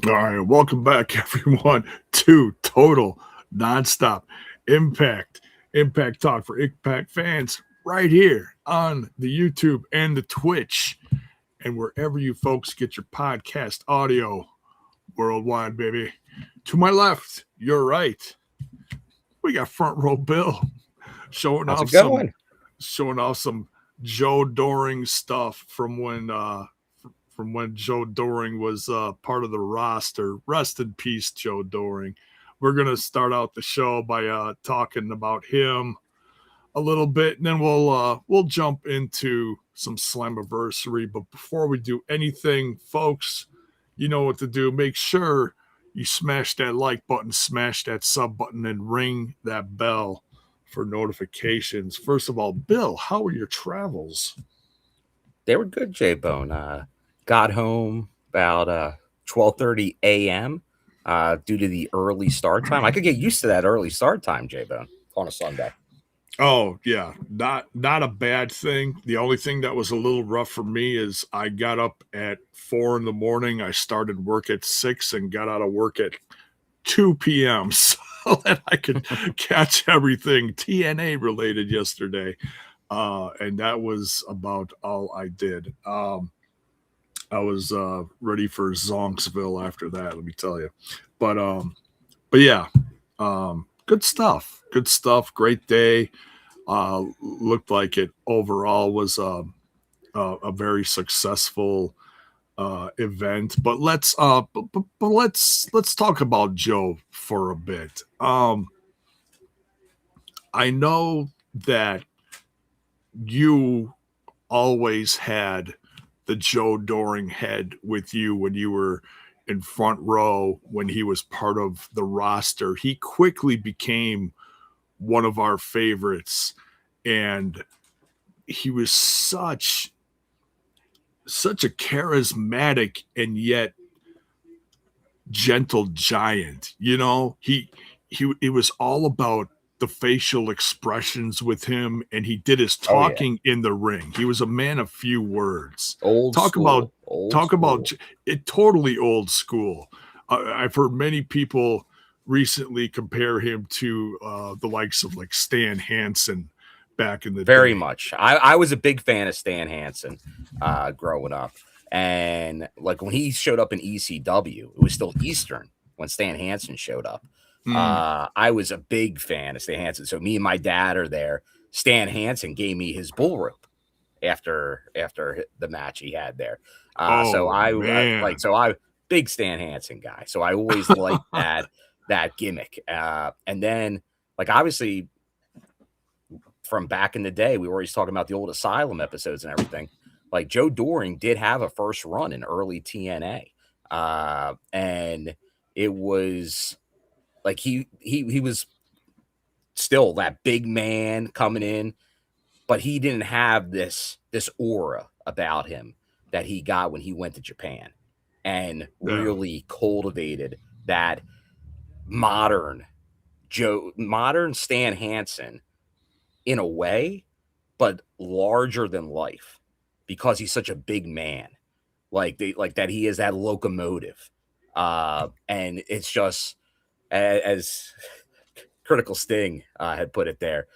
All right, welcome back, everyone, to Total Nonstop Impact. Impact Talk for Impact fans right here on the YouTube and the Twitch and wherever you folks get your podcast audio worldwide, baby. To my left, your right, we got Front Row Bill showing How's it off some going? showing off some Joe Doering stuff from when Joe Doering was part of the roster. Rest in peace, Joe Doering. We're gonna start out the show by talking about him a little bit, and then we'll jump into some Slammiversary. But before we do anything, folks, you know what to do. Make sure you smash that like button, smash that sub button, and ring that bell for notifications. First of all, Bill, how are your travels? They were good, J Bone. Got home about 12:30 a.m. Due to the early start time. I could get used to that early start time, J Bone, on a Sunday. Oh yeah, not a bad thing. The only thing that was a little rough for me is I got up at 4 in the morning. I started work at 6 and got out of work at 2 p.m. so that I could catch everything TNA related yesterday. And that was about all I did. I was ready for Zonksville after that, let me tell you. But yeah, good stuff. Good stuff. Great day. Looked like it overall was a very successful event. But let's talk about Joe for a bit. I know that you always had the Joe Doring head with you when you were in front row when he was part of the roster. He quickly became one of our favorites, and he was such a charismatic and yet gentle giant. You know, he it was all about the facial expressions with him, and he did his Oh yeah, talking in the ring. He was a man of few words. old Talk about school, old talk about school. it. Totally old school. I've heard many people recently compare him to the likes of like Stan Hansen back in the Very day. much. I was a big fan of Stan Hansen growing up. And like when he showed up in ECW, it was still Eastern when Stan Hansen showed up. Mm, I was a big fan of Stan Hansen. So me and my dad are there. Stan Hansen gave me his bull rope after the match he had there. So oh man. I big Stan Hansen guy. So I always liked that gimmick. And then like obviously from back in the day, we were always talking about the old Asylum episodes and everything. Like Joe Doring did have a first run in early TNA, and it was like he was still that big man coming in, but he didn't have this aura about him that he got when he went to Japan, and Yeah. really cultivated that modern Stan Hansen in a way, but larger than life because he's such a big man. Like that he is that locomotive. And it's just as Critical Sting had put it there.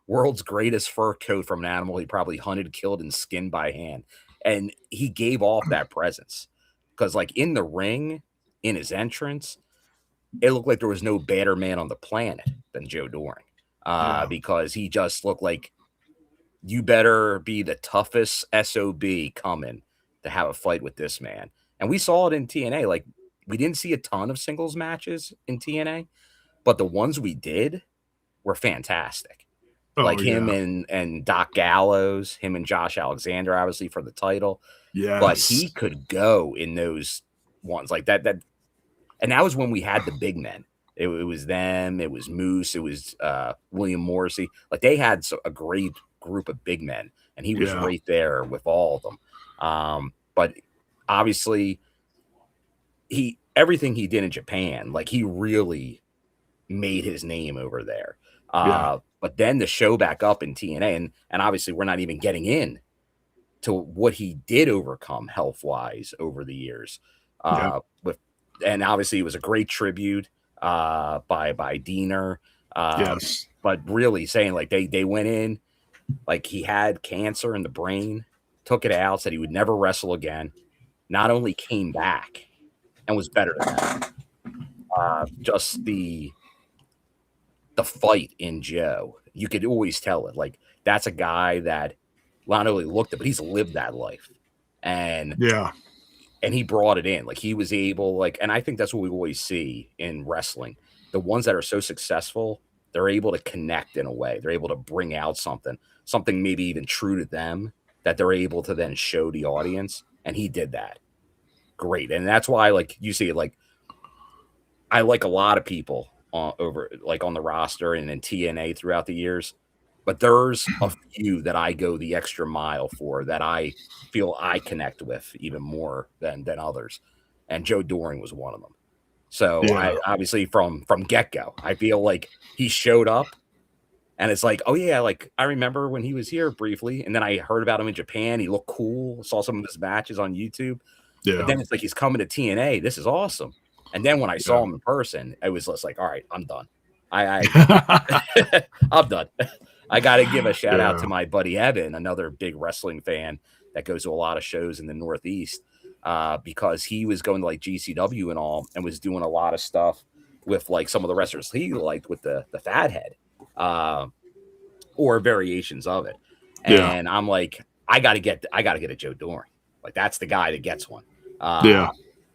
World's greatest fur coat from an animal he probably hunted, killed, and skinned by hand. And he gave off that presence. Because like in the ring, in his entrance, it looked like there was no badder man on the planet than Joe Doring. Yeah. Because he just looked like you better be the toughest SOB coming to have a fight with this man. And we saw it in TNA. Like, we didn't see a ton of singles matches in TNA, but the ones we did were fantastic. Oh Like him yeah. and Doc Gallows, him and Josh Alexander, obviously for the title. But he Yes. could go in those ones like that. And that was when we had the big men. It was them. It was Moose. It was William Morrissey. Like they had a great group of big men, and he was Yeah. right there with all of them. But obviously, he everything he did in Japan, like he really made his name over there. Yeah. But then the show back up in TNA, and obviously we're not even getting in to what he did overcome health wise over the years. Yeah. With and obviously it was a great tribute by Diener. Yes. But really saying like they went in like he had cancer in the brain, took it out, said he would never wrestle again. Not only came back and was better than ever. Just the fight in Joe, you could always tell it. Like that's a guy that not only looked it, but he's lived that life, and Yeah. he brought it in. Like he was able, like, and I think that's what we always see in wrestling. The ones that are so successful, they're able to connect in a way. They're able to bring out something maybe even true to them that they're able to then show the audience. And he did that great, and that's why, like you see, like I like a lot of people over like on the roster and in TNA throughout the years, but there's a few that I go the extra mile for that I feel I connect with even more than others, and Joe Doering was one of them. So Yeah. I obviously from get go, I feel like he showed up, and it's like, oh yeah, like I remember when he was here briefly, and then I heard about him in Japan. He looked cool. Saw some of his matches on YouTube, but Yeah. then it's like he's coming to TNA. This is awesome. And then when I saw him in person, it was just like, all right, I'm done. I'm done. I got to give a shout out to my buddy Evan, another big wrestling fan that goes to a lot of shows in the Northeast, because he was going to like GCW and all, and was doing a lot of stuff with like some of the wrestlers he liked with the Fathead, or variations of it. And I'm like, I got to get a Joe Doering. Like that's the guy that gets one.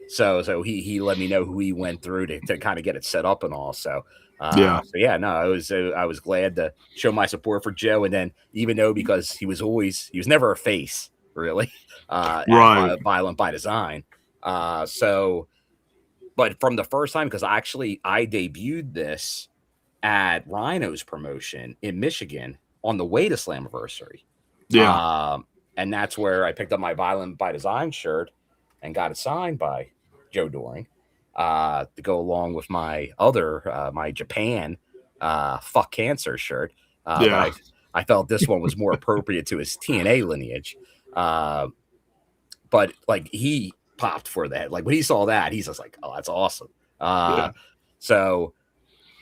So he let me know who he went through to kind of get it set up and all. So no, I was glad to show my support for Joe. And then even though because he was never a face really, Right. Violent by Design. So, but from the first time, because I debuted this at Rhino's promotion in Michigan on the way to Slammiversary. And that's where I picked up my Violent by Design shirt and got it signed by Joe Doering to go along with my other, my Japan fuck cancer shirt. But I felt this one was more appropriate to his TNA lineage. But like he popped for that. Like when he saw that, he's just like, oh, that's awesome. So,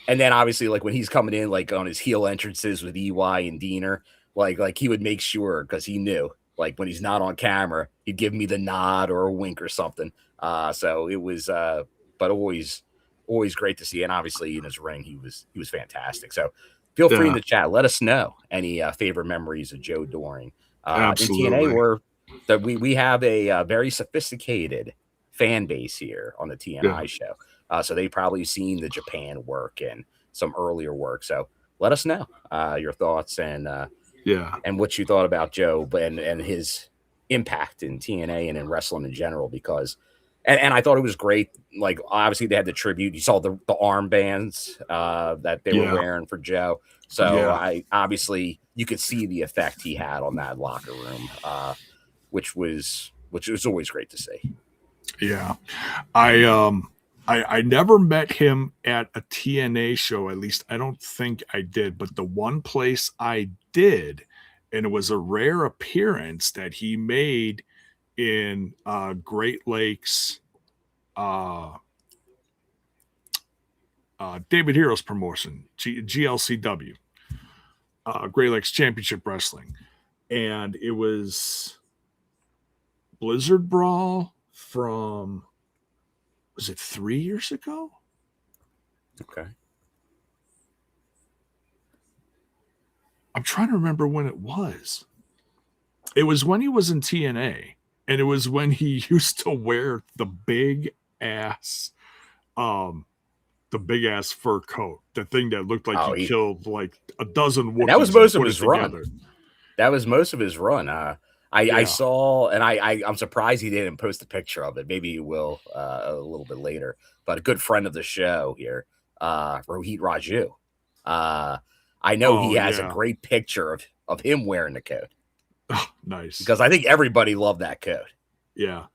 and then obviously like when he's coming in, like on his heel entrances with EY and Diener, like he would make sure, because he knew like when he's not on camera, he'd give me the nod or a wink or something. So it was, but always great to see. And obviously in his ring, he was fantastic. So feel free in the chat. Let us know any favorite memories of Joe Doering. Absolutely. In TNA, we have a very sophisticated fan base here on the TNI show. So they've probably seen the Japan work and some earlier work. So let us know your thoughts and what you thought about Joe and his impact in TNA and in wrestling in general, because and I thought it was great. Like obviously they had the tribute. You saw the armbands that they were wearing for Joe. So I obviously you could see the effect he had on that locker room, which was always great to see. Yeah. I never met him at a TNA show. At least I don't think I did. But the one place I did, and it was a rare appearance that he made in Great Lakes, David Hero's promotion, GLCW, Great Lakes Championship Wrestling. And it was Blizzard Brawl from, was it 3 years ago? Okay. I'm trying to remember when it was. It was when he was in TNA, and it was when he used to wear the big ass fur coat, the thing that looked like he killed like a dozen Wookiees. That was most of his run. That was most of his run. I saw, and I'm surprised he didn't post a picture of it. Maybe he will a little bit later. But a good friend of the show here, Rohit Raju. I know he has a great picture of him wearing the coat. Oh, nice. Because I think everybody loved that coat. Yeah.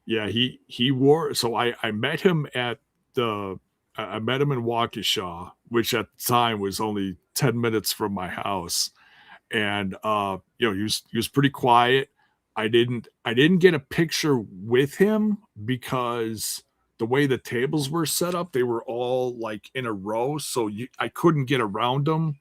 He wore. So I met him at I met him in Waukesha, which at the time was only 10 minutes from my house. And he was pretty quiet. I didn't get a picture with him because the way the tables were set up, they were all like in a row, so I couldn't get around them.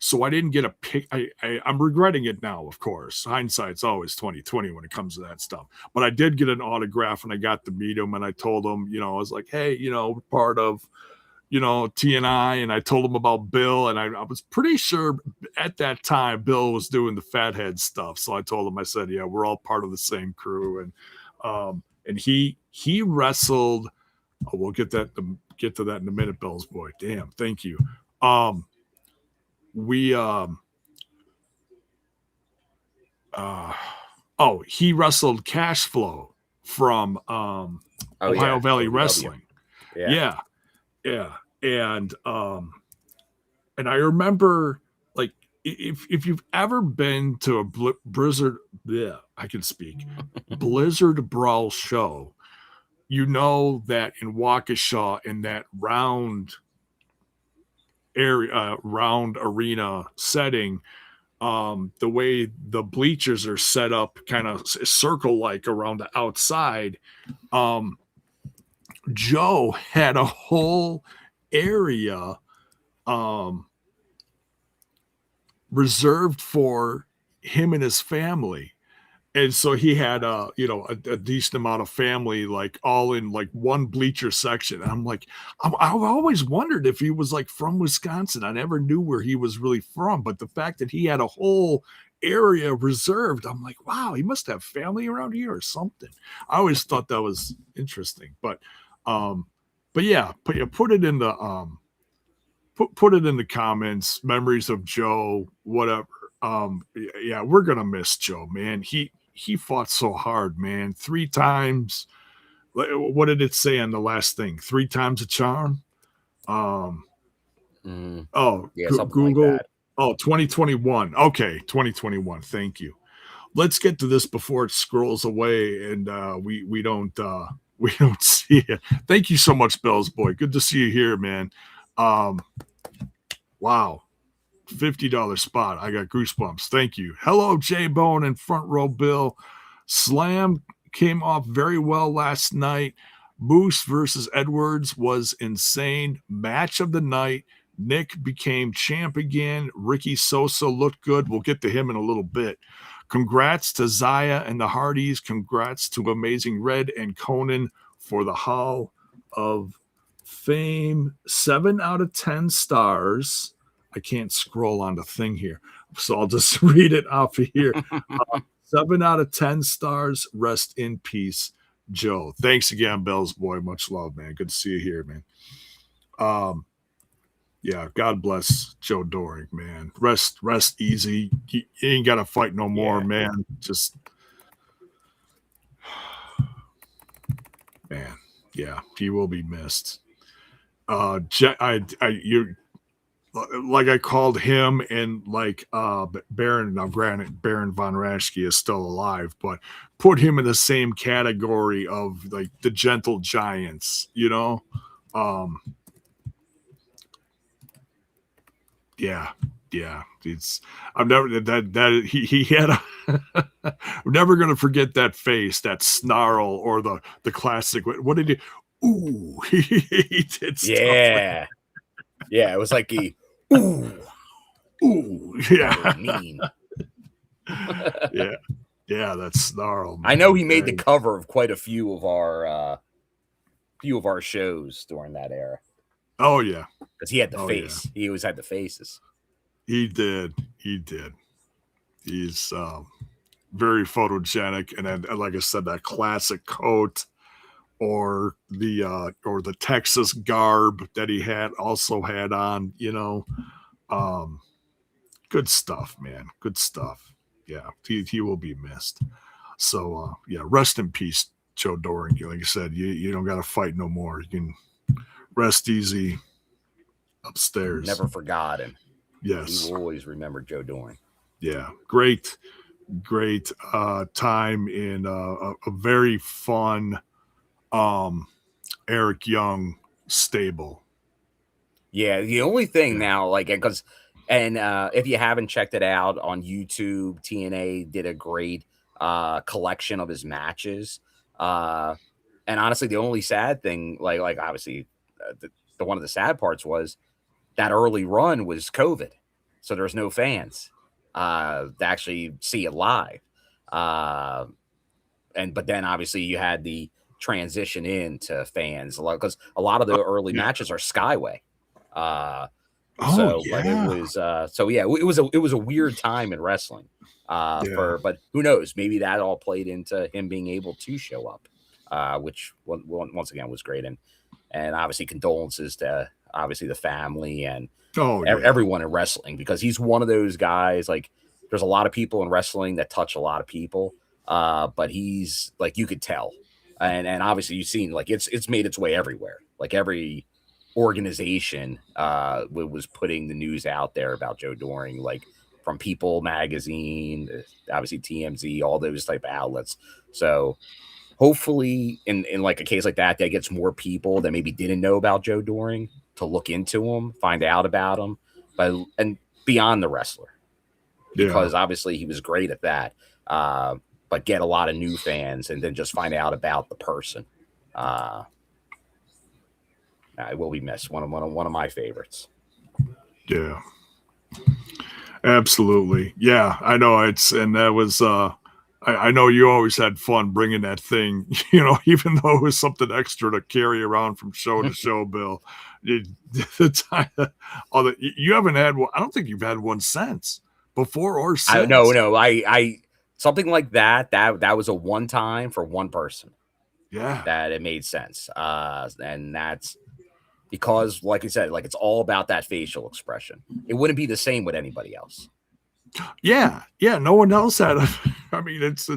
So I didn't get a pick. I'm regretting it now, of course. Hindsight's always 2020 when it comes to that stuff. But I did get an autograph, and I got to meet him, and I told him, I was like, hey, part of, TNI, and I told him about Bill, and I was pretty sure at that time Bill was doing the fathead stuff. So I told him, I said, yeah, we're all part of the same crew, and he wrestled. Oh, we'll get to that in a minute, Bill's boy. Damn, thank you. He wrestled Cash Flow from Ohio Valley Wrestling. Yeah. And I remember, like, if you've ever been to a Blizzard Brawl show, that in Waukesha, in that round arena setting, the way the bleachers are set up kind of circle like around the outside, Joe had a whole area reserved for him and his family. And so he had a decent amount of family, like all in like one bleacher section. And I'm like, I've always wondered if he was like from Wisconsin. I never knew where he was really from, but the fact that he had a whole area reserved, I'm like, wow, he must have family around here or something. I always thought that was interesting, but yeah, put it in the put it in the comments. Memories of Joe, whatever. Yeah, we're gonna miss Joe, man. He fought so hard, man. 3 times. What did it say on the last thing? 3 times a charm. Yeah, Google. Like 2021. Okay, 2021. Thank you. Let's get to this before it scrolls away and we don't see it. Thank you so much, Bell's boy. Good to see you here, man. Wow. $50 spot. I got goosebumps. Thank you. Hello, J-Bone and Front Row Bill. Slam came off very well last night. Moose versus Edwards was insane. Match of the night. Nick became champ again. Ricky Sosa looked good. We'll get to him in a little bit. Congrats to Zaya and the Hardys. Congrats to Amazing Red and Conan for the Hall of Fame. 7 out of 10 stars. I can't scroll on the thing here, so I'll just read it off of here. 7 out of 10 stars. Rest in peace, Joe. Thanks again, Bell's boy. Much love, man. Good to see you here, man. Yeah, God bless Joe Doering, man. Rest easy. You ain't got to fight no more, man. Just, man, yeah, he will be missed. Like I called him and like Baron. Now, granted, Baron von Raschke is still alive, but put him in the same category of like the gentle giants, Yeah. I'm never he had I'm never gonna forget that face, that snarl, or the classic. What did he? Ooh, he did stuff. Yeah. Yeah, it was like he, ooh, yeah, mean. yeah, that snarl. Man. I know he made the cover of quite a few of our shows during that era. Oh yeah, because he had the face. Yeah. He always had the faces. He did. He's very photogenic, and then, like I said, that classic coat. Or the Texas garb that he also had on, good stuff, man. Good stuff. Yeah, he will be missed. So yeah, rest in peace, Joe Doering. Like I said, you don't got to fight no more. You can rest easy upstairs. Never forgotten. Yes, we will always remember Joe Doering. Yeah, great time in a very fun. Eric Young stable. Yeah, the only thing now, like, because, and if you haven't checked it out on YouTube, TNA did a great collection of his matches. And And honestly, the only sad thing, like obviously, the one of the sad parts was that early run was COVID, so there's no fans to actually see it live. Uh, but then obviously you had the transition into fans because a lot of the early matches are Skyway. But it was it was a weird time in wrestling. But who knows? Maybe that all played into him being able to show up, which once again was great. And obviously condolences to obviously the family and everyone in wrestling, because he's one of those guys. Like, there's a lot of people in wrestling that touch a lot of people, but he's like, you could tell, and obviously you've seen, like, it's made its way everywhere. Like, every organization was putting the news out there about Joe Doering, like from People Magazine, obviously TMZ, all those type of outlets. So hopefully in like a case like that gets more people that maybe didn't know about Joe Doering to look into him, find out about him, and beyond the wrestler, because obviously he was great at that. But get a lot of new fans and then just find out about the person. It will be missed. One of my favorites. Yeah, absolutely. Yeah, I know and that was, I know you always had fun bringing that thing, even though it was something extra to carry around from show to show, Bill. You haven't had one. I don't think you've had one since, before or since. No. I something like that was a one time for one person. Yeah. That it made sense. And that's because, like you said, like, it's all about that facial expression. It wouldn't be the same with anybody else. Yeah. No one else had it. I mean, it's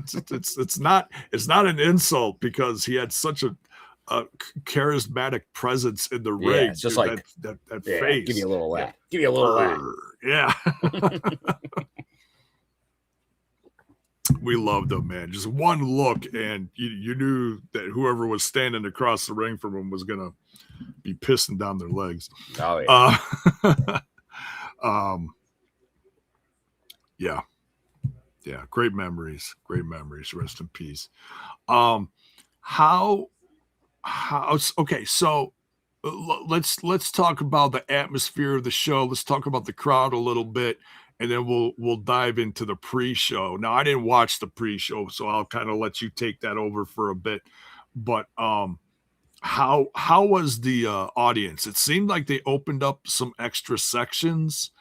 not an insult, because he had such a charismatic presence in the ring. It's just like that face. Give me a little of that. Give me a little of that. Yeah. We loved him, man. Just one look, and you knew that whoever was standing across the ring from him was gonna be pissing down their legs. Oh yeah. Yeah. Great memories. Rest in peace. Okay, so let's talk about the atmosphere of the show. Let's talk about the crowd a little bit, and then we'll dive into the pre-show. Now, I didn't watch the pre-show, so I'll kind of let you take that over for a bit. But how was the audience? It seemed like they opened up some extra sections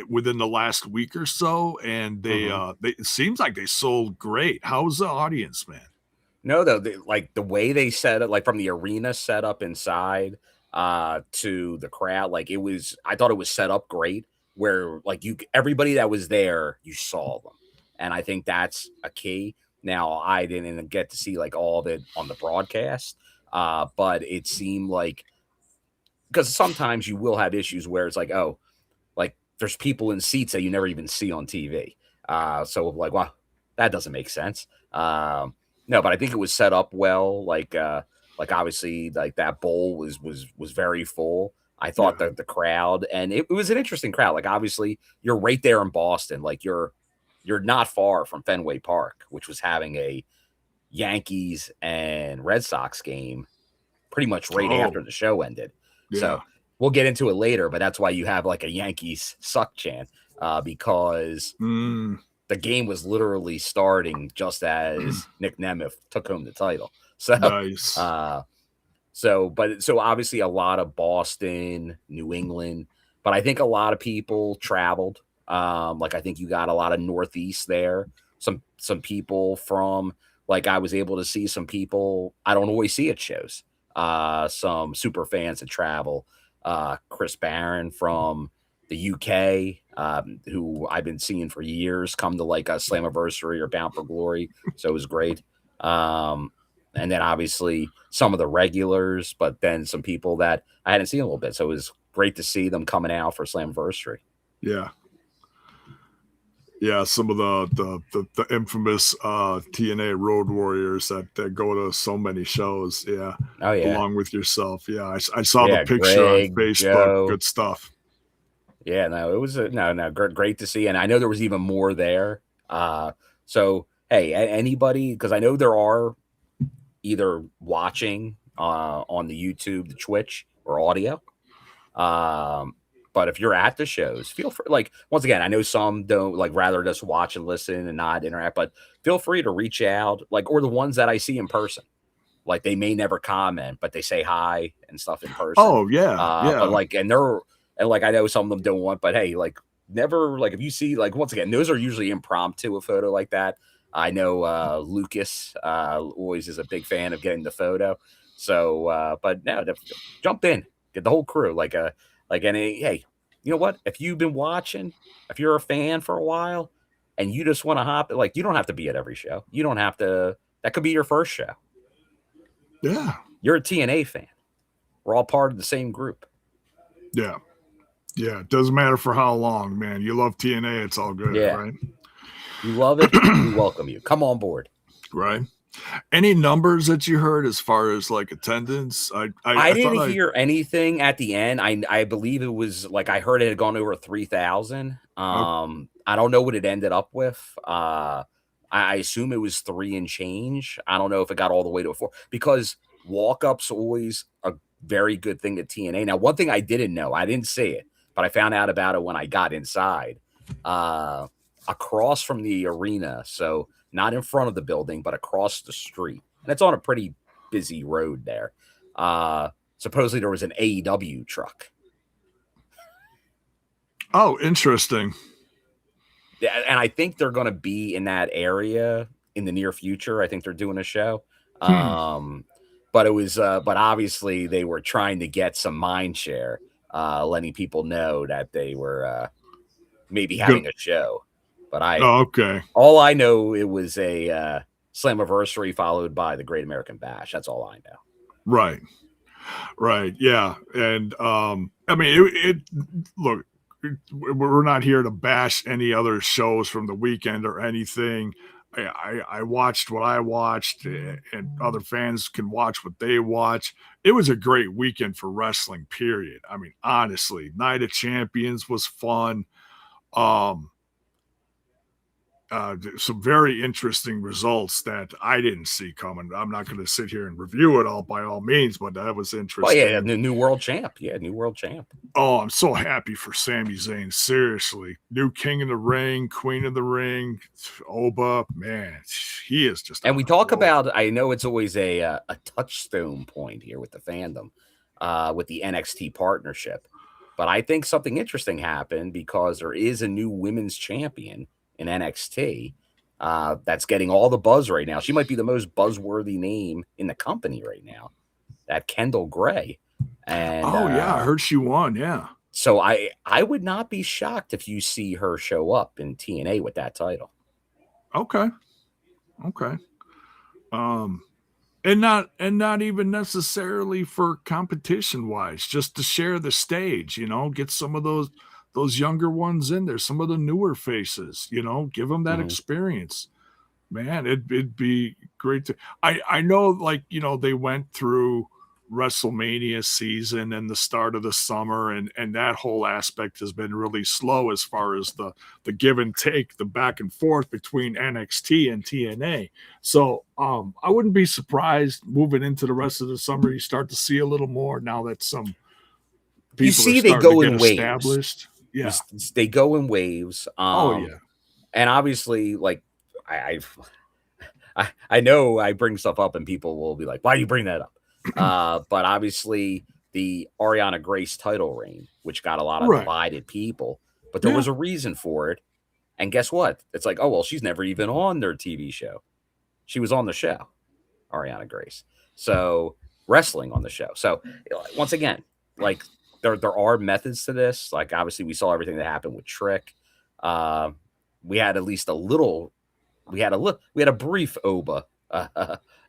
within the last week or so, and it seems like they sold great. How's the audience, man? No, though, like the way they set it, like from the arena set up inside to the crowd, like I thought it was set up great, where like everybody that was there, you saw them. And I think that's a key. Now, I didn't get to see like all of it on the broadcast, but it seemed like, because sometimes you will have issues where it's like, oh, like there's people in seats that you never even see on TV. So like, wow, that doesn't make sense. No, but I think it was set up well. Like obviously, like that bowl was very full. I thought that the crowd, and it was an interesting crowd. Like, obviously, you're right there in Boston. Like, you're not far from Fenway Park, which was having a Yankees and Red Sox game pretty much right after the show ended. Yeah. So we'll get into it later, but that's why you have like a Yankees suck chant, because the game was literally starting just as Nick Nemeth took home the title. So nice. So obviously a lot of Boston, New England, but I think a lot of people traveled. Like, I think you got a lot of Northeast there. Some people from, like, I was able to see some people I don't always see at shows. Some super fans that travel. Chris Barron from the UK, who I've been seeing for years, come to like a Slammiversary or Bound for Glory. So it was great. And then obviously some of the regulars, but then some people that I hadn't seen a little bit. So it was great to see them coming out for Slammiversary. Yeah. Yeah, some of the infamous TNA Road Warriors that go to so many shows. Yeah. Oh, yeah. Along with yourself. Yeah. I saw the picture on Facebook. Joe. Good stuff. Yeah, no, it was great to see. And I know there was even more there. So, hey, anybody, because I know there are either watching on the YouTube, the Twitch, or audio. But if you're at the shows, feel free. Like, once again, I know some don't like rather just watch and listen and not interact, but feel free to reach out. Like, or the ones that I see in person, like they may never comment, but they say hi and stuff in person. Oh yeah, But yeah. like, and like I know some of them don't want, but hey, like never like if you see like once again, those are usually impromptu a photo like that. I know Lucas always is a big fan of getting the photo. So, but no, jump in, get the whole crew like any. Hey, you know what? If you've been watching, if you're a fan for a while, and you just want to hop, like you don't have to be at every show. You don't have to. That could be your first show. Yeah. You're a TNA fan. We're all part of the same group. Yeah. Yeah. It doesn't matter for how long, man. You love TNA, it's all good, Yeah. right? You love it. We welcome you. Come on board. Right. Any numbers that you heard as far as like attendance? I didn't hear anything at the end. I believe it was like I heard it had gone over 3,000. I don't know what it ended up with. I assume it was 3 and change. I don't know if it got all the way to a 4 because walk-ups always a very good thing at TNA. Now, one thing I didn't know, I didn't see it, but I found out about it when I got inside. Across from the arena, so not in front of the building, but across the street. And it's on a pretty busy road there. Supposedly there was an AEW truck. Oh, interesting. Yeah, and I think they're going to be in that area in the near future. I think they're doing a show. But it was, but obviously they were trying to get some mind share, letting people know that they were maybe having a show. But okay. All I know, it was a Slammiversary followed by the Great American Bash. That's all I know. Right. Right. Yeah. And I mean, it look, we're not here to bash any other shows from the weekend or anything. I watched what I watched, and other fans can watch what they watch. It was a great weekend for wrestling, period. I mean, honestly, Night of Champions was fun. Some very interesting results that I didn't see coming. I'm not going to sit here and review it all by all means, but that was interesting. Oh, yeah, the new world champ. Yeah, new world champ. Oh, I'm so happy for Sami Zayn. Seriously. New king of the ring, queen of the ring, Oba, man, he is just. And we talk about, I know it's always a touchstone point here with the fandom, with the NXT partnership. But I think something interesting happened because there is a new women's champion in NXT that's getting all the buzz right now. She might be the most buzzworthy name in the company right now, that Kendall Gray. And yeah, I heard she won. Yeah. So I would not be shocked if you see her show up in TNA with that title. Okay. And not even necessarily for competition wise, just to share the stage, get some of those younger ones in there, some of the newer faces, give them that experience. Man, it'd be great to. I know, like, they went through WrestleMania season and the start of the summer, and that whole aspect has been really slow as far as the give and take, the back and forth between NXT and TNA. So I wouldn't be surprised moving into the rest of the summer you start to see a little more now that some people you see are they go in waves. Established. Yeah, they go in waves. And obviously, like I know I bring stuff up and people will be like, why do you bring that up? But obviously the Ariana Grace title reign, which got a lot of divided people, but there was a reason for it. And guess what? It's like, oh, well, she's never even on their TV show. She was on the show, Ariana Grace. So wrestling on the show. So once again, like there are methods to this. Like obviously we saw everything that happened with Trick. We had at least a little, we had a brief Oba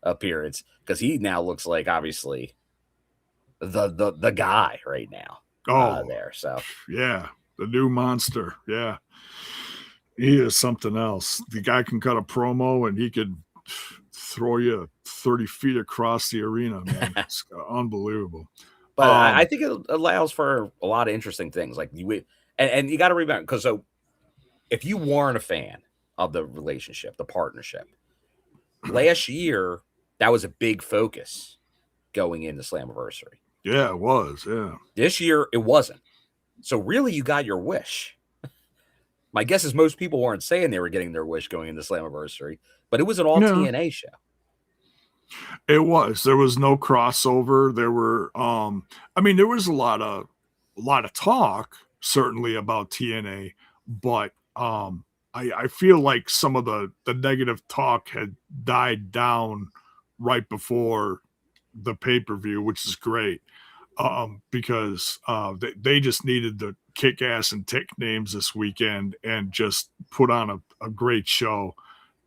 appearance because he now looks like obviously the guy right now. There. So yeah, the new monster. Yeah, he is something else. The guy can cut a promo and he could throw you 30 feet across the arena, man. It's unbelievable. But I think it allows for a lot of interesting things. Like and you got to remember, because so if you weren't a fan of the relationship, the partnership, last year that was a big focus going into Slammiversary. Yeah, it was. Yeah. This year, it wasn't. So really, you got your wish. My guess is most people weren't saying they were getting their wish going into Slammiversary, but it was an all Yeah. TNA show. It was. There was no crossover. There were I mean, there was a lot of talk certainly about TNA, but I feel like some of the negative talk had died down right before the pay-per-view, which is great. Because they just needed to kick ass and take names this weekend and just put on a great show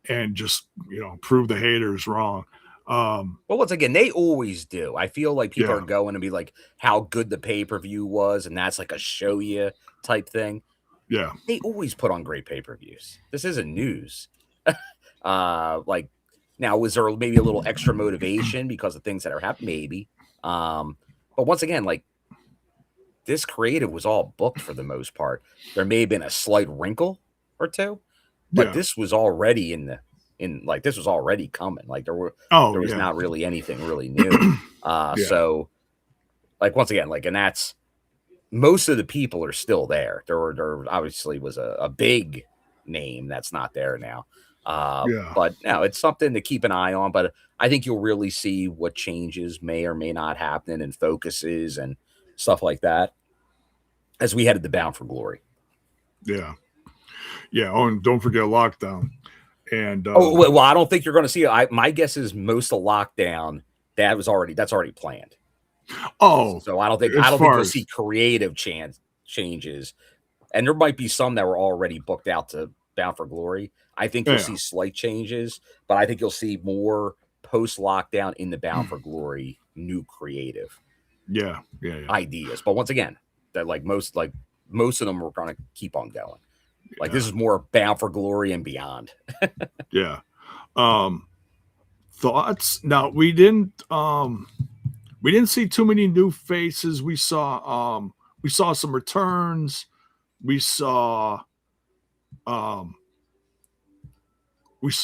and just, prove the haters wrong. Well, once again, they always do. I feel like people Yeah. are going to be like how good the pay-per-view was, and that's like a show you type thing. Yeah. They always put on great pay-per-views. This isn't news. Like now, was there maybe a little extra motivation because of things that are happening? Maybe. But once again, like this creative was all booked for the most part. There may have been a slight wrinkle or two, but Yeah. this was already this was already coming. Like there was not really anything really new. So like once again, like, and that's most of the people are still there. There obviously was a big name that's not there now. But no, it's something to keep an eye on. But I think you'll really see what changes may or may not happen and focuses and stuff like that as we headed to Bound for Glory. Yeah. Yeah. Oh, and don't forget Lockdown. And well, I don't think you're going to see it. My guess is most of Lockdown that's already planned. Oh, so I don't think you'll see creative changes, and there might be some that were already booked out to Bound for Glory. I think you'll see slight changes, but I think you'll see more post lockdown in the Bound for Glory new creative ideas. But once again, that most of them are going to keep on going. Like this is more Bound for Glory and beyond. Yeah. Thoughts? Now we didn't see too many new faces. We saw some returns. We saw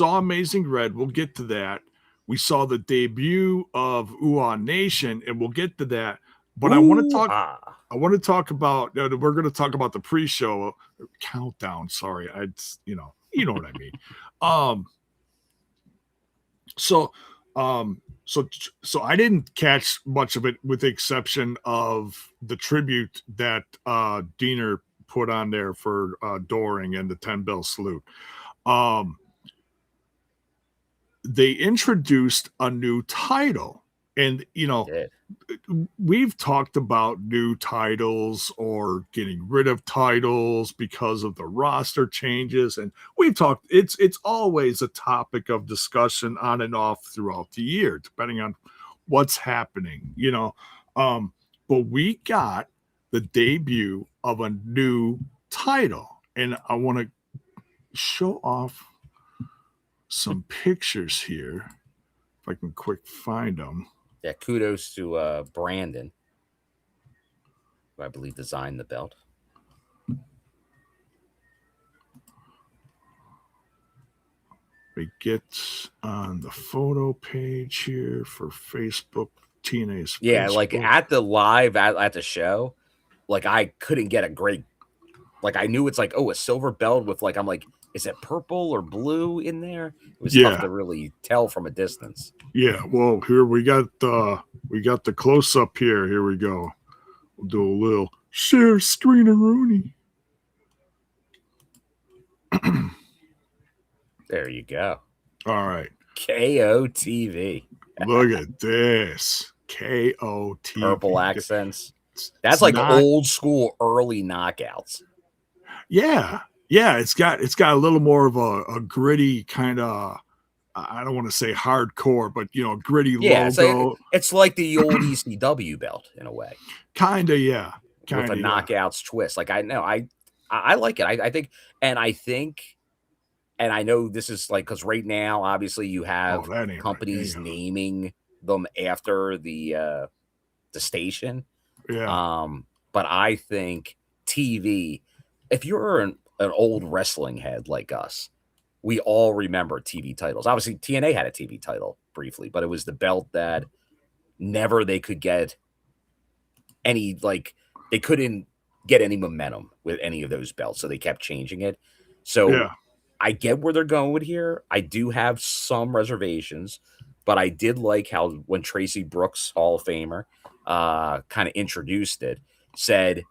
Amazing Red. We'll get to that. We saw the debut of Uhaa Nation, and we'll get to that. But I want to talk about. We're going to talk about the pre-show countdown. Sorry, you know what I mean. So I didn't catch much of it, with the exception of the tribute that Diener put on there for Doering and the 10-bell salute. They introduced a new title, and we've talked about new titles or getting rid of titles because of the roster changes, and we've talked. It's always a topic of discussion on and off throughout the year, depending on what's happening. But we got the debut of a new title, and I want to show off some pictures here if I can quick find them. Yeah, kudos to Brandon, who I believe designed the belt. We get on the photo page here for Facebook, TNA's Facebook. Like at the live at the show, like I couldn't get a great, like I knew it's like, a silver belt with I'm like, is it purple or blue in there? It was tough to really tell from a distance. Yeah, well, here we got the close up here. Here we go. We'll do a little share screen of Rooney. There you go. All right. KOTV. Look at this. KOTV. Purple accents. That's like old school early knockouts. Yeah. Yeah, it's got a little more of a gritty kind of, I don't want to say hardcore, but gritty logo. It's like the old ECW belt in a way. Kinda, yeah. With a knockouts twist. Like I know, I like it. I think, and I know this is like, because right now, obviously, you have companies naming them after the station. Yeah. But I think TV, if you're an old wrestling head like us, we all remember TV titles. Obviously, TNA had a TV title briefly, but it was the belt that never they could get any, like, they couldn't get any momentum with any of those belts, so they kept changing it. So Yeah. I get where they're going with here. I do have some reservations, but I did like how when Tracy Brooks, Hall of Famer, kind of introduced it, said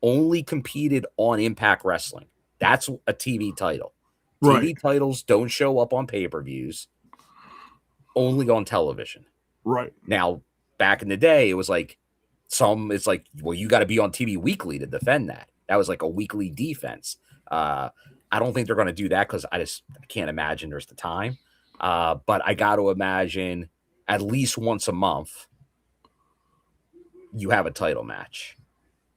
only competed on Impact Wrestling. That's a TV title. Right. TV titles don't show up on pay-per-views, only on television. Right. Now, back in the day, it was like it's like, well, you got to be on TV weekly to defend that. That was like a weekly defense. I don't think they're going to do that because I can't imagine there's the time. But I got to imagine at least once a month you have a title match,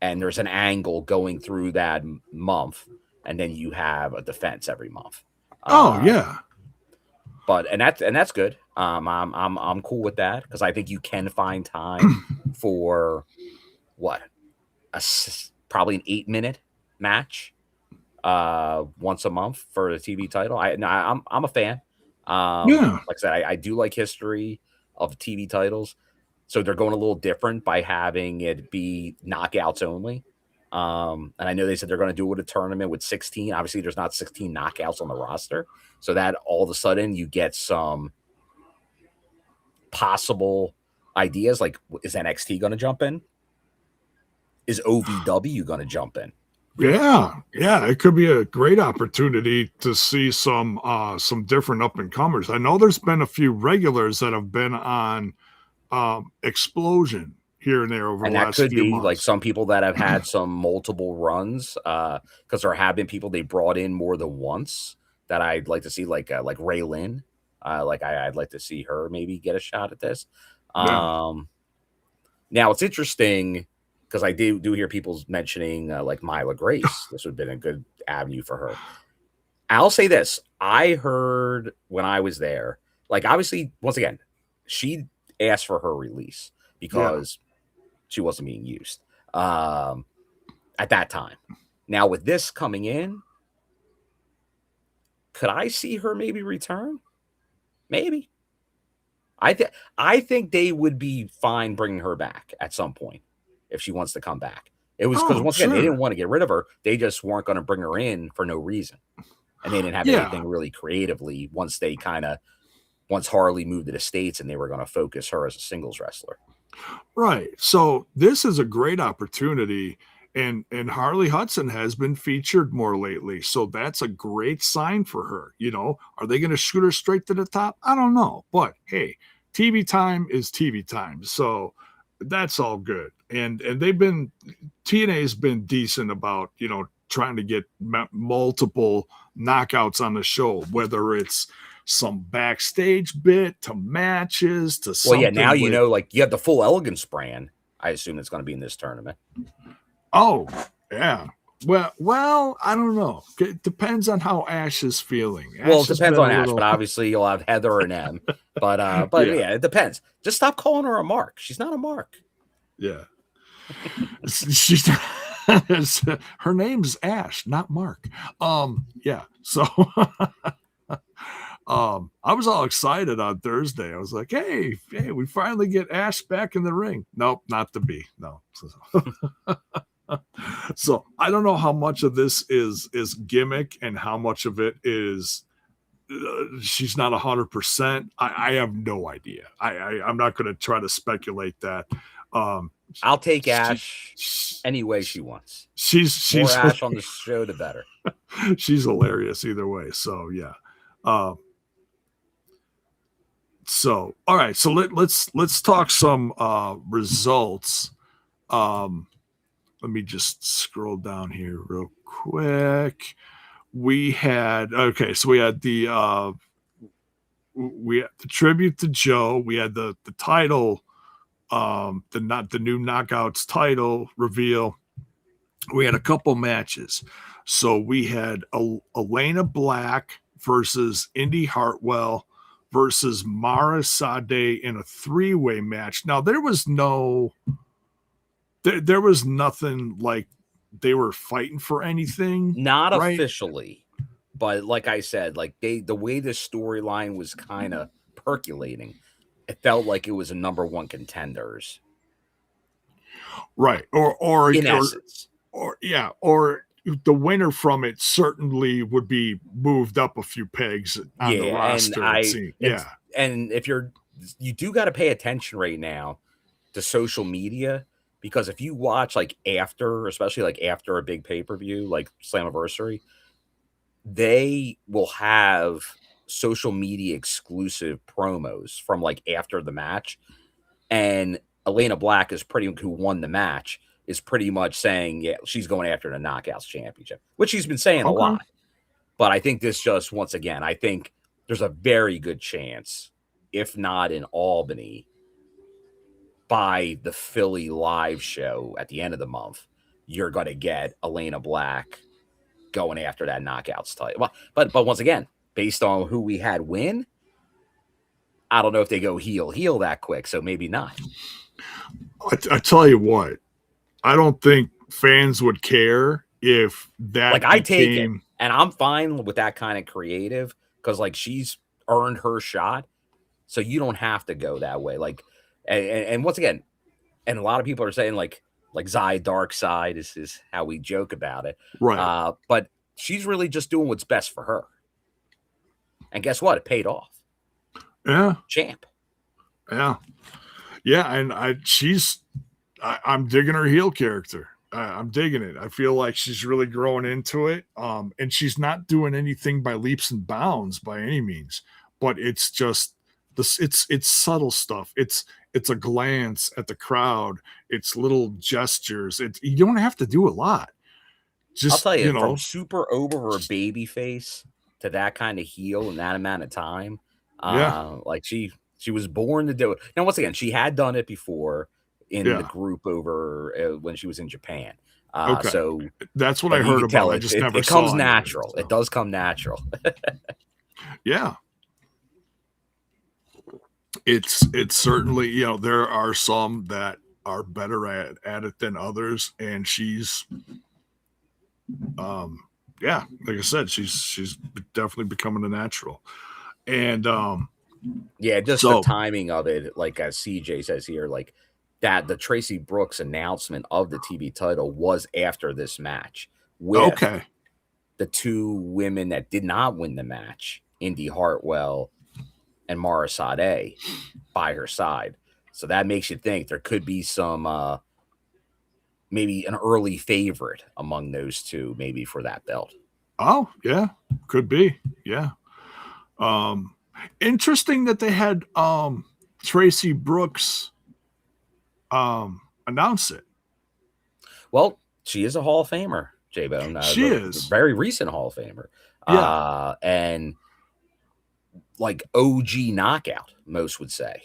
and there's an angle going through that month, and then you have a defense every month. Yeah. But that's good. I'm cool with that because I think you can find time for probably an 8-minute match once a month for the TV title. I'm a fan. Like I said, I do like history of TV titles, so they're going a little different by having it be knockouts only. And I know they said they're going to do it with a tournament with 16. Obviously, there's not 16 knockouts on the roster, so that all of a sudden you get some possible ideas. Like, is NXT going to jump in? Is OVW going to jump in? Yeah, it could be a great opportunity to see some different up and comers. I know there's been a few regulars that have been on Explosion here and there over the last few months. And that could be like some people that have had some multiple runs, because there have been people they brought in more than once that I'd like to see, like Ray Lynn. I'd like to see her maybe get a shot at this. Now it's interesting because I do hear people mentioning like Myla Grace. This would have been a good avenue for her. I'll say this. I heard when I was there, like, obviously, once again, she asked for her release because she wasn't being used at that time. Now, with this coming in, could I see her maybe return? Maybe. I think they would be fine bringing her back at some point if she wants to come back. It was because once again, they didn't want to get rid of her. They just weren't going to bring her in for no reason. And they didn't have anything really creatively once Harley moved to the States and they were going to focus her as a singles wrestler. Right. So this is a great opportunity. And Harley Hudson has been featured more lately. So that's a great sign for her. You know, are they going to shoot her straight to the top? I don't know. But hey, TV time is TV time. So that's all good. And TNA's been decent about, you know, trying to get multiple knockouts on the show, whether it's some backstage bit to matches to something. Well, yeah, now you know, like, you have the full Elegance brand. I assume it's going to be in this tournament. Oh, yeah. Well, I don't know. It depends on how Ash is feeling. It depends on Ash, but obviously you'll have Heather and M. But yeah, it depends. Just stop calling her a Mark. She's not a Mark. Yeah. She's her name's Ash, not Mark. Yeah. So I was all excited on Thursday. I was like, hey, we finally get Ash back in the ring. Nope, not to be. No. So I don't know how much of this is gimmick and how much of it is she's not 100%. I have no idea. I'm not going to try to speculate that. I'll take Ash any way she wants. She's more Ash on the show, the better. She's hilarious either way. So yeah. So all right. So let's talk some results. Let me just scroll down here real quick. We had the tribute to Joe. We had the title, the new Knockouts title reveal. We had a couple matches. So we had Elayna Black versus Indi Hartwell versus Mara Sade in a 3-way match. Now there was nothing like they were fighting for anything. Not officially. But like I said, like the way this storyline was kind of percolating, it felt like it was a number one contenders Right. in essence. Or the winner from it certainly would be moved up a few pegs on the Yeah, and roster, it seems. Yeah. and if you do got to pay attention right now to social media, because if you watch like after, especially like after a big pay-per-view like Slammiversary, they will have social media exclusive promos from like after the match. And Elayna Black is who won the match, is pretty much saying, yeah, she's going after the Knockouts Championship, which she's been saying a Okay. lot. But I think this just, once again, I think there's a very good chance, if not in Albany, by the Philly live show at the end of the month, you're going to get Elayna Black going after that Knockouts title. Well, but once again, based on who we had win, I don't know if they go heel that quick, so maybe not. I tell you what, I don't think fans would care if that like I take it, and I'm fine with that kind of creative because like she's earned her shot, so you don't have to go that way. Like, and once again, and a lot of people are saying like Zai Dark Side is how we joke about it, right? But she's really just doing what's best for her, and guess what? It paid off. Yeah, champ. Yeah, and I'm digging her heel character. I'm digging it. I feel like she's really growing into it. And she's not doing anything by leaps and bounds by any means, but it's just this. It's subtle stuff. It's a glance at the crowd. It's little gestures. You don't have to do a lot. Just, I'll tell you, from super over her baby face to that kind of heel in that amount of time. Like she was born to do it. Now, once again, she had done it before in the group over when she was in Japan. Okay. So that's what I heard about. I just never saw it. It comes natural. It does come natural. Yeah. It's certainly, there are some that are better at it than others. And she's, like I said, she's definitely becoming a natural. And, just the timing of it, like as CJ says here, like that the Tracy Brooks announcement of the TV title was after this match with the two women that did not win the match, Indi Hartwell and Mara Sade, by her side. So that makes you think there could be some maybe an early favorite among those two, maybe for that belt. Oh, yeah, could be. Yeah. Interesting that they had Tracy Brooks announce it. Well, she is a Hall of Famer, J-Bone. She is. Very recent Hall of Famer. Yeah. And like OG knockout, most would say.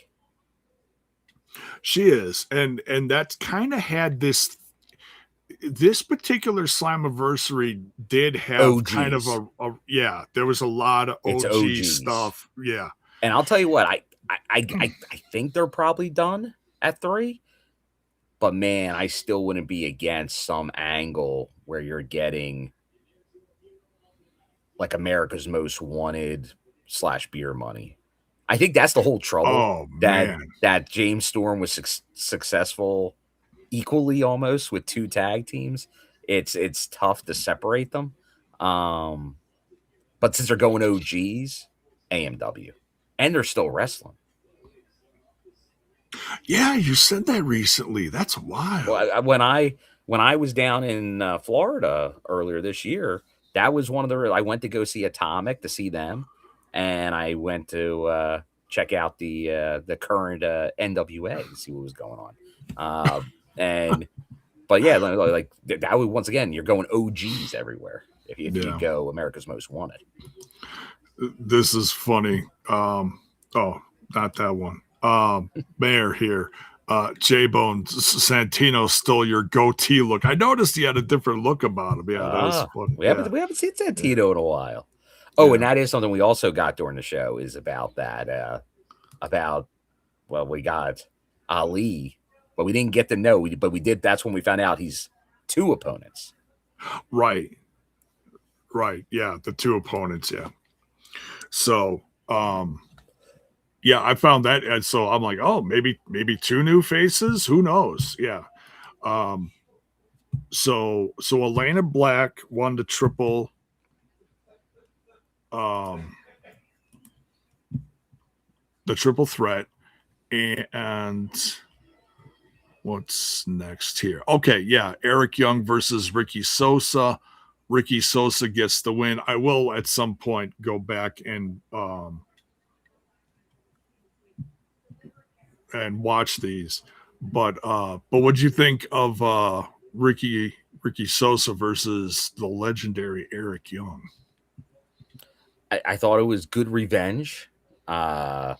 She is. And that's kind of had this particular Slammiversary did have OGs. Kind of there was a lot of OG stuff. Yeah. And I'll tell you what, I think they're probably done at 3. But man, I still wouldn't be against some angle where you're getting like America's Most Wanted / Beer Money. I think that's the whole trouble. That James Storm was successful equally almost with 2 tag teams. It's tough to separate them. But since they're going OGs, AMW, and they're still wrestling. Yeah, you said that recently. That's wild. Well, when I was down in Florida earlier this year, that was one of the. I went to go see Atomic to see them, and I went to check out the current NWA to see what was going on. But yeah, like that would, once again, you're going OGs everywhere if you go America's Most Wanted. This is funny. Oh, not that one. Mayor here. J-Bone Santino stole your goatee look. I noticed he had a different look about him. Yeah, that was fun. We haven't seen Santino in a while. Oh, and that is something we also got during the show is about that. We got Ali, but we didn't get to know. But we did. That's when we found out he's 2 opponents. Right. Right. Yeah. The two opponents. Yeah. So, yeah, I found that. And so I'm like, oh, maybe two new faces. Who knows? Yeah. Um, so Elayna Black won um, the triple threat. And what's next here? Okay. Yeah. Eric Young versus Ricky Sosa. Ricky Sosa gets the win. I will at some point go back and watch these. But what'd you think of Ricky Sosa versus the legendary Eric Young? I thought it was good revenge that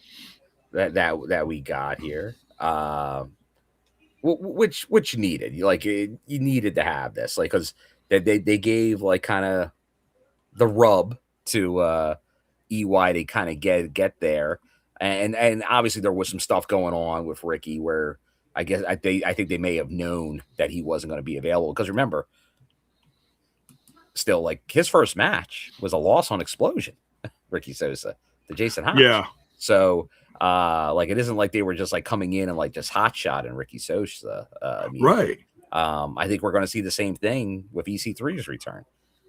we got here. Which needed like you needed to have this like because they gave like kind of the rub to EY to kind of get there, and obviously there was some stuff going on with Ricky where I think they may have known that he wasn't going to be available because remember, still like his first match was a loss on Explosion, Ricky Sosa to Jason Hodge. Yeah. So like it isn't like they were just like coming in and like just hot shot and Ricky Sosa. Right. I think we're going to see the same thing with EC3's return.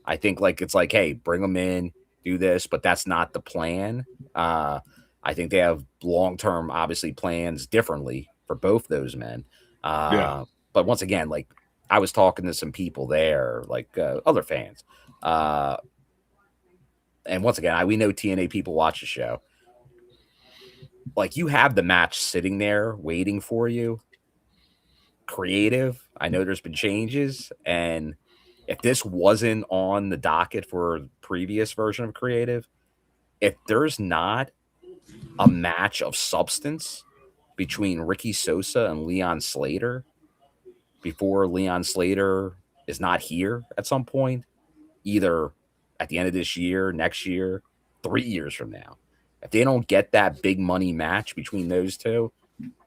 I think like it's like, hey, bring them in, do this, but that's not the plan. I think they have long-term, obviously, plans differently for both those men. Yeah. But once again, like I was talking to some people there, like other fans. And once again, we know TNA people watch the show. Like you have the match sitting there waiting for you. Creative. I know there's been changes. And if this wasn't on the docket for the previous version of Creative, if there's not a match of substance between Ricky Sosa and Leon Slater before Leon Slater is not here at some point, either at the end of this year, next year, 3 years from now, if they don't get that big money match between those two,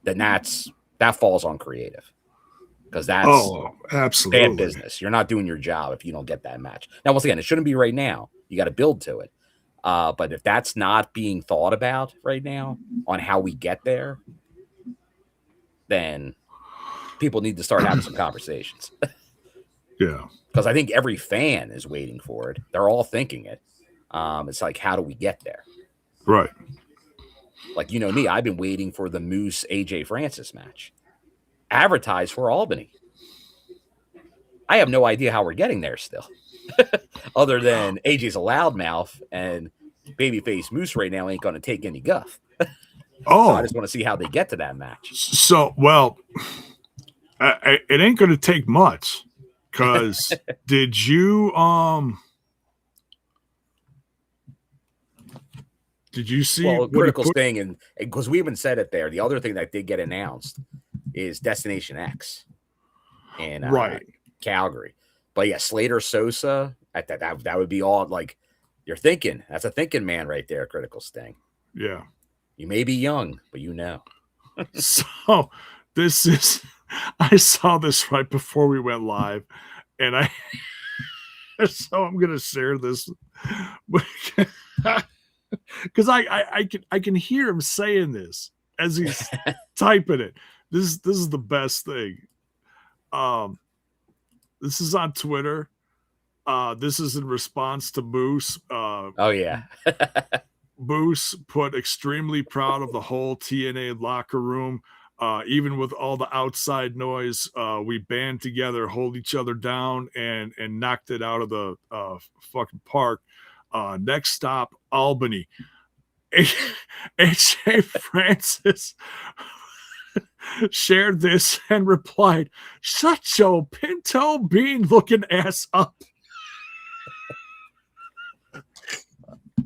then that falls on Creative because that's absolutely bad business. You're not doing your job if you don't get that match. Now, once again, it shouldn't be right now. You got to build to it. But if that's not being thought about right now on how we get there, then people need to start having some conversations. Yeah. Because I think every fan is waiting for it. They're all thinking it. It's like, how do we get there? Right. Like, you know me, I've been waiting for the Moose AJ Francis match. Advertised for Albany. I have no idea how we're getting there still. Other than AJ's a loudmouth and babyface Moose right now ain't going to take any guff. So I just want to see how they get to that match. So, well, it ain't going to take much because did you see? Well, critical thing, and because we haven't said it there, the other thing that did get announced is Destination X in Calgary. But yeah, Slater Sosa, that would be all like you're thinking. That's a thinking man right there, Critical Sting. Yeah. You may be young, but you know. So this is, I saw this right before we went live, and so I'm going to share this because I can hear him saying this as he's typing it. This is the best thing. This is on Twitter. This is in response to Moose. Oh yeah. Moose put extremely proud of the whole TNA locker room. Even with all the outside noise, we band together, hold each other down, and knocked it out of the fucking park. Next stop, Albany. AJ Francis shared this and replied, "Shut your pinto bean looking ass up."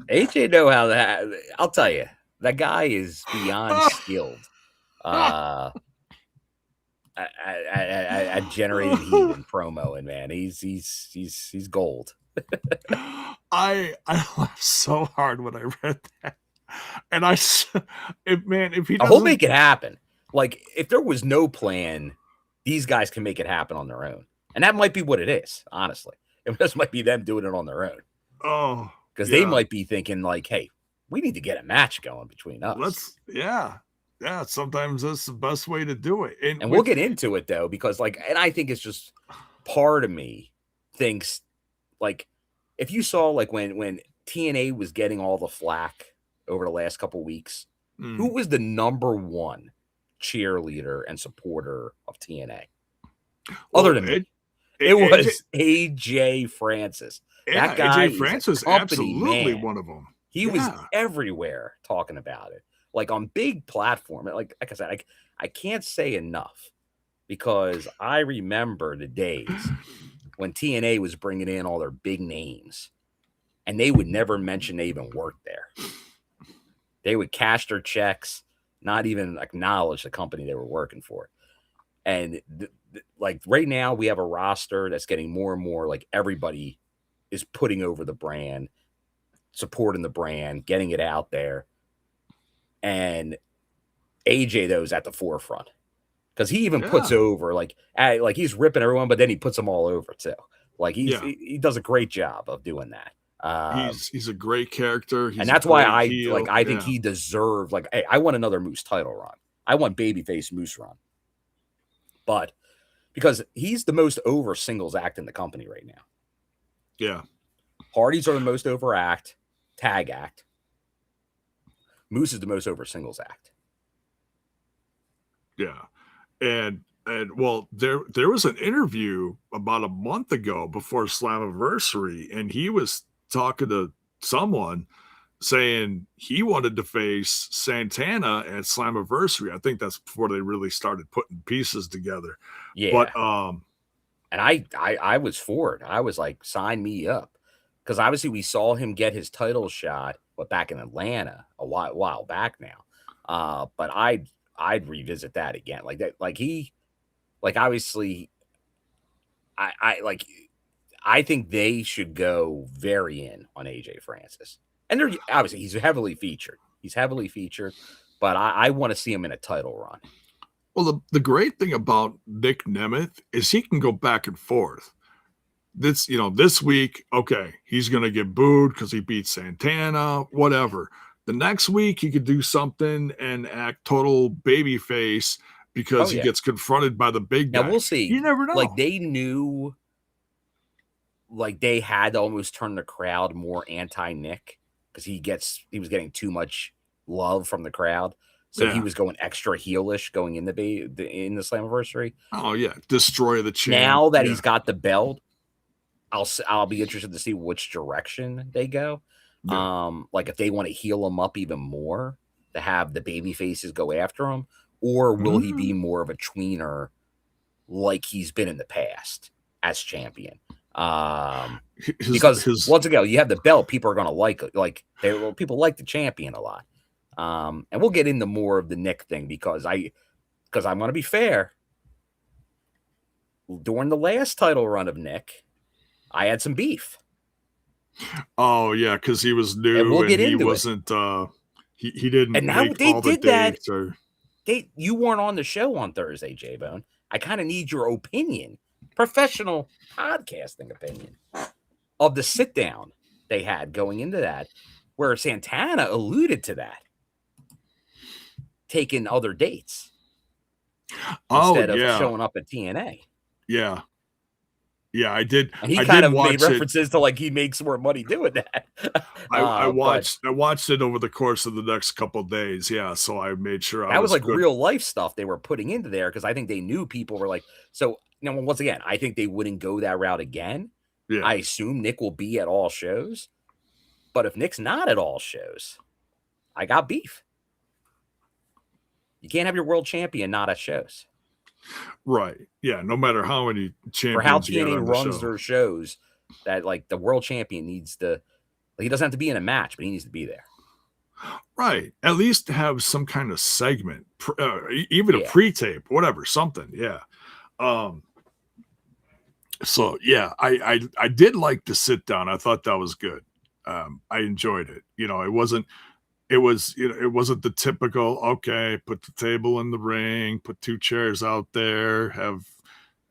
AJ know how that. I'll tell you, that guy is beyond skilled. At generating heat and promo, and man, he's gold. I laughed so hard when I read that, and if he doesn't, he'll make it happen. Like if there was no plan, these guys can make it happen on their own, and that might be what it is. Honestly, it just might be them doing it on their own. Oh, because they yeah. might be thinking like, "Hey, we need to get a match going between us." Yeah. Sometimes that's the best way to do it. And And we'll with, get into it though, because and I think it's just part of me thinks like if you saw like when TNA was getting all the flack over the last couple weeks, who was the number one cheerleader and supporter of TNA other than me? It was AJ Francis. That guy AJ is a Francis, company absolutely man. one of them. He was everywhere talking about it, like on big platform. Like I said, I can't say enough because I remember the days when TNA was bringing in all their big names, and they would never mention they even worked there. They would cash their checks, not even acknowledge the company they were working for. And like right now, we have a roster that's getting more and more like everybody is putting over the brand, supporting the brand, getting it out there. And AJ, though, is at the forefront because he even puts over like he's ripping everyone, but then he puts them all over too. Like he does a great job of doing that. He's a great character, and that's why I think he deserved hey, I want another Moose title run. I want babyface Moose run, but because he's the most over singles act in the company right now. Yeah, Hardys are the most over tag act. Moose is the most over singles act. Yeah, and well, there was an interview about a month ago before Slammiversary, and he was talking to someone saying he wanted to face Santana at Slammiversary. I think that's before they really started putting pieces together. Yeah, but and I was for it. I was like, sign me up, because obviously we saw him get his title shot, back in Atlanta a while back now. But I'd revisit that again, like that, obviously, I think they should go very in on AJ Francis, and they're obviously he's heavily featured. But I want to see him in a title run. Well, the great thing about Nick Nemeth is he can go back and forth. This week, okay, he's going to get booed because he beat Santana, whatever. The next week, he could do something and act total babyface because he gets confronted by the big guy. Now we'll see. You never know. Like they knew, like they had to almost turn the crowd more anti-Nick because he was getting too much love from the crowd. So he was going extra heelish going in the Slammiversary. Oh yeah, destroy the champ. Now that he's got the belt, I'll be interested to see which direction they go. Yeah. Like if they want to heal him up even more to have the baby faces go after him, or will he be more of a tweener like he's been in the past as champion? Because once again, you have the belt, people are going to like it. People like the champion a lot. And we'll get into more of the Nick thing because I'm going to be fair. During the last title run of Nick, I had some beef. Oh yeah, because he was new and we'll get he into wasn't. He didn't. And now make they all did the that. or... You weren't on the show on Thursday, J-Bone. I kind of need your opinion, professional podcasting opinion, of the sit down they had going into that, where Santana alluded to that, taking other dates instead of showing up at TNA. Yeah. Yeah, I did. And he kind of made references to like he makes more money doing that. I watched it over the course of the next couple of days. Yeah, so I made sure that was like good. Real life stuff they were putting into there because I think they knew people were like. So once again, I think they wouldn't go that route again. Yeah. I assume Nick will be at all shows, but if Nick's not at all shows, I got beef. You can't have your world champion not at shows. Right. Yeah. No matter how many champions. For how TNA runs their shows, that like the world champion needs to. He doesn't have to be in a match, but he needs to be there. Right. At least have some kind of segment, even a pre-tape, whatever, something. Yeah. So yeah, I did like the sit down. I thought that was good. I enjoyed it. It wasn't the typical, okay, put the table in the ring, put two chairs out there, have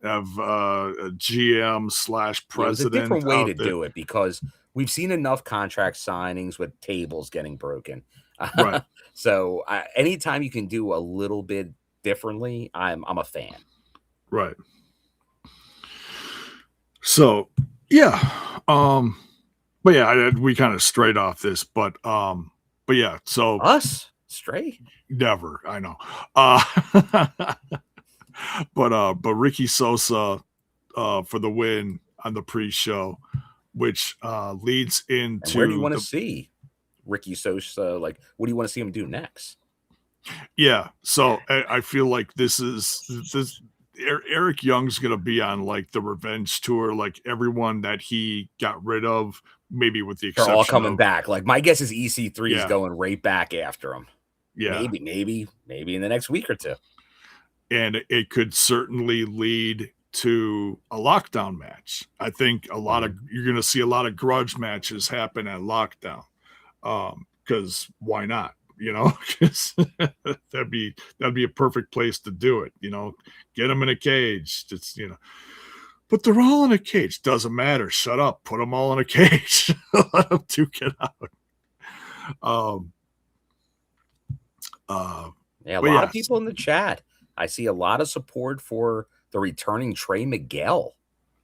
a GM /president. It was a different way to do it because we've seen enough contract signings with tables getting broken. Right. So anytime you can do a little bit differently, I'm a fan. Right. So yeah, but yeah, we kind of strayed off this, but yeah, so Us stray. never, I know, but Ricky Sosa for the win on the pre-show, which leads And where do you into want to the see Ricky Sosa? Like, what do you want to see him do next? yeah. So I feel like this Eric Young's gonna be on like the revenge tour, like everyone that he got rid of, maybe with the They're exception all coming of back. Like, my guess is EC3 is yeah, going right back after him. yeah, Maybe in the next week or two. and it could certainly lead to a lockdown match. I think you're going to see a lot of grudge matches happen at lockdown, because why not? You know, 'cause that'd be a perfect place to do it. You know, get them in a cage. It's but they're all in a cage. Doesn't matter. Shut up. Put them all in a cage. Let them duke it out. Yeah, a But lot yeah, of people in the chat. I see a lot of support for the returning Trey Miguel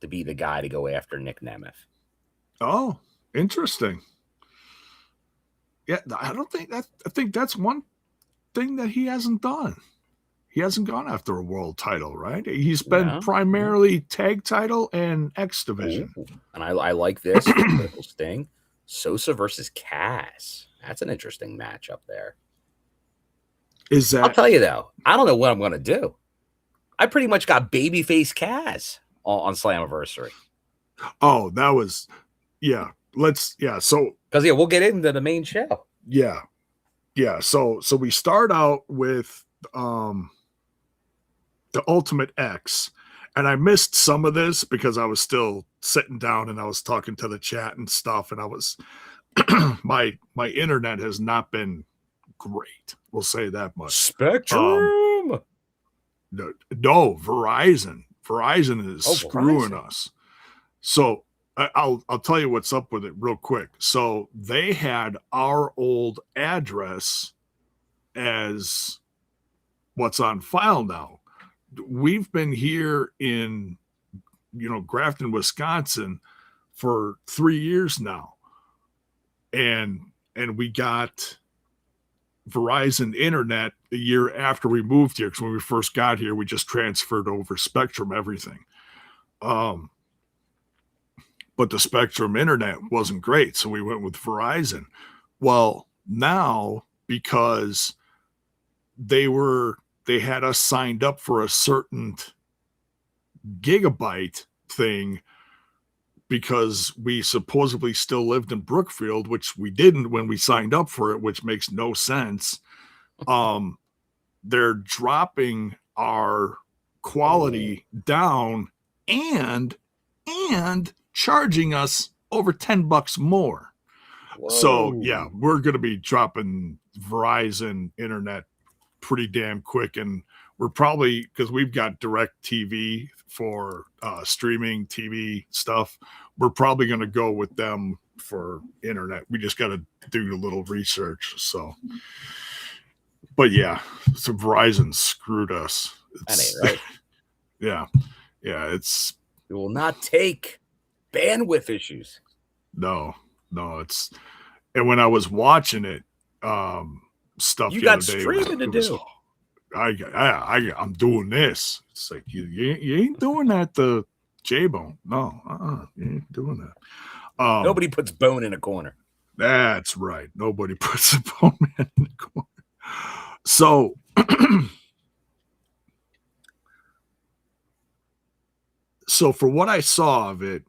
to be the guy to go after Nick Nemeth. oh, interesting. Yeah, I don't think that. I think that's one thing that he hasn't done. He hasn't gone after a world title, right? He's been Yeah. primarily tag title and X division. Ooh. And I like this for Critical Sting. Sosa versus Kaz. That's an interesting matchup there. Is I'll that? tell you though, I don't know what I'm going to do. I pretty much got babyface Kaz on Slammiversary. Oh, that was, yeah. So because we'll get into the main show. Yeah. So we start out with the Ultimate X, and I missed some of this because I was still sitting down and I was talking to the chat and stuff, and I was my internet has not been great. We'll say that much. Spectrum. No, Verizon. Verizon is screwing us. So I'll tell you what's up with it real quick. So they had our old address as what's on file now. We've been here in Grafton, Wisconsin for 3 years now. And we got Verizon internet a year after we moved here, because when we first got here, we just transferred over Spectrum everything. But the Spectrum internet wasn't great, so we went with Verizon. Well, now, because they had us signed up for a certain gigabyte thing, because we supposedly still lived in Brookfield, which we didn't when we signed up for it, which makes no sense. They're dropping our quality down and charging us over $10 more. Whoa. So yeah, we're going to be dropping Verizon internet pretty damn quick, and we're probably, because we've got direct TV for streaming TV stuff, we're probably going to go with them for internet. We just got to do a little research. So, but yeah, so Verizon screwed us. That ain't right. Yeah, it will not take bandwidth issues. No, it's, and when I was watching it, stuff you the got other day, streaming to do. I'm doing this. It's like you ain't doing that to J-Bone. No, you ain't doing that. Nobody puts Bone in a corner. That's right. Nobody puts a Bone Man in the corner. So so for what I saw of it,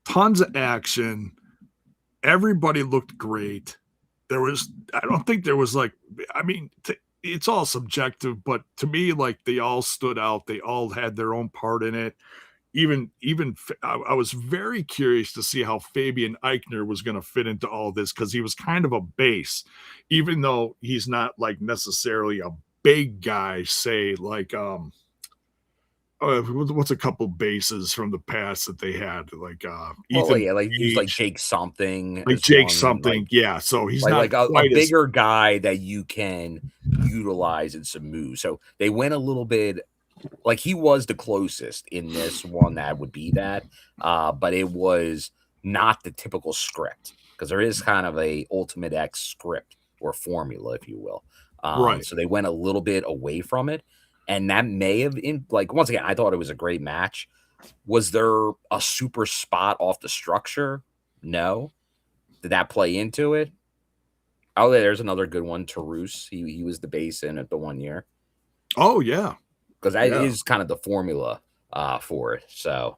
tons of action. Everybody looked great. I don't think there was it's all subjective, but to me, like, they all stood out. They all had their own part in it. Even I was very curious to see how Fabian Aichner was going to fit into all this, because he was kind of a base, even though he's not like necessarily a big guy, say like what's a couple bases from the past that they had, like Well, Ethan yeah, like use like Page, Jake something like as Jake one, like something. Yeah, so he's like not like a quite as bigger guy that you can utilize in some moves. So they went a little bit like he was the closest in this one that would be that, but it was not the typical script because there is kind of a Ultimate X script or formula, if you will. right. So they went a little bit away from it, and that may have in like once again, I thought it was a great match. Was there a super spot off the structure? No. Did that play into it? Oh, there's another good one. Tarus. He was the base in it the 1 year Oh yeah, because that yeah. is kind of the formula for it. So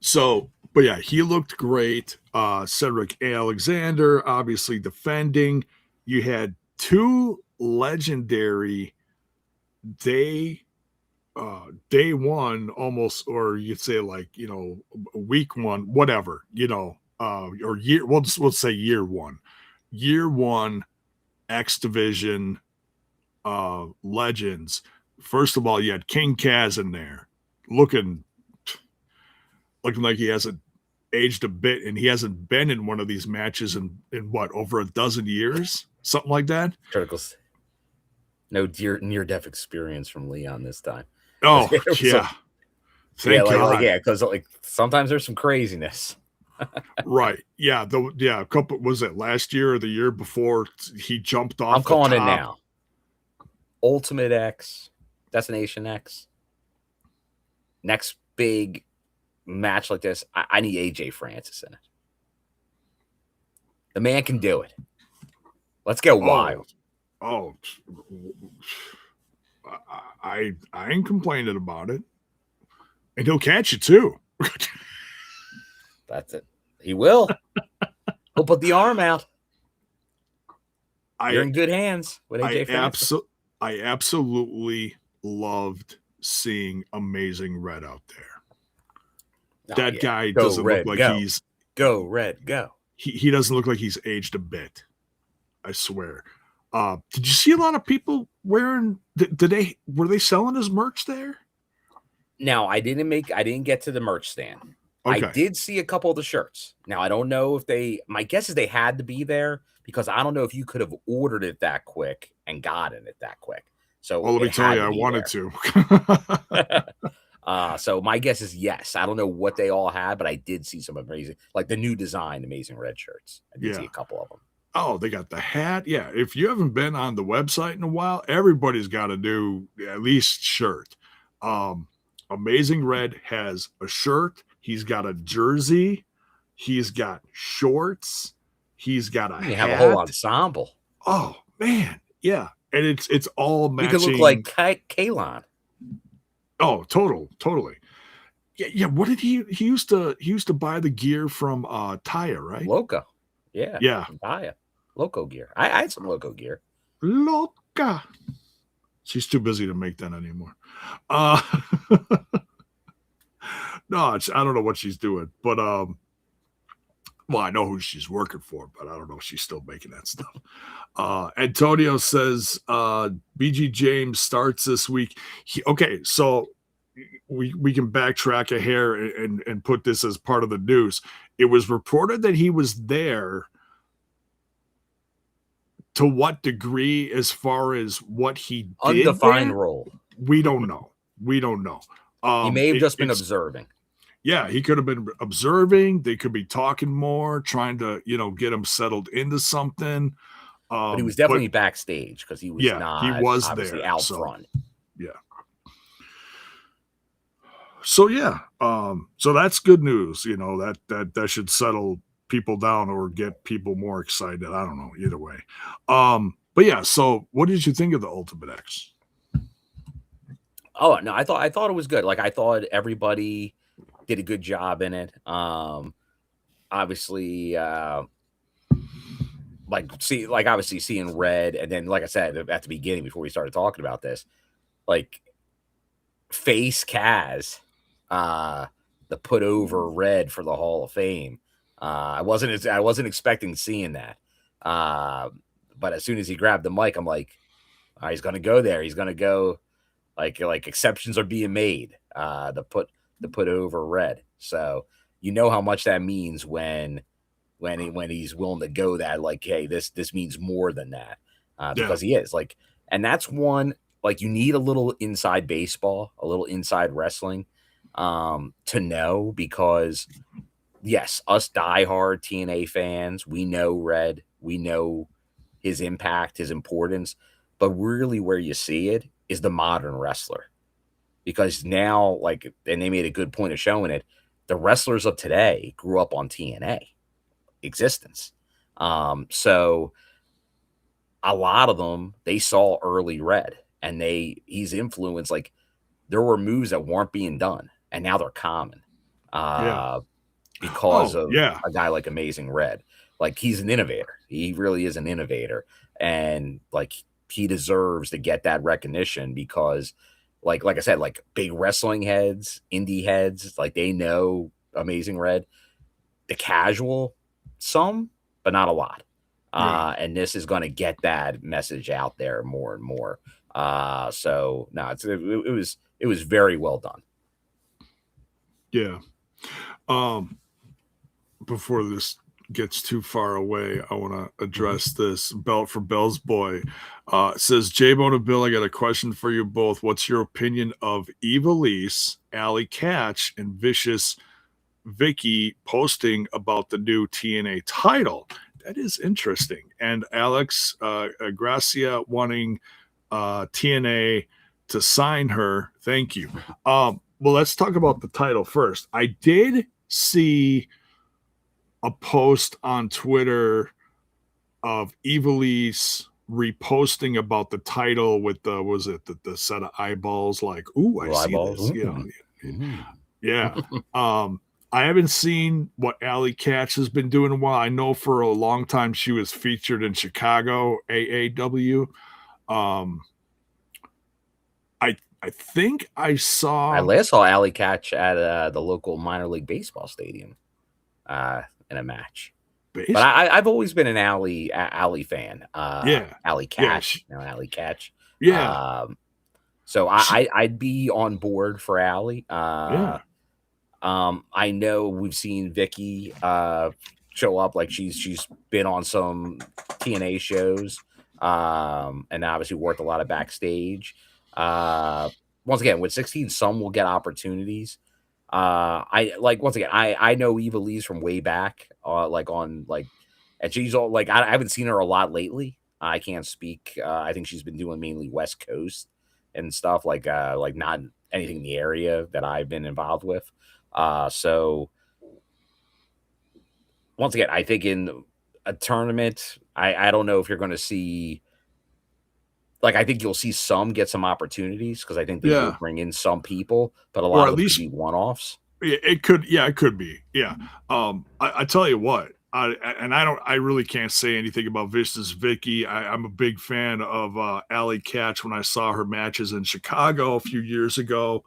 So, but yeah, he looked great. Cedric Alexander, obviously defending. You had two legendary day day one almost, or you'd say like, week one, whatever, or year, we'll say year one X division legends. First of all, you had King Kaz in there looking like he hasn't aged a bit, and he hasn't been in one of these matches in what, over a dozen years, something like that. criticals. No near death experience from Leon this time. Oh yeah, Yeah, thank God. yeah, because like sometimes there's some craziness. Right. Yeah. A couple, was it last year or the year before, he jumped off I'm the calling it top? now. Ultimate X, Destination X. Next big match like this, I need AJ Francis in it. The man can do it. Let's get wild. Oh, I ain't complaining about it, and he'll catch you too. That's it. He will. He'll put the arm out. You're in good hands with AJ Francis. I absolutely loved seeing Amazing Red out there. That guy doesn't look like he's go Red, go. He doesn't look like he's aged a bit. I swear. Did you see a lot of people wearing? Were they selling his merch there? Now I didn't get to the merch stand. Okay. I did see a couple of the shirts. Now I don't know if my guess is they had to be there because I don't know if you could have ordered it that quick and gotten it that quick. So well, let me tell you, I wanted to. So my guess is yes. I don't know what they all had, but I did see some amazing, like the new design, Amazing Red shirts. I did see a couple of them. Oh, they got the hat. Yeah. If you haven't been on the website in a while, everybody's got a new at least shirt. Amazing Red has a shirt. He's got a jersey. He's got shorts. He's got a hat. Have a whole ensemble. Oh man, yeah, and it's all matching. You could look like Kalon. Oh, totally. Yeah. What did he used to buy the gear from Taya, right? Loco. Yeah. Taya. Loco gear. I had some Loco gear. Loca. She's too busy to make that anymore. No, I don't know what she's doing, but well, I know who she's working for, but I don't know if she's still making that stuff. Antonio says BG James starts this week. Okay, so we can backtrack a hair and put this as part of the news. It was reported that he was there. To what degree, as far as what he did, undefined role, we don't know. He may have just been observing. Yeah, he could have been observing. They could be talking more, trying to, get him settled into something. But he was definitely backstage because he was not. He was obviously there out front. Yeah. So yeah, so that's good news. That should settle people down or get people more excited. I don't know. Either way. But yeah. So what did you think of the Ultimate X? Oh no, I thought it was good. Like I thought everybody did a good job in it. Obviously, obviously seeing Red, and then like I said at the beginning before we started talking about this, like face Kaz, the put over Red for the Hall of Fame. I wasn't expecting seeing that. But as soon as he grabbed the mic, I'm like, oh, he's gonna go there. He's gonna go Like exceptions are being made to put over Red. So you know how much that means when he's willing to go that, like, hey, this means more than that, because he is like, and that's one, like, you need a little inside baseball, a little inside wrestling, to know, because yes, us diehard TNA fans, we know Red, we know his impact, his importance, but really where you see it is the modern wrestler, because now, like, and they made a good point of showing it, the wrestlers of today grew up on TNA existence. So a lot of them, they saw early Red, and he's influenced, like, there were moves that weren't being done and now they're common. Because of a guy like Amazing Red. Like, he's an innovator. He really is an innovator. And, like, he deserves to get that recognition because, like I said, like, big wrestling heads, indie heads, like, they know Amazing Red. The casual, some, but not a lot. And this is going to get that message out there more and more. So no, it was very well done. Yeah. Before this gets too far away, I want to address this. Belt for Bell's Boy says, J-Bone and Bill, I got a question for you both. What's your opinion of Ivelisse, Allie Catch, and Vicious Vicky posting about the new TNA title? That is interesting. And Alex Gracia wanting TNA to sign her. Thank you. Well, let's talk about the title first. I did see a post on Twitter of Ivelisse reposting about the title with the set of eyeballs, like, ooh, I see eyeballs. This. Yeah. I haven't seen what Allie Katch has been doing a while. I know for a long time she was featured in Chicago AAW. I think I last saw Allie Katch at the local minor league baseball stadium in a match. But I've always been an Allie fan. Allie Katch. Allie Katch. Yeah. So I'd be on board for Allie. I know we've seen Vicky show up, like she's been on some TNA shows, and obviously worked a lot of backstage. Once again, with 16, some will get opportunities. I know Ivelisse from way back, and she's all like, I haven't seen her a lot lately. I can't speak. I think she's been doing mainly West Coast and stuff, like not anything in the area that I've been involved with. So once again, I think in a tournament, I don't know if you're going to see, like, I think you'll see some get some opportunities, because I think they will bring in some people, but a lot of them could be one-offs. It could be. Yeah. I tell you what, I really can't say anything about Vicious Vicky. I'm a big fan of Allie Katch when I saw her matches in Chicago a few years ago.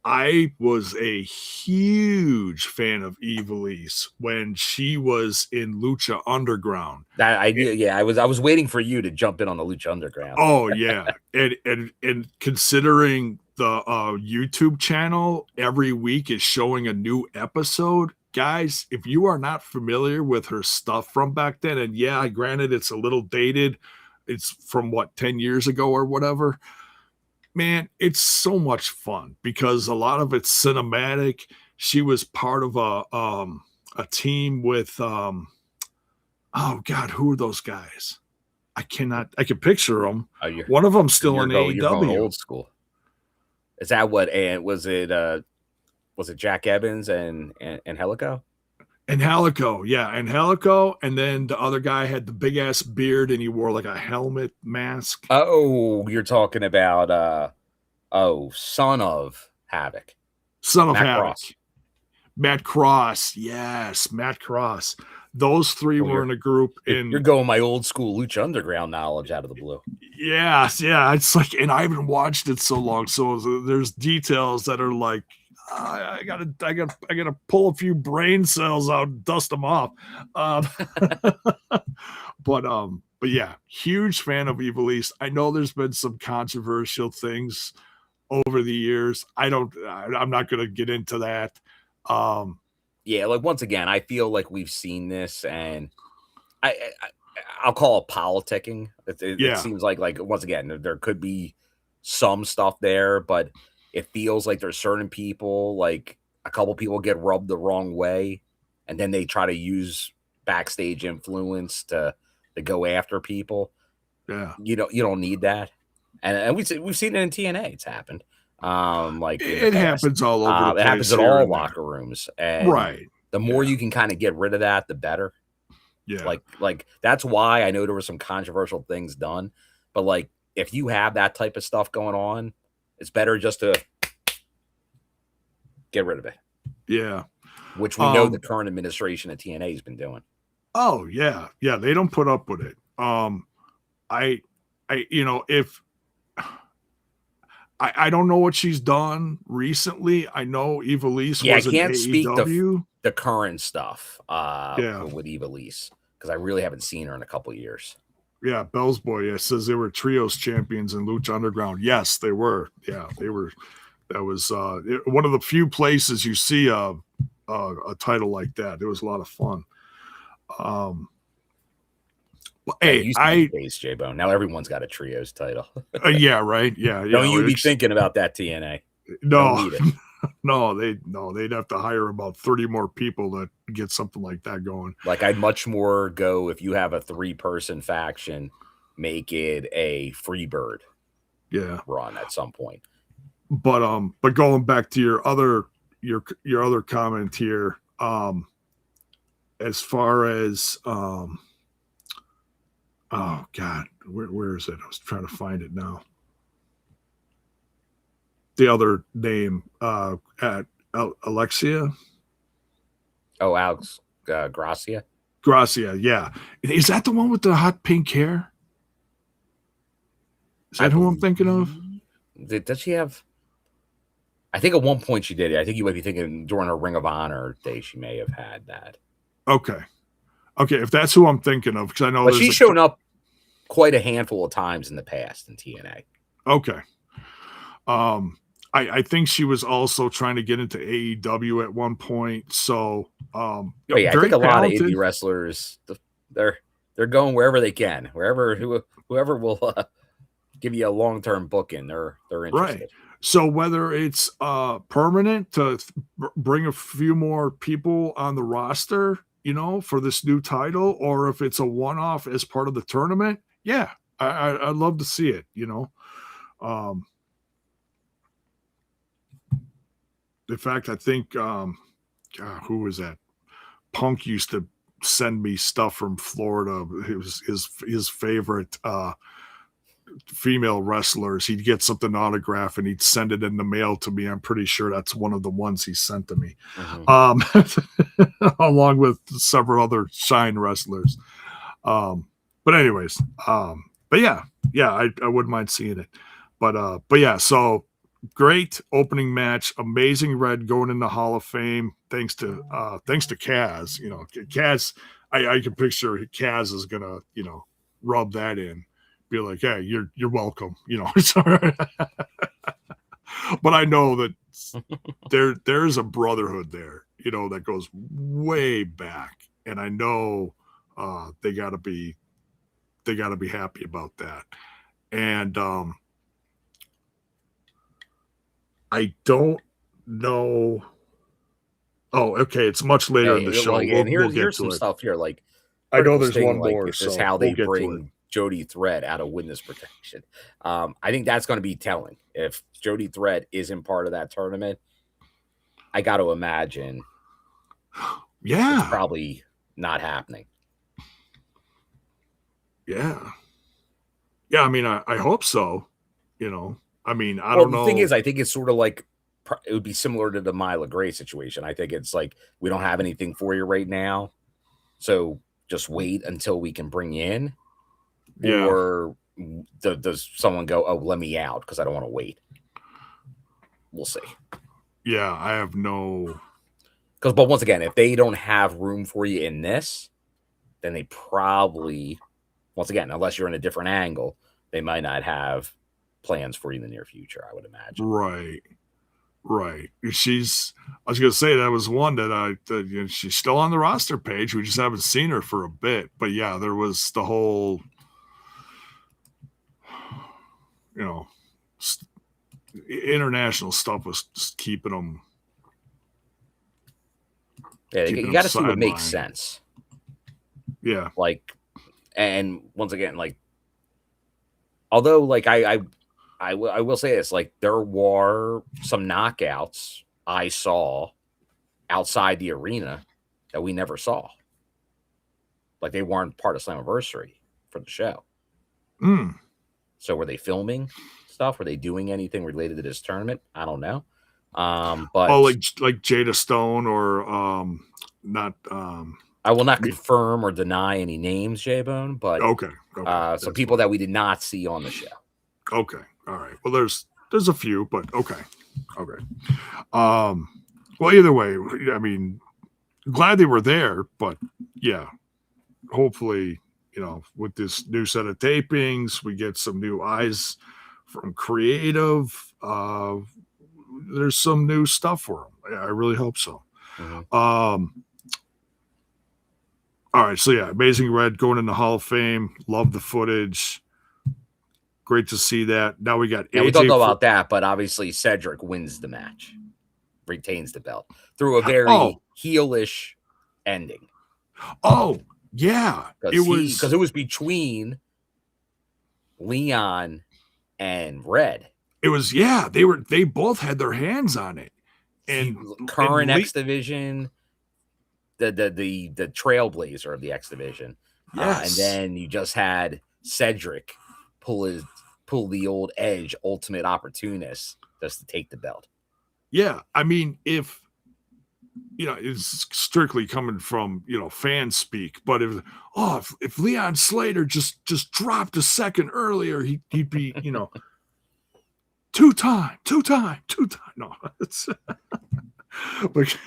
I was a huge fan of Ivelisse when she was in Lucha Underground. I was waiting for you to jump in on the Lucha Underground. Oh yeah, and considering the YouTube channel every week is showing a new episode, guys, if you are not familiar with her stuff from back then, and yeah, granted it's a little dated, it's from 10 years ago or whatever. Man, it's so much fun because a lot of it's cinematic. She was part of a team with oh God, who are those guys? I can picture them. One of them still in AEW. You're going old school. Is that what? And was it Jack Evans and Helico? And Helico, yeah, and Helico, and then the other guy had the big ass beard and he wore like a helmet mask. Oh, you're talking about Son of Havoc. Son of Havoc. Matt Cross, yes, Matt Cross. Those three were in a group. You're going my old school Lucha Underground knowledge out of the blue. Yeah. It's like, and I haven't watched it so long, so there's details that are like, I gotta pull a few brain cells out and dust them off. But but yeah, huge fan of Evilise. I know there's been some controversial things over the years. I'm not going to get into that. Yeah, like once again, I feel like we've seen this, and I'll call it politicking. It seems like once again there could be some stuff there, but it feels like there's certain people, like a couple people get rubbed the wrong way, and then they try to use backstage influence to go after people. Yeah, You don't need that, and we've seen it in TNA. It's happened. Like in the it past. happens all over the place. It happens in all locker rooms, and right. the more you can kind of get rid of that, the better. Yeah, Like that's why I know there were some controversial things done, but like if you have that type of stuff going on, it's better just to get rid of it. Yeah, which we know the current administration at TNA has been doing. Oh yeah, they don't put up with it. I if I don't know what she's done recently. I know Evilise was I can't speak AEW. the current stuff with Evilise because I really haven't seen her in a couple of years. Yeah, Bell's Boy says they were trios champions in Lucha Underground. Yes, they were. Yeah, they were. That was one of the few places you see a title like that. It was a lot of fun. Hey, J-Bone. Now everyone's got a trios title. Yeah, right. Yeah, Don't you be thinking about that, TNA? No, they'd have to hire about 30 more people to get something like that going. Like I'd much more go if you have a 3-person faction, make it a Freebird. Yeah, run at some point. But going back to your other comment here, as far as oh God, where is it? I was trying to find it now. The other name at Alexia. Oh, Alex Gracia. Gracia, yeah. Is that the one with the hot pink hair? Is that who I'm thinking of? Does she have? I think at one point she did. I think you might be thinking during her Ring of Honor day, she may have had that. Okay, if that's who I'm thinking of, because I know but she's shown up quite a handful of times in the past in TNA. Okay. I think she was also trying to get into AEW at one point. So, I think a lot of indie wrestlers, they're going wherever they can, whoever will give you a long-term booking. They're interested. Right. So whether it's permanent to bring a few more people on the roster, for this new title, or if it's a one-off as part of the tournament, yeah, I'd love to see it. In fact, I think, who was that? Punk used to send me stuff from Florida. It was his favorite female wrestlers. He'd get something autographed and he'd send it in the mail to me. I'm pretty sure that's one of the ones he sent to me, along with several other Shine wrestlers. But anyways, but yeah, I wouldn't mind seeing it. But yeah, so. Great opening match, amazing Red going in the Hall of Fame. Thanks to Kaz. Kaz, I can picture Kaz is gonna, rub that in, be like, hey, you're welcome. It's all right. But I know that there's a brotherhood there, that goes way back, and I know they gotta be happy about that. And I don't know. Oh, okay. It's much later in the show. Here's some stuff here. Like, I know there's one more. This is how they bring Jody Thread out of witness protection. I think that's going to be telling. If Jody Thread isn't part of that tournament, I got to imagine. Yeah, it's probably not happening. Yeah. I mean, I hope so. I mean, I don't know. The thing is, I think it's sort of like it would be similar to the Myla Gray situation. I think it's like we don't have anything for you right now, so just wait until we can bring you in. Yeah. Or does someone go, "Oh, let me out because I don't want to wait"? We'll see. Yeah, I have no. But once again, if they don't have room for you in this, then they probably once again, unless you're in a different angle, they might not have plans for you in the near future, I would imagine. Right. Right. I was going to say that was one that she's still on the roster page. We just haven't seen her for a bit. But yeah, there was the whole, international stuff was just keeping them. Yeah, you got to see what makes sense. Yeah. And once again, although I will say this, there were some knockouts I saw outside the arena that we never saw. They weren't part of Slammiversary for the show. So were they filming stuff? Were they doing anything related to this tournament? I don't know. But like Jada Stone or not. I will not confirm or deny any names, J-Bone, but okay. So people that we did not see on the show. Okay. All right. Well, there's a few, but okay. Well, either way, I mean, glad they were there, but yeah, hopefully, with this new set of tapings, we get some new eyes from creative. There's some new stuff for them. I really hope so. All right. So yeah, Amazing Red going in the Hall of Fame. Love the footage. Great to see that. Now we got AJ. We don't know about that, but obviously Cedric wins the match, retains the belt through a very heelish ending. Oh, yeah. Because it was between Leon and Red. It was, yeah. They both had their hands on it. And current X Division, the trailblazer of the X Division. Yes. And then you just had Cedric pull the old Edge ultimate opportunist just to take the belt. Yeah. I mean, if it's strictly coming from, fan speak, but if Leon Slater just dropped a second earlier, he'd be, two-time. No, it's but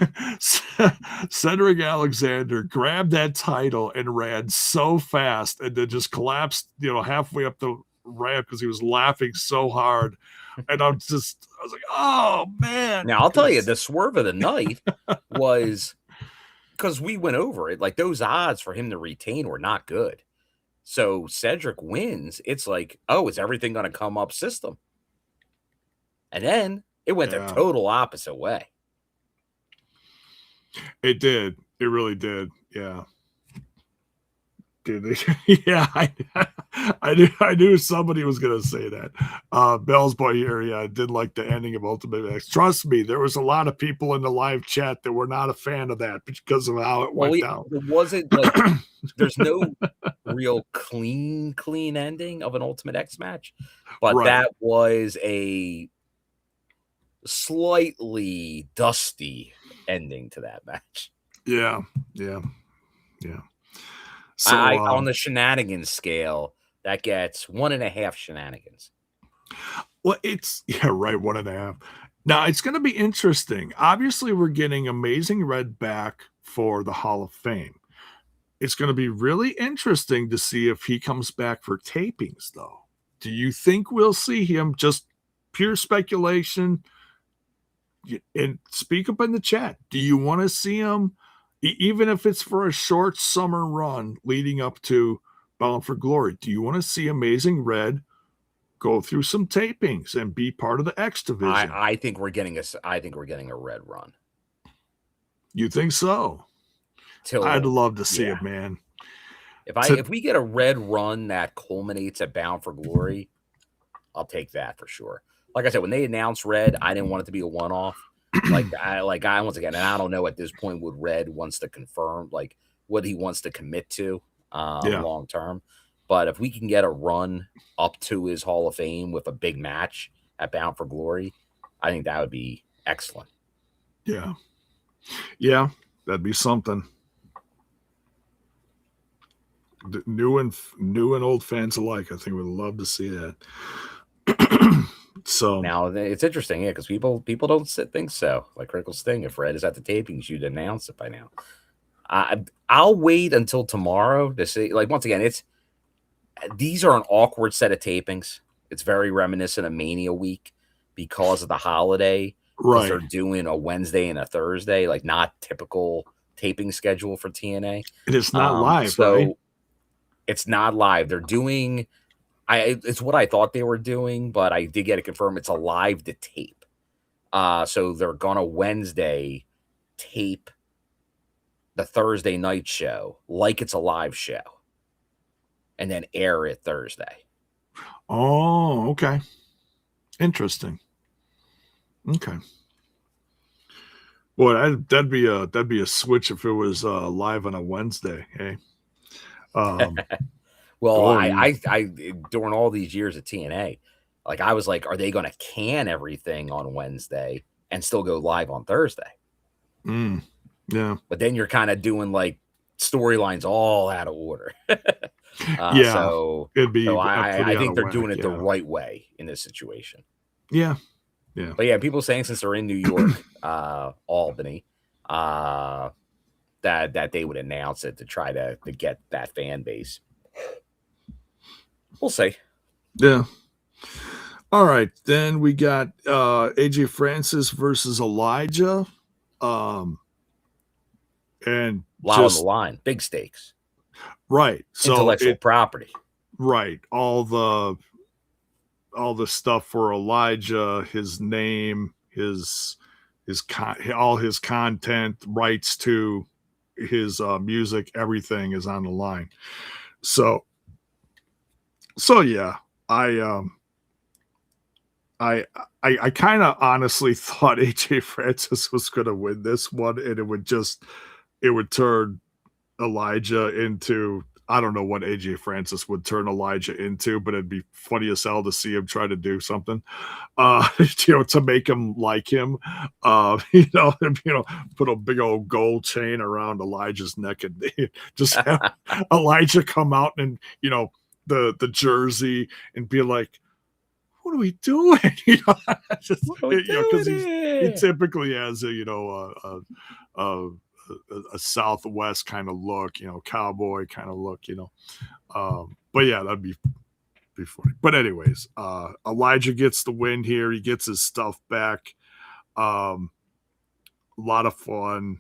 Cedric Alexander grabbed that title and ran so fast and then just collapsed, halfway up the ramp because he was laughing so hard. And I was like, oh man. Now I'll tell you, the swerve of the night was because we went over it. Those odds for him to retain were not good. So Cedric wins. It's like, oh, is everything going to come up system? And then it went the total opposite way. It did. It really did. Yeah. Yeah, I knew somebody was going to say that. Bell's boy here, yeah, did like the ending of Ultimate X. Trust me, there was a lot of people in the live chat that were not a fan of that because of how it went down. It wasn't there's no real clean ending of an Ultimate X match, but that was a slightly dusty ending to that match. Yeah. So, on the shenanigans scale, that gets 1.5 shenanigans. Well, 1.5. Now, it's going to be interesting. Obviously, we're getting Amazing Red back for the Hall of Fame. It's going to be really interesting to see if he comes back for tapings, though. Do you think we'll see him? Just pure speculation. And speak up in the chat. Do you want to see him? Even if it's for a short summer run leading up to Bound for Glory, do you want to see Amazing Red go through some tapings and be part of the X Division? I think we're getting a Red run. You think so? I'd love to see it, man. If we get a Red run that culminates at Bound for Glory, I'll take that for sure. Like I said, when they announced Red, I didn't want it to be a one-off. I once again, and I don't know at this point what Red wants to confirm, what he wants to commit to long term. But if we can get a run up to his Hall of Fame with a big match at Bound for Glory, I think that would be excellent. Yeah, that'd be something. New and old fans alike, I think, would love to see that. So now it's interesting, because people don't think so. Like Critical Sting, if Red is at the tapings, you'd announce it by now. I'll wait until tomorrow to see. Once again, these are an awkward set of tapings. It's very reminiscent of Mania week because of the holiday. Because they're Right. doing a Wednesday and a Thursday, like not typical taping schedule for TNA. And it's not live, right? So it's not live. They're doing, it's what I thought they were doing, but I did get it confirmed. It's a live to tape. So they're gonna Wednesday tape the Thursday night show like it's a live show, and then air it Thursday. Oh, okay. Interesting. Okay. Boy, that'd be a switch if it was live on a Wednesday. Hey. Well, Oh, I during all these years of TNA, like I was like, are they going to can everything on Wednesday and still go live on Thursday? Yeah. But then you're kind of doing like storylines all out of order. Yeah. So it'd be. I think they're doing it the right way in this situation. Yeah. Yeah. But yeah, people saying since they're in New York, Albany, that they would announce it to try to get that fan base. We'll see. Yeah. All right. Then we got AJ Francis versus Elijah. And Lot on the line, big stakes. Right. So intellectual property. Right. All the stuff for Elijah, his name, all his content, rights to his music, everything is on the line. So yeah, I kind of honestly thought AJ Francis was going to win this one, and it would turn Elijah into, I don't know what AJ Francis would turn Elijah into, but it'd be funny as hell to see him try to do something, to make him like him, put a big old gold chain around Elijah's neck and just have Elijah come out and, the jersey and be like, what are we doing? Because he typically has a Southwest kind of look, cowboy kind of look, but yeah, that'd be funny. But anyways, Elijah gets the win here. He gets his stuff back. A lot of fun.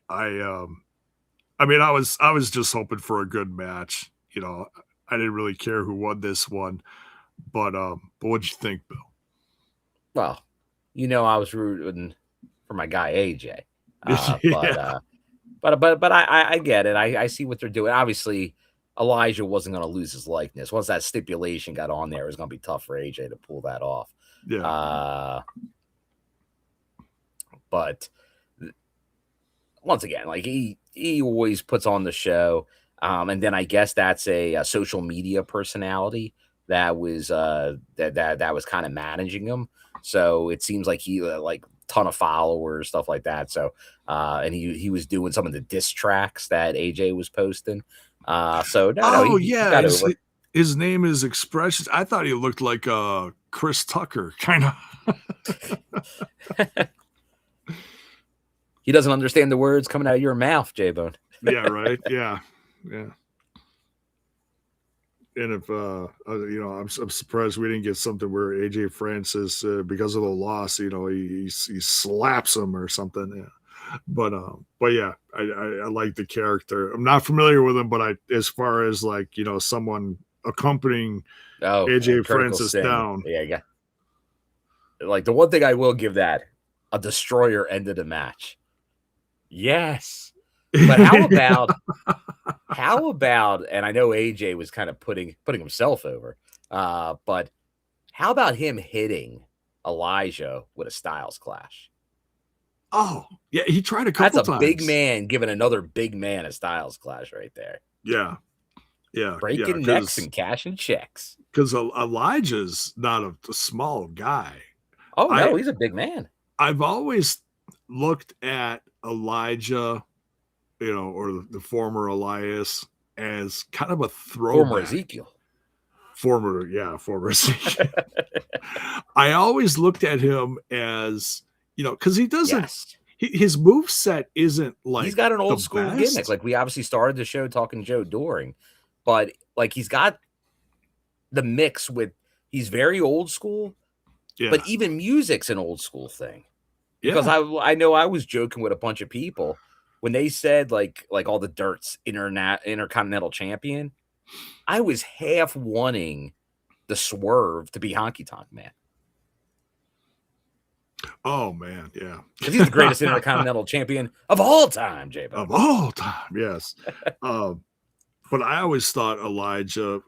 I was just hoping for a good match. I didn't really care who won this one, but what'd you think, Bill? Well, I was rooting for my guy AJ. But I get it. I see what they're doing. Obviously, Elijah wasn't going to lose his likeness. Once that stipulation got on there, it was going to be tough for AJ to pull that off. Yeah. But once again, like he always puts on the show. And then I guess that's a social media personality that was that was kind of managing him. So it seems like he like ton of followers, stuff like that. So and he was doing some of the diss tracks that AJ was posting. He got over. His name is Expressions. I thought he looked like Chris Tucker, kind of. He doesn't understand the words coming out of your mouth, J-Bone. Yeah, right. Yeah. And if I'm surprised we didn't get something where AJ Francis, because of the loss, he slaps him or something. Yeah. But yeah, I like the character. I'm not familiar with him, but as far as like someone accompanying AJ Francis down, yeah. Like the one thing I will give that, a destroyer ended a match. Yes. But how about, and I know AJ was kind of putting himself over, but how about him hitting Elijah with a Styles Clash? Oh, yeah, he tried a couple times. That's a big man giving another big man a Styles Clash right there. Yeah. Breaking necks and cashing checks. Because Elijah's not a small guy. Oh, no, he's a big man. I've always looked at Elijah, or the former Elias, as kind of a throwback. Former Ezekiel. I always looked at him as, because he doesn't, his moveset isn't like, he's got an old school gimmick. Like we obviously started the show talking Joe Doering. but like he's got the mix with he's very old school, Yeah. but even music's an old school thing. Because Yeah. I know I was joking with a bunch of people when they said like all the Dirt's intercontinental champion. I was half wanting the Swerve to be Honky Tonk Man Oh man, yeah. because he's the greatest intercontinental champion of all time, J-Bo. Of all time, yes. But I always thought Elijah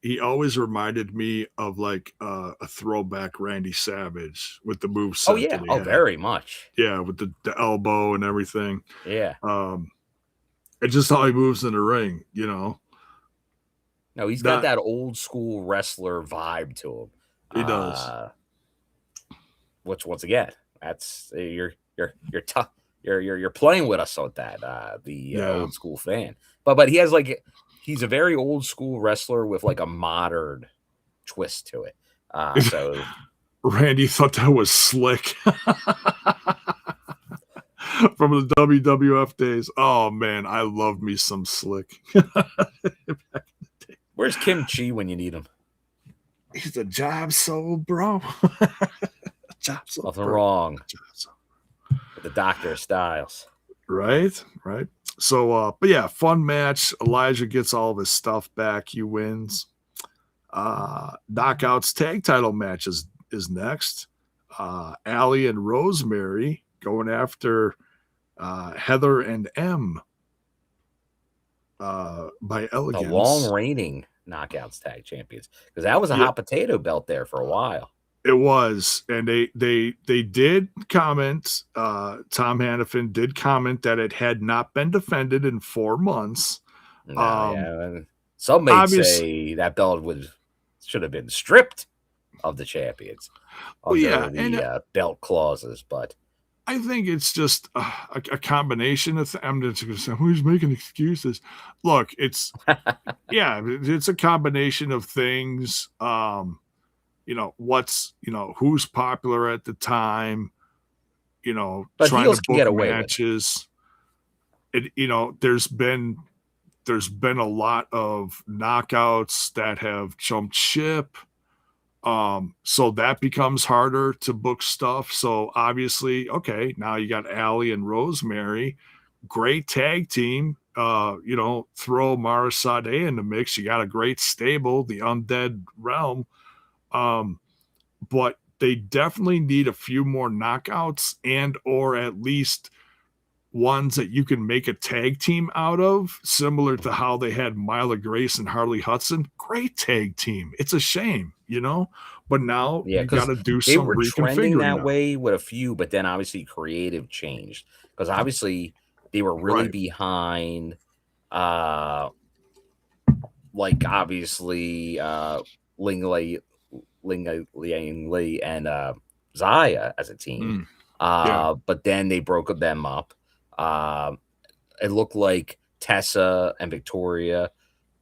he always reminded me of like a throwback Randy Savage with the moveset Oh yeah, that he had. very much. Yeah, with the elbow and everything. Yeah. It's just how he moves in the ring, you know. No, he's got that old school wrestler vibe to him. He does. Which once again, that's you're tough. You're playing with us with that. Old school fan. But he has like he's a very old school wrestler with like a modern twist to it. So Randy thought that was slick. From the WWF days. Oh man, I love me some slick. Where's Kim Chi when you need him? He's a job soul, bro. Job soul. Nothing wrong with the Dr. Styles. Right. So, but yeah, fun match. Elijah gets all of his stuff back. He wins. Knockouts tag title match is next. Allie and Rosemary going after Heather and M by Elegance. The long reigning Knockouts tag champions, because that was a hot potato belt there for a while. It was, and they did comment. Tom Hannafin did comment that it had not been defended in 4 months. Some may say that belt should have been stripped of the champions under the belt clauses, but I think it's just a combination of I'm just going to say, who's making excuses? Look, it's it's a combination of things. Who's popular at the time, but trying to book get away matches. There's been a lot of knockouts that have jumped ship. So that becomes harder to book stuff. So obviously, okay, now you got Allie and Rosemary, great tag team. Throw Mara Sade in the mix. You got a great stable, the Undead Realm. But they definitely need a few more knockouts or at least ones that you can make a tag team out of, similar to how they had Myla Grace and Harley Hudson. Great tag team. It's a shame, but now you got to do some reconfiguring. They were trending that way with a few, but then obviously creative changed because obviously they were really behind, Ling Lee and Zaya as a team. But then they broke them up. It looked like Tessa and Victoria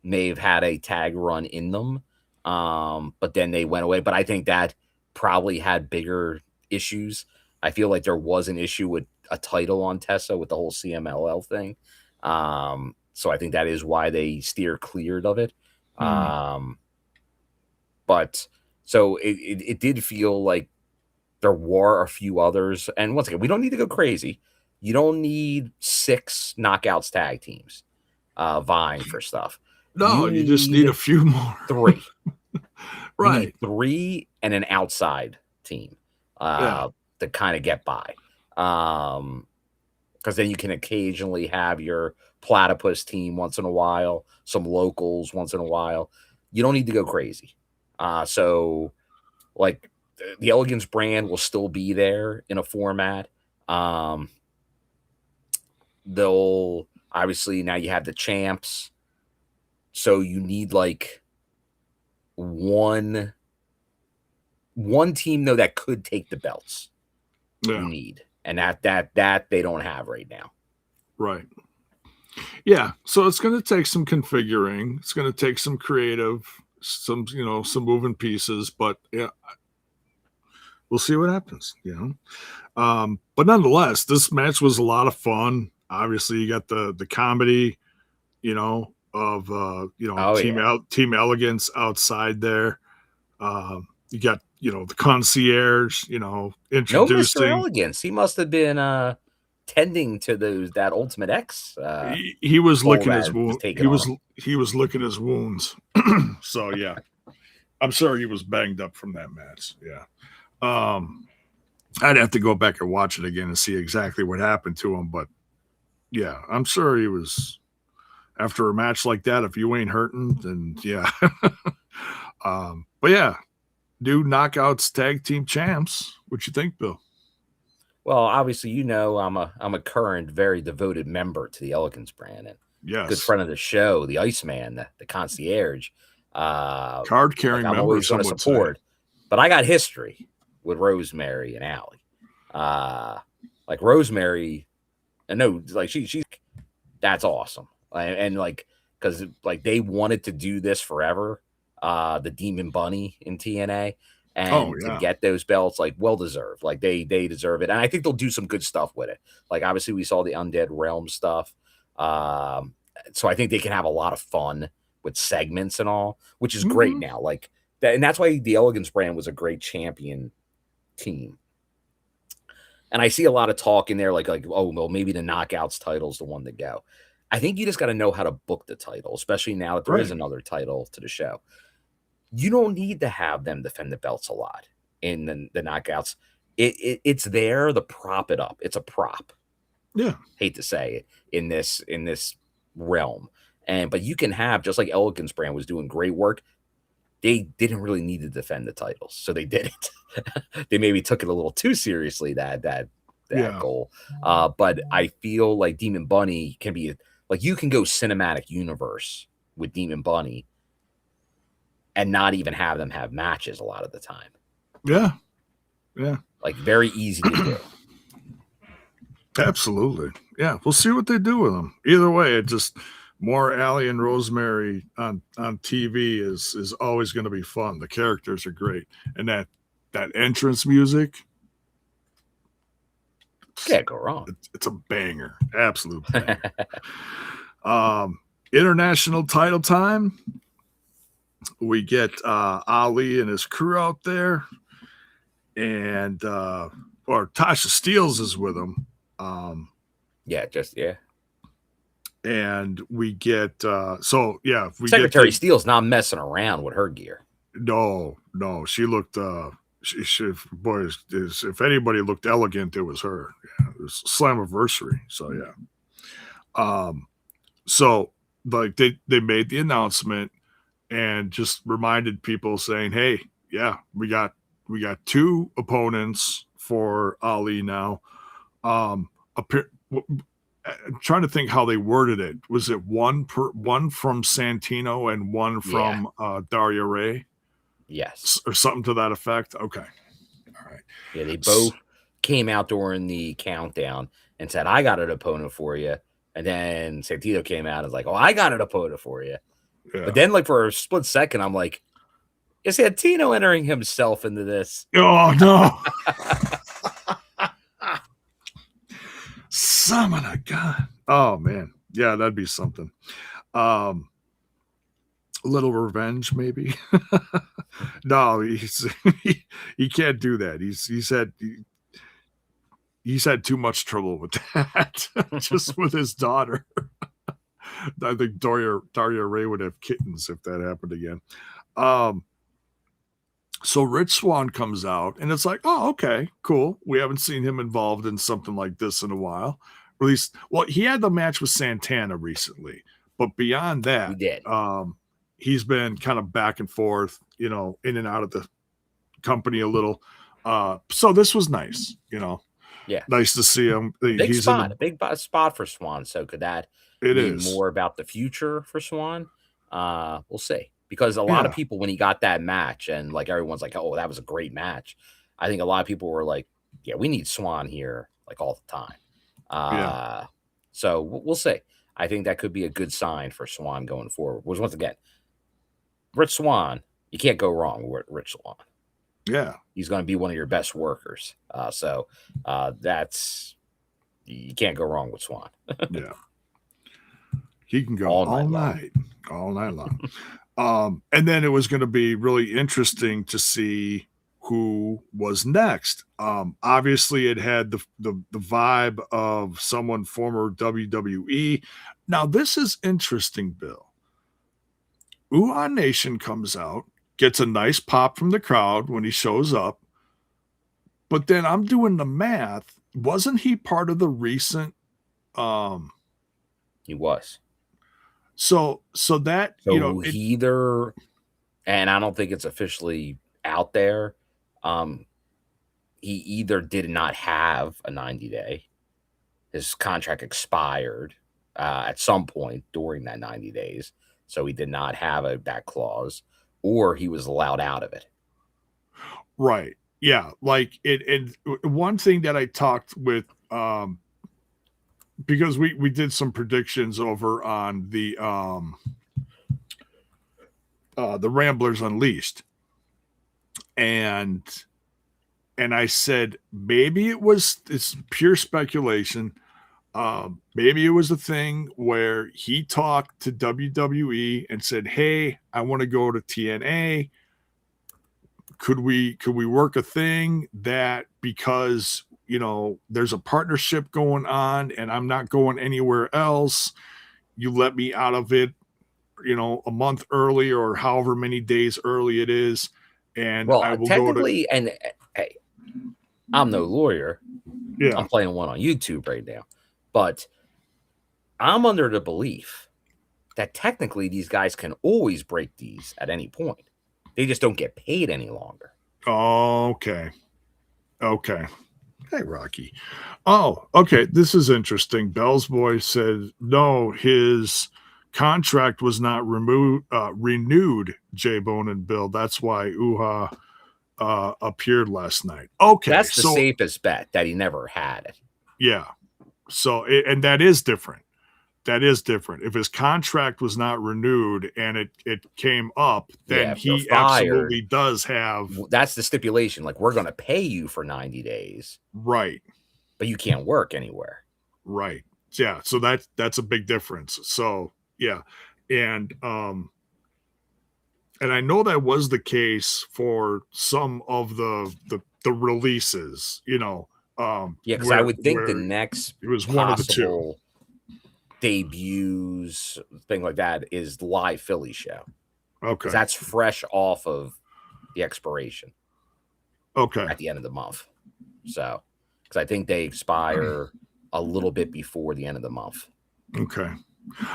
may have had a tag run in them, but then they went away. But I think that probably had bigger issues. I feel like there was an issue with a title on Tessa with the whole CMLL thing. So I think that is why they steer cleared of it. But so it did feel like there were a few others. And once again, we don't need to go crazy. You don't need 6 knockouts tag teams vying for stuff. No, you just need a few more. 3. Right. You need 3 and an outside team to kind of get by. Because then you can occasionally have your platypus team once in a while, some locals once in a while. You don't need to go crazy. So like the Elegance brand will still be there in a format. They'll obviously now you have the champs. So you need like one team though that could take the belts. Yeah. You need. And that they don't have right now. Right. Yeah. So it's going to take some configuring. It's going to take some creative, some moving pieces, but yeah, we'll see what happens, But nonetheless, this match was a lot of fun. Obviously, you got the comedy, of Oh yeah. Team Elegance outside there. You got the concierge, No, Mr. introducing. Elegance. He must have been tending to that Ultimate X He was goal licking his that was wound. taken on him. He was licking his wounds. So yeah, I'm sure he was banged up from that match. Yeah. I'd have to go back and watch it again and see exactly what happened to him, but yeah, I'm sure he was after a match like that. If you ain't hurting, then yeah. But yeah, new knockouts tag team champs. What you think, Bill? Well, obviously, I'm a current, very devoted member to the Elegance brand and good Yes, friend of the show, the Iceman, the concierge. card Like carrying I'm member. always going Some to would say. support, but I got history with Rosemary and Allie. Like Rosemary, I know, like she's that's awesome, and like because like they wanted to do this forever, the Demon Bunny in TNA, Oh and to yeah. get those belts, like well deserved, like they deserve it, and I think they'll do some good stuff with it. Like obviously we saw the Undead Realm stuff, so I think they can have a lot of fun with segments and all, which is great Mm-hmm. now. Like that, and that's why the Elegance brand was a great champion team. And I see a lot of talk in there, like oh well, maybe the knockouts title's the one to go. I think you just got to know how to book the title, especially now that there is Right. another title to the show. You don't need to have them defend the belts a lot in the knockouts. It's there to prop it up. It's a prop. Yeah. Hate to say it in this realm, but you can have just like Elegance brand was doing great work. They didn't really need to defend the titles, so they didn't. They maybe took it a little too seriously that Yeah. goal. But I feel like Demon Bunny can be like you can go cinematic universe with Demon Bunny and not even have them have matches a lot of the time. Yeah. Yeah. Like very easy to do. Absolutely. Yeah. We'll see what they do with them. Either way, it just more Allie and Rosemary on TV is always going to be fun. The characters are great, and that entrance music, Can't go wrong. it's a banger, absolute banger. International title time. We get Ali and his crew out there, and or Tasha Steeles is with him. Yeah. And we get we Secretary get Steele's not messing around with her gear. no, she looked if anybody looked elegant, it was her. Yeah, it was Slammiversary. So yeah. So like they made the announcement and just reminded people saying, hey, yeah, we got two opponents for Ali now. I'm trying to think how they worded it. Was it one from Santino and one from Daria Ray? Yes. Or something to that effect? Okay. All right. Yeah, they both came out during the countdown and said, I got an opponent for you. And then Santino came out and was like, oh, I got an opponent for you. Yeah. But then, like, for a split second, I'm like, is Santino entering himself into this? Oh, no. Son of a gun. Oh, man. Yeah, that'd be something. A little revenge, maybe. No, he can't do that. He's had too much trouble with that, just with his daughter. I think Daria Ray would have kittens if that happened again. So Rich Swann comes out, and it's like, oh, okay, cool. We haven't seen him involved in something like this in a while. At least, well, he had the match with Santana recently, but beyond that, We did. He's been kind of back and forth, in and out of the company a little. So this was nice, Yeah. nice to see him. Big spot for Swann. So could that mean more about the future for Swann? We'll see. Because a lot of people, when he got that match, and like everyone's like, oh, that was a great match. I think a lot of people were like, yeah, we need Swann here like all the time. So we'll see. I think that could be a good sign for Swann going forward. Which once again, Rich Swann, you can't go wrong with Rich Swann. Yeah. He's going to be one of your best workers. So that's, you can't go wrong with Swann. He can go All all night long. And then it was going to be really interesting to see who was next. Obviously, it had the vibe of someone former WWE. Now, this is interesting, Bill. Uhaa Nation comes out, gets a nice pop from the crowd when he shows up. But then I'm doing the math. Wasn't he part of the recent? He was. So that, So you know, he either, and I don't think it's officially out there, he either did not have a 90-day, his contract expired at some point during that 90 days, so he did not have that clause, or he was allowed out of it. right. Yeah, like it. And one thing that I talked with, because we did some predictions over on the Ramblers Unleashed, and I said maybe it's pure speculation. Maybe it was a thing where he talked to WWE and said, "Hey, I want to go to TNA. Could we work a thing that, because there's a partnership going on and I'm not going anywhere else, you let me out of it, a month early or however many days early it is, and Well, I will technically, and hey, I'm no lawyer. Yeah. I'm playing one on YouTube right now, but I'm under the belief that technically these guys can always break these at any point. They just don't get paid any longer. Okay. Hey, Rocky. Oh, okay. This is interesting. Bell's boy said no, his contract was not renewed. J-Bone and Bill. That's why Uhaa appeared last night. Okay, that's the safest bet, that he never had it. Yeah. So, and that is different. If his contract was not renewed and it came up, then he absolutely does have. That's the stipulation. Like, we're going to pay you for 90 days. Right. But you can't work anywhere. Right. Yeah. So that's a big difference. So, yeah. And I know that was the case for some of the releases, because I would think the next it was one of the two debuts, thing like that, is the live Philly show. Okay. That's fresh off of the expiration. Okay. At the end of the month. So, because I think they expire a little bit before the end of the month. Okay.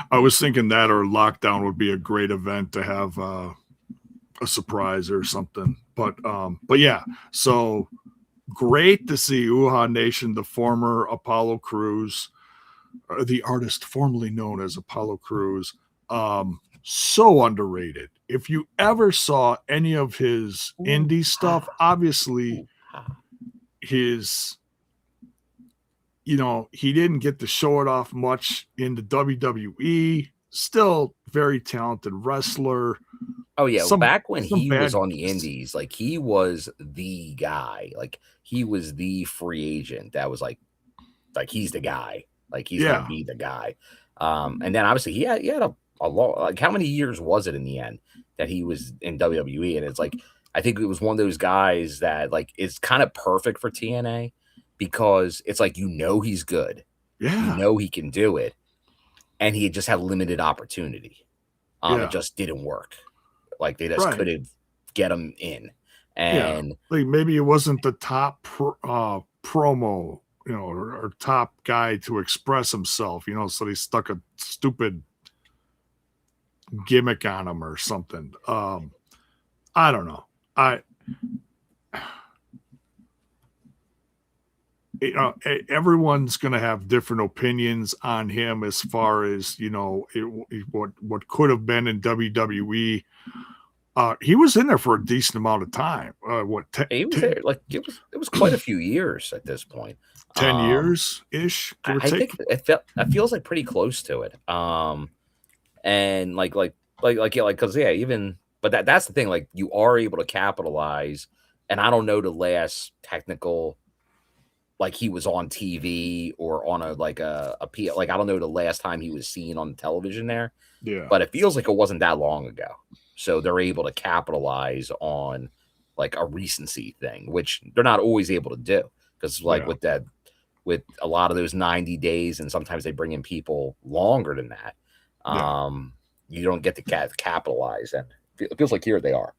I was thinking that, or Lockdown would be a great event to have a surprise or something. But yeah, so great to see Uhaa Nation, the former Apollo Crews, the artist formerly known as Apollo Crews, so underrated. If you ever saw any of his indie stuff, obviously his, he didn't get to show it off much in the WWE. Still very talented wrestler. Oh yeah, back when he was on the indies, like, he was the guy. Like, he was the free agent that was like he's the guy. Like, he's gonna be the guy. And then obviously he had a long, like, how many years was it in the end that he was in WWE? And it's like, I think it was one of those guys that, like, is kind of perfect for TNA, because it's like, he's good. Yeah. He can do it. And he just had limited opportunity. It just didn't work. Like, they just couldn't get him in. And like, maybe it wasn't the top promo, or top guy to express himself, so they stuck a stupid gimmick on him or something. I don't know. Everyone's going to have different opinions on him as far as, what could have been in WWE. He was in there for a decent amount of time. He was there, like, it was quite a few years at this point. 10 years ish. I think it feels like pretty close to it. And because even, but that's the thing. Like, you are able to capitalize, and I don't know the last technical like he was on TV or on a like I don't know the last time he was seen on television there. Yeah. But it feels like it wasn't that long ago. So they're able to capitalize on like a recency thing, which they're not always able to do. Because like with a lot of those 90 days, and sometimes they bring in people longer than that. You don't get to capitalize, and it feels like here they are.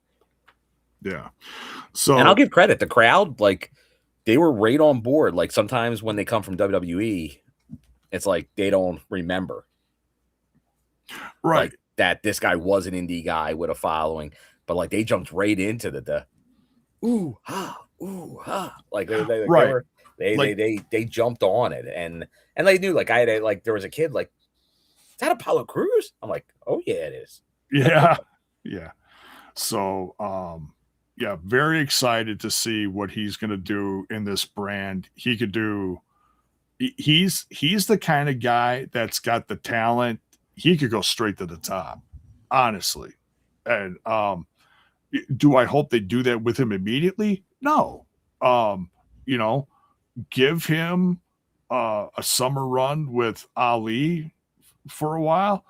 Yeah. So, and I'll give credit, the crowd, like they were right on board. Like sometimes when they come from WWE, it's like they don't remember, right, like, that this guy was an indie guy with a following, but like they jumped right into the ooh ha, like they jumped on it, and they knew, like I had like there was a kid like, is that Apollo Crews? I'm like, oh yeah, it is. Yeah. So yeah, very excited to see what he's going to do in this brand. He could do, he's the kind of guy that's got the talent. He could go straight to the top, honestly. And do I hope they do that with him immediately? No. You know, give him a summer run with Ali for a while,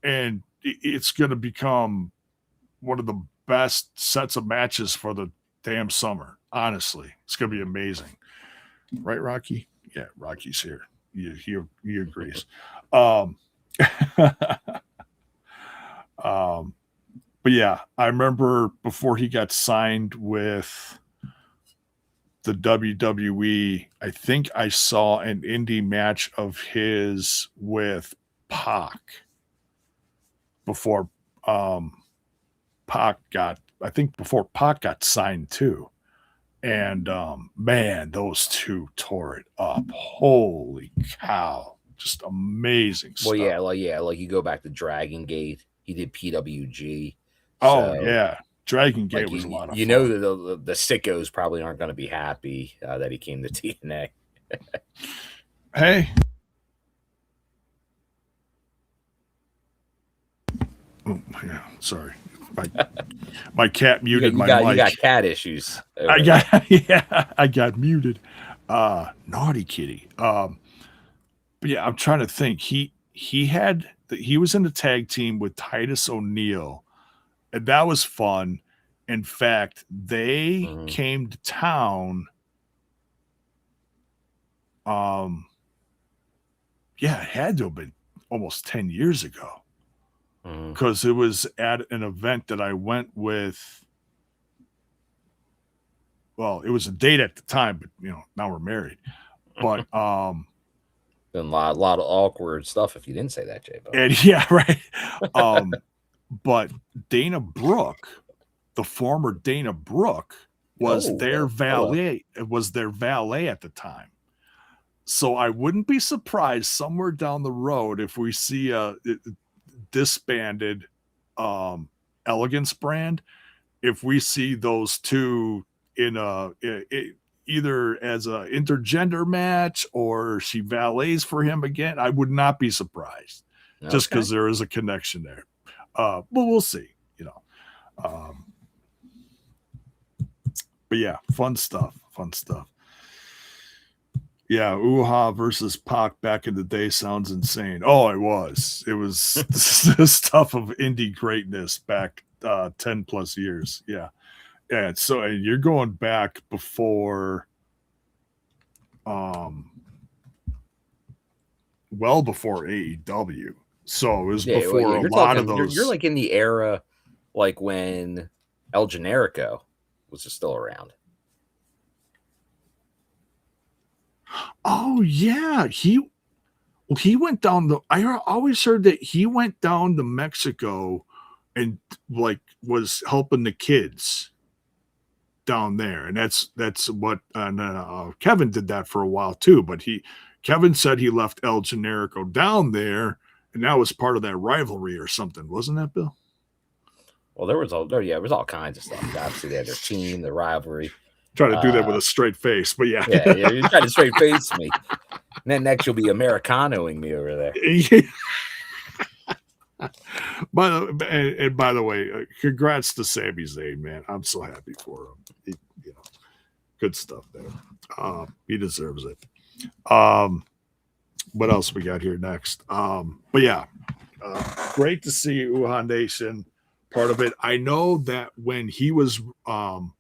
and it's going to become one of the best sets of matches for the damn summer. Honestly, it's going to be amazing. Right, Rocky? Yeah, Rocky's here. He agrees. But yeah, I remember before he got signed with the WWE, I think I saw an indie match of his with Pac before Pac got signed too. And man, those two tore it up. Holy cow. Just amazing stuff. Well, like you go back to Dragon Gate, he did PWG. Oh, yeah. Dragon Gate was a lot of fun. You know that the sickos probably aren't going to be happy that he came to TNA. Hey. Oh, yeah, sorry. My cat muted my mic. You got cat issues. I got muted. Naughty kitty. But yeah, I'm trying to think. He was in the tag team with Titus O'Neil, and that was fun. In fact, they came to town. Yeah, it had to have been almost 10 years ago. Because it was at an event that I went with. Well, it was a date at the time, but now we're married. But been a lot of awkward stuff if you didn't say that, Jay. And yeah, right. But Dana Brooke, the former Dana Brooke, was their valet. It was their valet at the time. So I wouldn't be surprised somewhere down the road if we see a disbanded Elegance brand, if we see those two in either as a intergender match or she valets for him again. I would not be surprised, just because there is a connection there. But we'll see, but yeah, fun stuff. Yeah, Uhaa versus Pac back in the day sounds insane. Oh, it was the stuff of indie greatness back 10 plus years. Yeah. And so you're going back before, well before AEW. So it was before a lot of those. You're like in the era, like when El Generico was still around. Oh yeah, he went down I always heard that he went down to Mexico and like was helping the kids down there, and that's what Kevin did that for a while too. But Kevin said he left El Generico down there, and that was part of that rivalry or something, wasn't that, Bill? Well, there was all kinds of stuff. Obviously, they had their team, the rivalry. Try to do that with a straight face, but yeah. Yeah, you're trying to straight face me. And then next you'll be Americanoing me over there. By the way, congrats to Sami Zayn, man. I'm so happy for him. Good stuff there. He deserves it. What else we got here next? But yeah, great to see Uhaa Nation part of it. I know that when he was on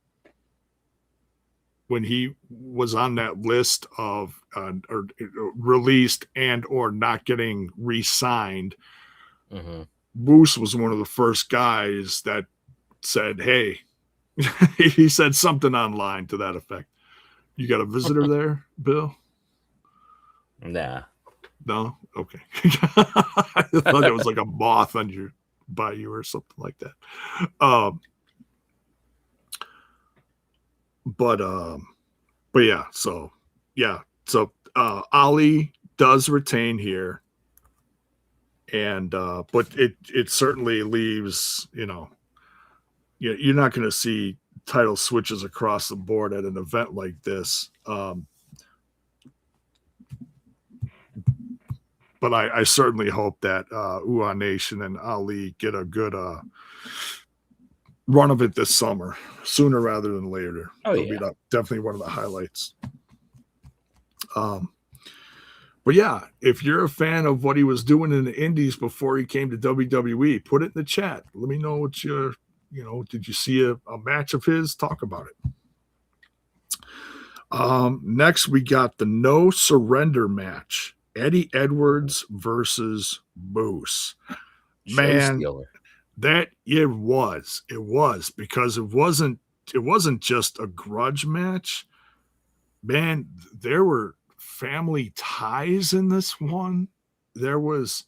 that list of or released and or not getting re-signed, Moose was one of the first guys that said, "Hey," he said something online to that effect. You got a visitor there, Bill? Nah. No? Okay. I thought it was like a moth by you or something like that. But yeah, so Allie does retain here. And but it certainly leaves, you're not going to see title switches across the board at an event like this. But I certainly hope that Uhaa Nation and Ali get a good run of it this summer, sooner rather than later. It'll be definitely one of the highlights. But yeah, if you're a fan of what he was doing in the Indies before he came to WWE, put it in the chat. Let me know what did you see a match of his? Talk about it. Next, we got the No Surrender match. Eddie Edwards versus Moose. Man, that it was because it wasn't just a grudge match. Man, there were family ties in this one. There was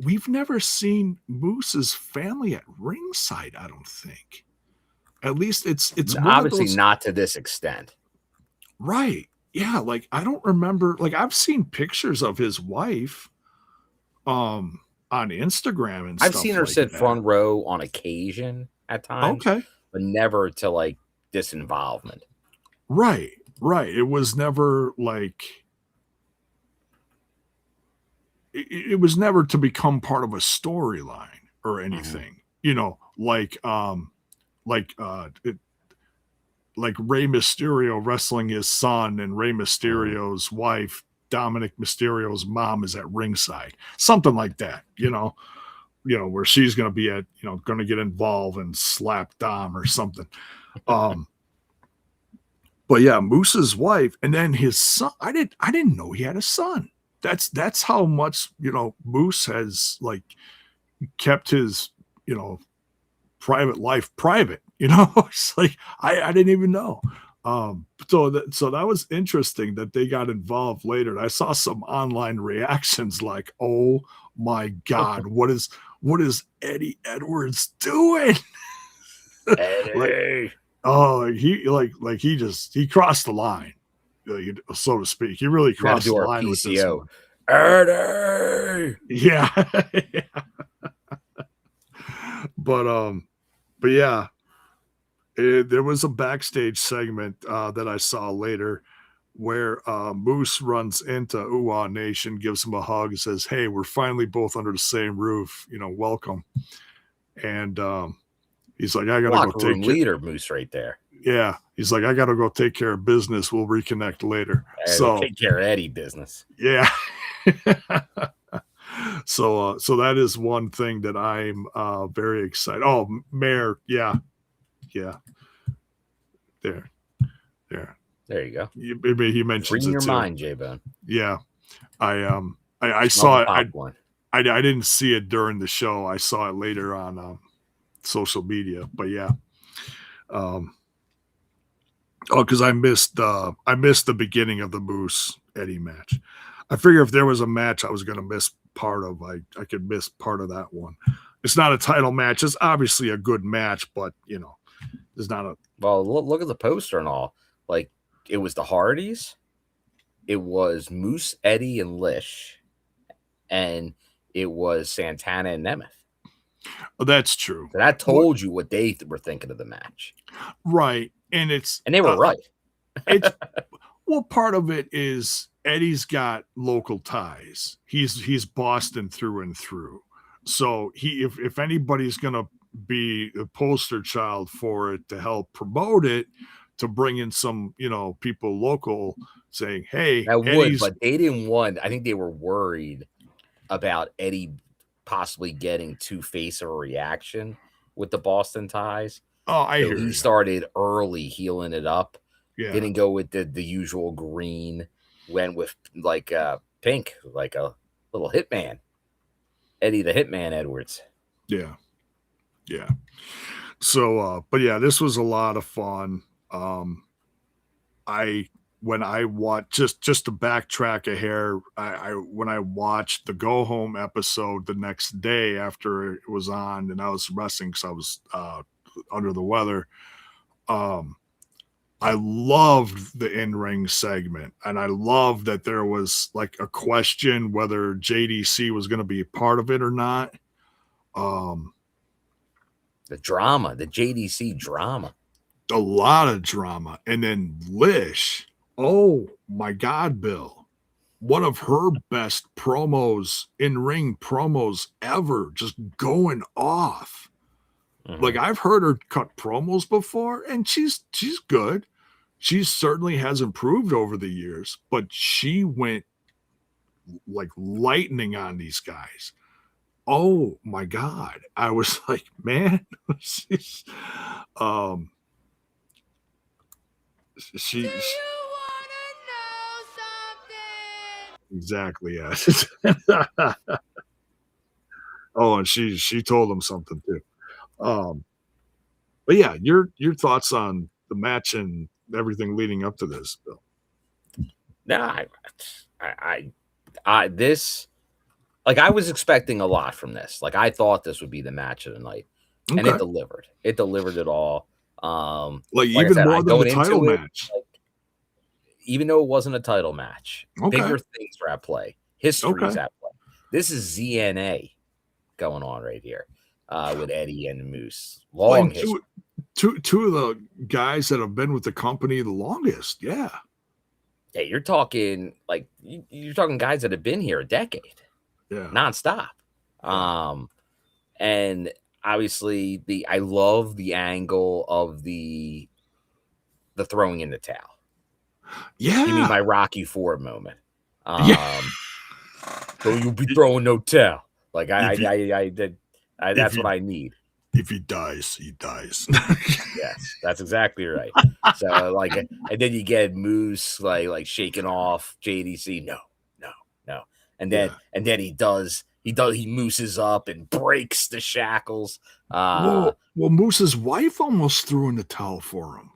we've never seen Moose's family at ringside, I don't think. At least it's obviously not to this extent. Right. Yeah, like I don't remember, like I've seen pictures of his wife on Instagram and I've stuff. seen her like sit that. front row on occasion at times. Okay. But never to like this involvement. Right. It was never like it was never to become part of a storyline or anything. Like Rey Mysterio wrestling his son and Rey Mysterio's wife, Dominic Mysterio's mom, is at ringside. Something like that, where she's going to be going to get involved and slap Dom or something. But yeah, Moose's wife and then his son. I didn't know he had a son. That's how much, Moose has like kept his, private life private. It's like I didn't even know. So that was interesting that they got involved later. And I saw some online reactions like, "Oh my God, what is Eddie Edwards doing?" Eddie. He crossed the line, so to speak. He really crossed the line with this one. Eddie. Yeah. But yeah, there was a backstage segment that I saw later where Moose runs into Uhaa Nation, gives him a hug, and says, "Hey, we're finally both under the same roof. Welcome." And he's like, "I gotta go take leader Moose right there." Yeah, he's like, "I gotta go take care of business. We'll reconnect later." So take care of Eddie business. Yeah. So that is one thing that I'm very excited. Oh, Mayor, yeah. There you go. He mentions Free it your too. mind, J-Bone. Yeah, I saw it. I didn't see it during the show. I saw it later on social media. But yeah, because I missed the beginning of the Moose Eddie match. I figure if there was a match I was going to miss part of, I could miss part of that one. It's not a title match. It's obviously a good match, but there's not a. Well, look at the poster and all. Like it was the Hardys, it was Moose, Eddie, and Lish, and it was Santana and Nemeth. Oh, that's true. So that told you what they were thinking of the match, right? And they were right. Well, part of it is Eddie's got local ties. He's Boston through and through. So if anybody's gonna be a poster child for it to help promote it, to bring in some, people local saying, hey, That would, Eddie's. but they didn't want. I think they were worried about Eddie possibly getting too face of a reaction with the Boston ties. Oh, I So hear he you. started early healing it up. Yeah. Didn't go with the usual green. Went with like pink, like a little hitman. Eddie the Hitman Edwards. Yeah. Yeah. So, but yeah, this was a lot of fun. When I watched, just to backtrack a hair, when I watched the go home episode the next day after it was on, and I was resting because I was under the weather. I loved the in-ring segment, and I loved that there was like a question whether JDC was going to be a part of it or not. The drama, the JDC drama. A lot of drama. And then Lish, oh my God, Bill, one of her best promos, in-ring promos ever, just going off. Mhm. Like, I've heard her cut promos before, and she's good. She certainly has improved over the years, but she went like lightning on these guys. Oh my God. I was like, man, she's, she exactly, yes. Oh, and she told him something too. But yeah, your thoughts on the match and everything leading up to this, Bill. No, this, like, I was expecting a lot from this. Like, I thought this would be the match of the night, and it Okay. delivered. It delivered it all. Like I even said, more than the going title into it, match. like, even though it wasn't a title match, Okay. bigger things are at play. History's Okay. at play. This is ZNA going on right here with Eddie and Moose. Long Like history. two of the guys that have been with the company the longest. Yeah. Yeah, you're talking like you're talking guys that have been here a decade, Yeah. nonstop. Yeah. And obviously I love the angle of the throwing in the towel. Yeah. Give me my Rocky Ford moment. Yeah. So you'll be throwing no towel. Like I did. That's what I need. If he dies, he dies. Yes, that's exactly right. So like, and then you get Moose like shaking off JDC. No, and then he mooses up and breaks the shackles. Well, Moose's wife almost threw in the towel for him.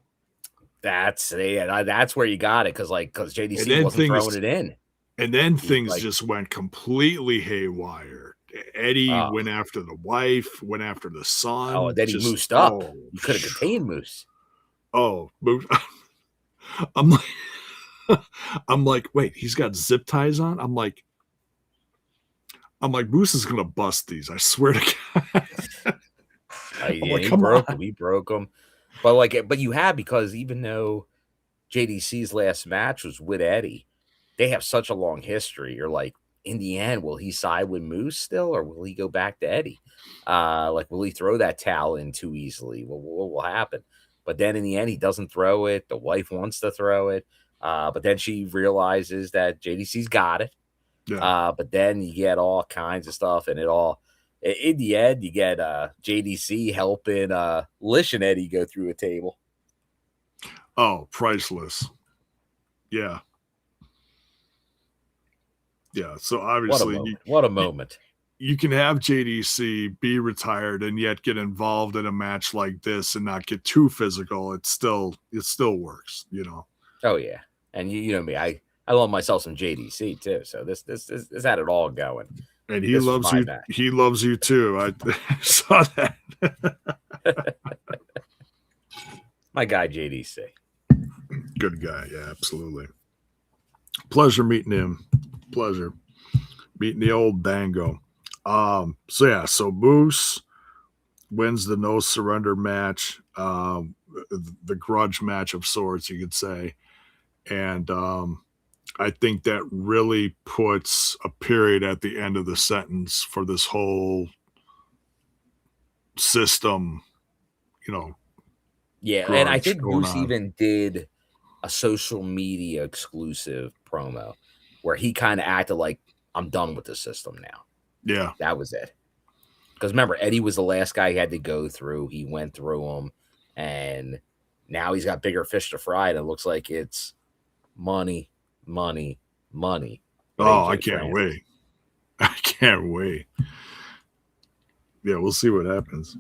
That's where you got it because JDC wasn't throwing it in. And then things just went completely haywire. Eddie went after the wife, went after the son. Oh, then he moosed up. You could have contained Moose. Oh, Moose. I'm like, wait, he's got zip ties on? I'm like, Moose is gonna bust these. I swear to God. He broke them. But you have, because even though JDC's last match was with Eddie, they have such a long history. You're like, in the end, will he side with Moose still, or will he go back to Eddie? Will he throw that towel in too easily? What will happen? But then in the end, he doesn't throw it. The wife wants to throw it. But then she realizes that JDC's got it. Yeah. But then you get all kinds of stuff, and in the end, you get JDC helping Lish and Eddie go through a table. Oh, priceless. Yeah. Yeah. So obviously, what a moment. You can have JDC be retired and yet get involved in a match like this and not get too physical. It still works, Oh yeah. And you know me, I love myself some JDC too. So this had it all going. And he loves you. He loves you too. I saw that. My guy JDC. Good guy. Yeah, absolutely. Pleasure meeting him. Pleasure meeting the old Dango. So Moose wins the no surrender match, the grudge match of sorts, you could say. And I think that really puts a period at the end of the sentence for this whole system, Yeah, and I grudge think going Moose on. even did a social media exclusive promo where he kind of acted like, I'm done with the system now. Yeah. That was it. Because remember, Eddie was the last guy he had to go through. He went through them, and now he's got bigger fish to fry. And it looks like it's money, money, money with Oh, I AJ can't France. wait. I can't wait. Yeah, we'll see what happens.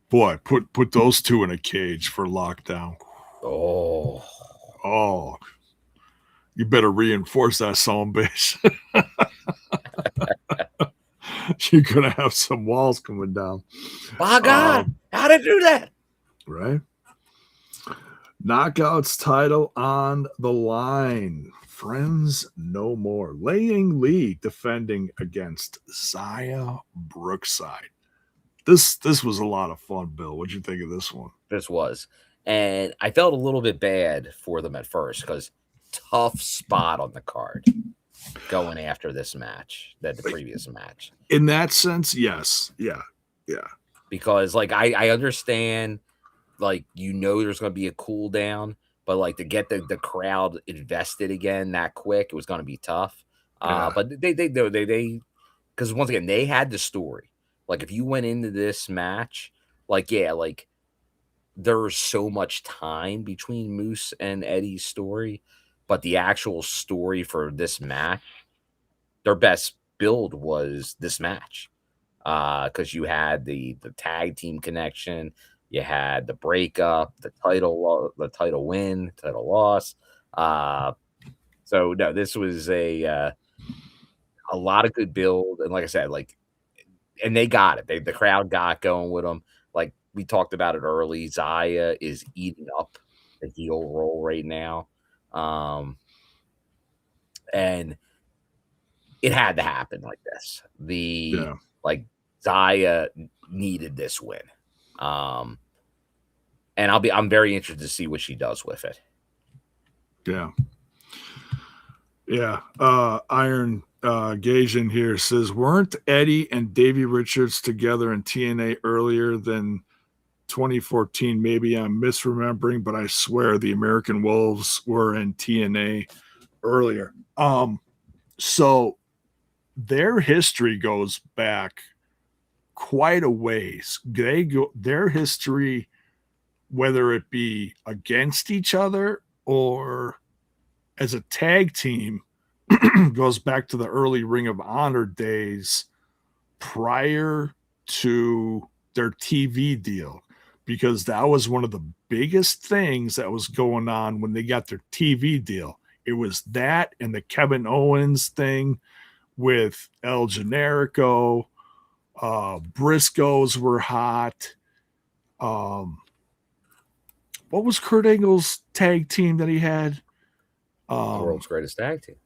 Boy, put those two in a cage for lockdown. Oh, Oh, you better reinforce that son bitch. You're gonna have some walls coming down. my God, how did you do that? Right? Knockouts title on the line. Friends no more. Laying Lee defending against Zaya Brookside. This was a lot of fun, Bill. What'd you think of this one? This was. And I felt a little bit bad for them at first because tough spot on the card going after this match, the previous match. In that sense, yes. Yeah. Yeah. Because like I understand, like, there's gonna be a cool down, but like to get the crowd invested again that quick, it was gonna be tough. Yeah. But they because once again, they had the story. Like if you went into this match, like, yeah, like there was so much time between Moose and Eddie's story, but the actual story for this match, their best build was this match. Because you had the tag team connection, you had the breakup, the title win, title loss. So no, this was a lot of good build, and like I said, like, and they got it. The crowd got going with them. Like we talked about it early, Zaya is eating up the heel role right now, and it had to happen like this. Yeah. Like Zaya needed this win, and I'm very interested to see what she does with it. Yeah. Yeah. Iron Gage in here says, weren't Eddie and Davey Richards together in TNA earlier than 2014? Maybe I'm misremembering, but I swear the American Wolves were in TNA earlier. So their history goes back quite a ways. Their history, whether it be against each other or as a tag team, goes back to the early Ring of Honor days prior to their TV deal, because that was one of the biggest things that was going on when they got their TV deal. It was that and the Kevin Owens thing with El Generico. Briscoes were hot. What was Kurt Angle's tag team that he had? World's greatest tag team.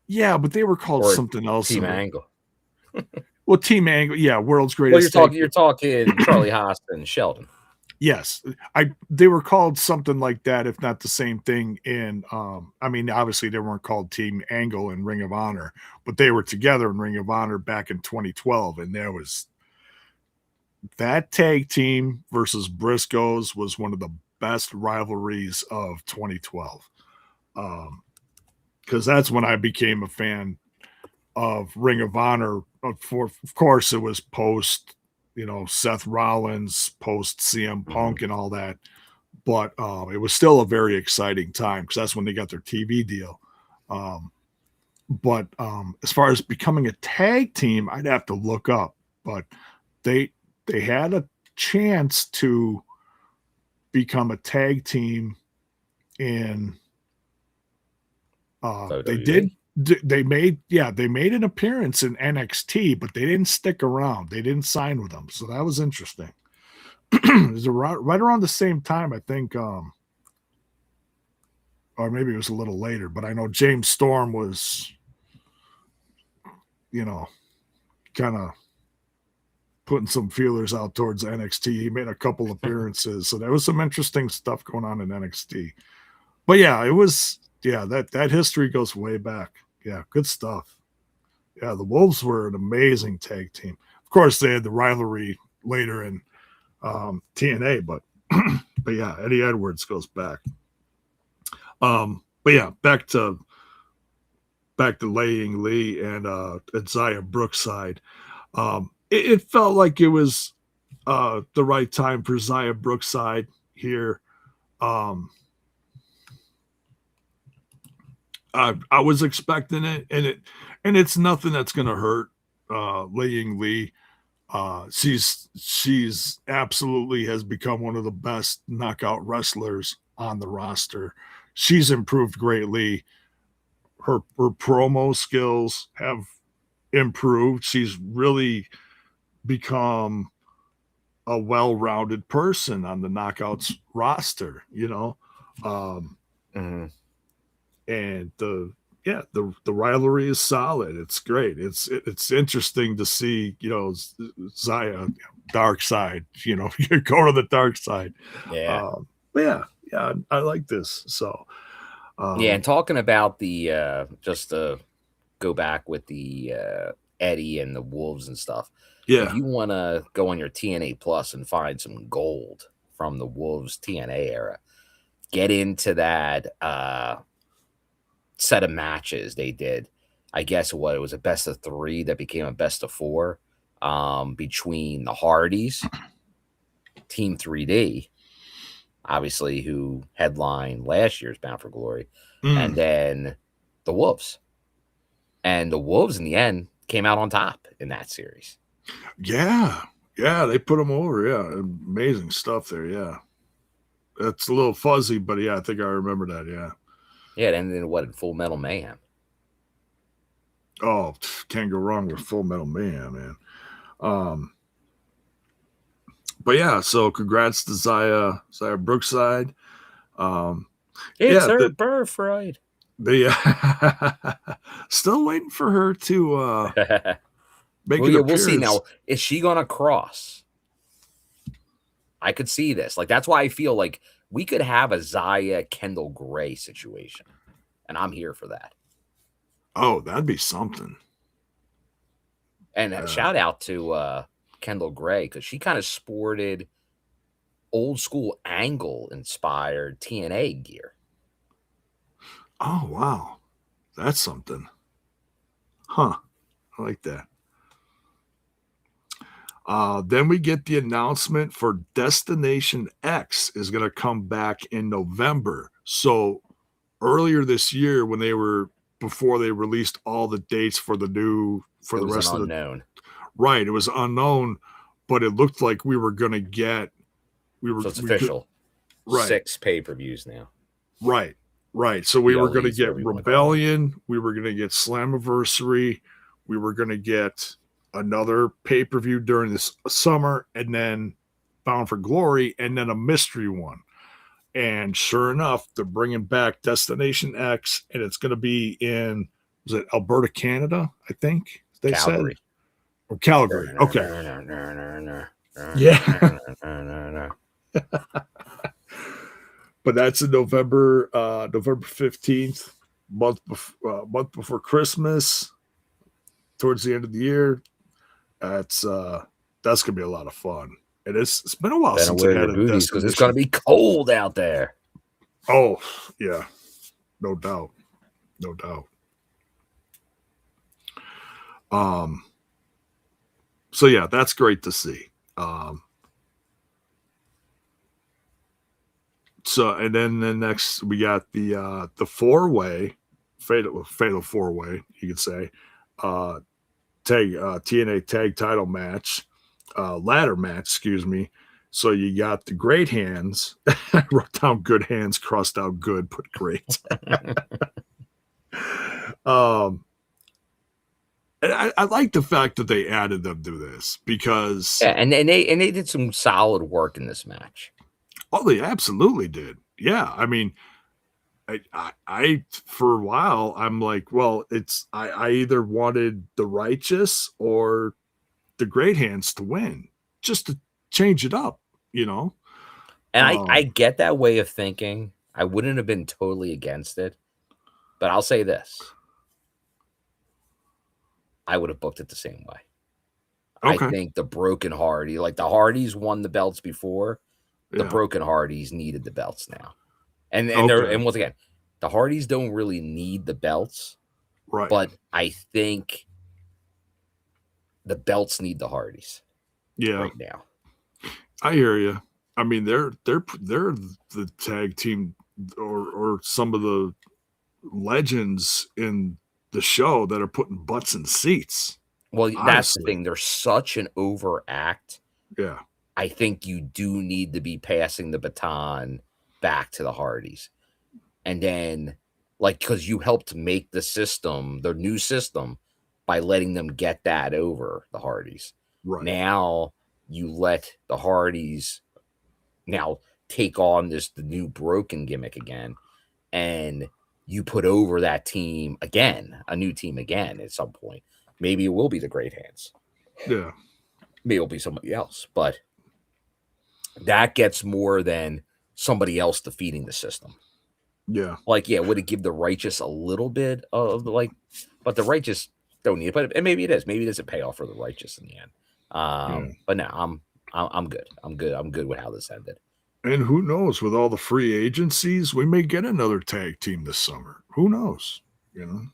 Yeah, but they were called Or something else. Team Angle. Well, Team Angle, yeah, world's Well, greatest. you're talking Charlie Haas and Sheldon. Yes, they were called something like that, if not the same thing. In I mean, obviously they weren't called Team Angle in Ring of Honor, but they were together in Ring of Honor back in 2012, and there was that tag team versus Briscoes was one of the best rivalries of 2012. Because that's when I became a fan of Ring of Honor. Of course, it was post, Seth Rollins, post CM Punk, and all that. But it was still a very exciting time because that's when they got their TV deal. But as far as becoming a tag team, I'd have to look up. But they had a chance to become a tag team in. They did. They made an appearance in NXT, but they didn't stick around. They didn't sign with them, so that was interesting. It was right around the same time, I think, or maybe it was a little later. But I know James Storm was, kind of putting some feelers out towards NXT. He made a couple appearances, so there was some interesting stuff going on in NXT. But yeah, it was. Yeah, that history goes way back. Yeah, good stuff. Yeah, the Wolves were an amazing tag team. Of course, they had the rivalry later in TNA, but yeah, Eddie Edwards goes back. But yeah, back to Laying Lee and Zaya Brookside. It felt like it was the right time for Zaya Brookside here. I was expecting it, and it's nothing that's gonna hurt Laying Lee. She's absolutely has become one of the best knockout wrestlers on the roster. She's improved greatly. Her promo skills have improved. She's really become a well-rounded person on the Knockouts roster, Mhm. and the rivalry is solid. It's great. It's interesting to see, Zaya, dark side, go to the dark side. Yeah. But yeah, I like this. So Yeah, and talking about the just to go back with the Eddie and the Wolves and stuff. yeah, If you want to go on your TNA Plus and find some gold from the Wolves TNA era, get into that set of matches they did. I guess it was a best of 3 that became a best of 4 between the Hardys, Team 3D, obviously, who headlined last year's Bound for Glory, and then the Wolves. And the Wolves, in the end, came out on top in that series. Yeah, they put them over. Yeah, amazing stuff there. Yeah, it's a little fuzzy, but yeah, I think I remember that. Yeah. Yeah, and then what in Full Metal Mayhem? Oh, can't go wrong with Full Metal Mayhem, man. But yeah, so congrats to Zaya Brookside. It's Yeah, her birthright. Still waiting for her to make Well, an yeah, appearance. we'll see. Now, is she gonna cross? I could see this. Like, that's why I feel like we could have a Zaya Kendall Gray situation, and I'm here for that. Oh, that'd be something. And shout out to Kendall Gray, because she kind of sported old school Angle inspired TNA gear. Oh wow, that's something. Huh? I like that. Then we get the announcement for Destination X is going to come back in November. So earlier this year, before they released all the dates for the rest of unknown. Right, it was unknown, but it looked like we were going to get. So it's official. Right. 6 pay-per-views now. Right. So we were going to get Rebellion. We were going to get Slammiversary. We were going to get another pay-per-view during this summer, and then Bound for Glory, and then a mystery one. And sure enough, they're bringing back Destination X, and it's going to be in, was it Alberta, Canada, I think they Calgary. said? Or Calgary. Okay. Yeah. But that's in November 15th, month before Christmas, towards the end of the year. That's gonna be a lot of fun. And it's been a while since I had a booties because it's gonna be cold out there. Oh yeah, no doubt. So yeah, that's great to see. So and then next we got the 4-way fatal 4-way, you could say, TNA tag title match, ladder match, excuse me. So you got the great hands. I wrote down good hands, crossed out good, put great. And I like the fact that they added them to this because and they did some solid work in this match. Oh, they absolutely did. Yeah, I mean, I for a while I'm like, well, I either wanted the Righteous or the Great Hands to win, just to change it up, And I get that way of thinking. I wouldn't have been totally against it, but I'll say this: I would have booked it the same way. I Okay. think the Broken Hardy, like the Hardys won the belts before, the Yeah. Broken Hardys needed the belts now. And Okay. once again, the Hardys don't really need the belts, Right. but I think the belts need the Hardys Yeah. right now. I hear you. I mean, they're the tag team or some of the legends in the show that are putting butts in seats. Well, that's the Honestly. thing. They're such an overact. Yeah. I think you do need to be passing the baton back to the Hardys. And then, like, because you helped make the system, the new system, by letting them get that over the Hardys. Right. Now you let the Hardys now take on the new broken gimmick again, and you put over that team again, a new team again at some point. Maybe it will be the Great Hands. Yeah. Maybe it'll be somebody else, but that gets more than somebody else defeating the system. Yeah. Like, yeah, would it give the Righteous a little bit of the like, but the Righteous don't need it. But and maybe it is. Maybe it is a payoff for the Righteous in the end. But no, I'm good. I'm good with how this ended. And who knows, with all the free agencies, we may get another tag team this summer. Who knows? You know?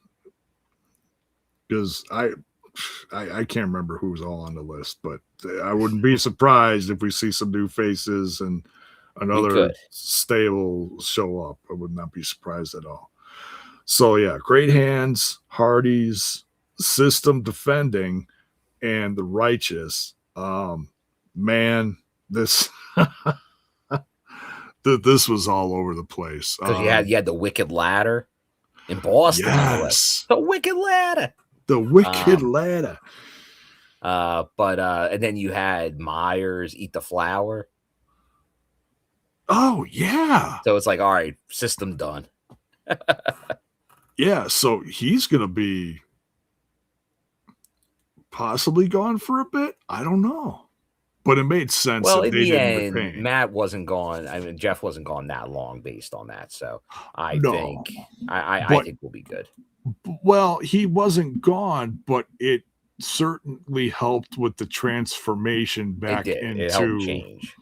Because I can't remember who's all on the list, but I wouldn't be surprised if we see some new faces and another stable show up. I would not be surprised at all. So yeah, Great Hands, Hardys, System defending, and the Righteous. Man, this this was all over the place. Because you had the Wicked Ladder in Boston. Yes, the Wicked Ladder. The Wicked Ladder. And then you had Myers eat the flower. Oh yeah. So it's like, all right, system done. Yeah, so he's gonna be possibly gone for a bit. I don't know. But it made sense Well, that in they the didn't end, retain. Matt wasn't gone. I mean, Jeff wasn't gone that long based on that. So I think we'll be good. Well, he wasn't gone, but it certainly helped with the transformation back into It helped change.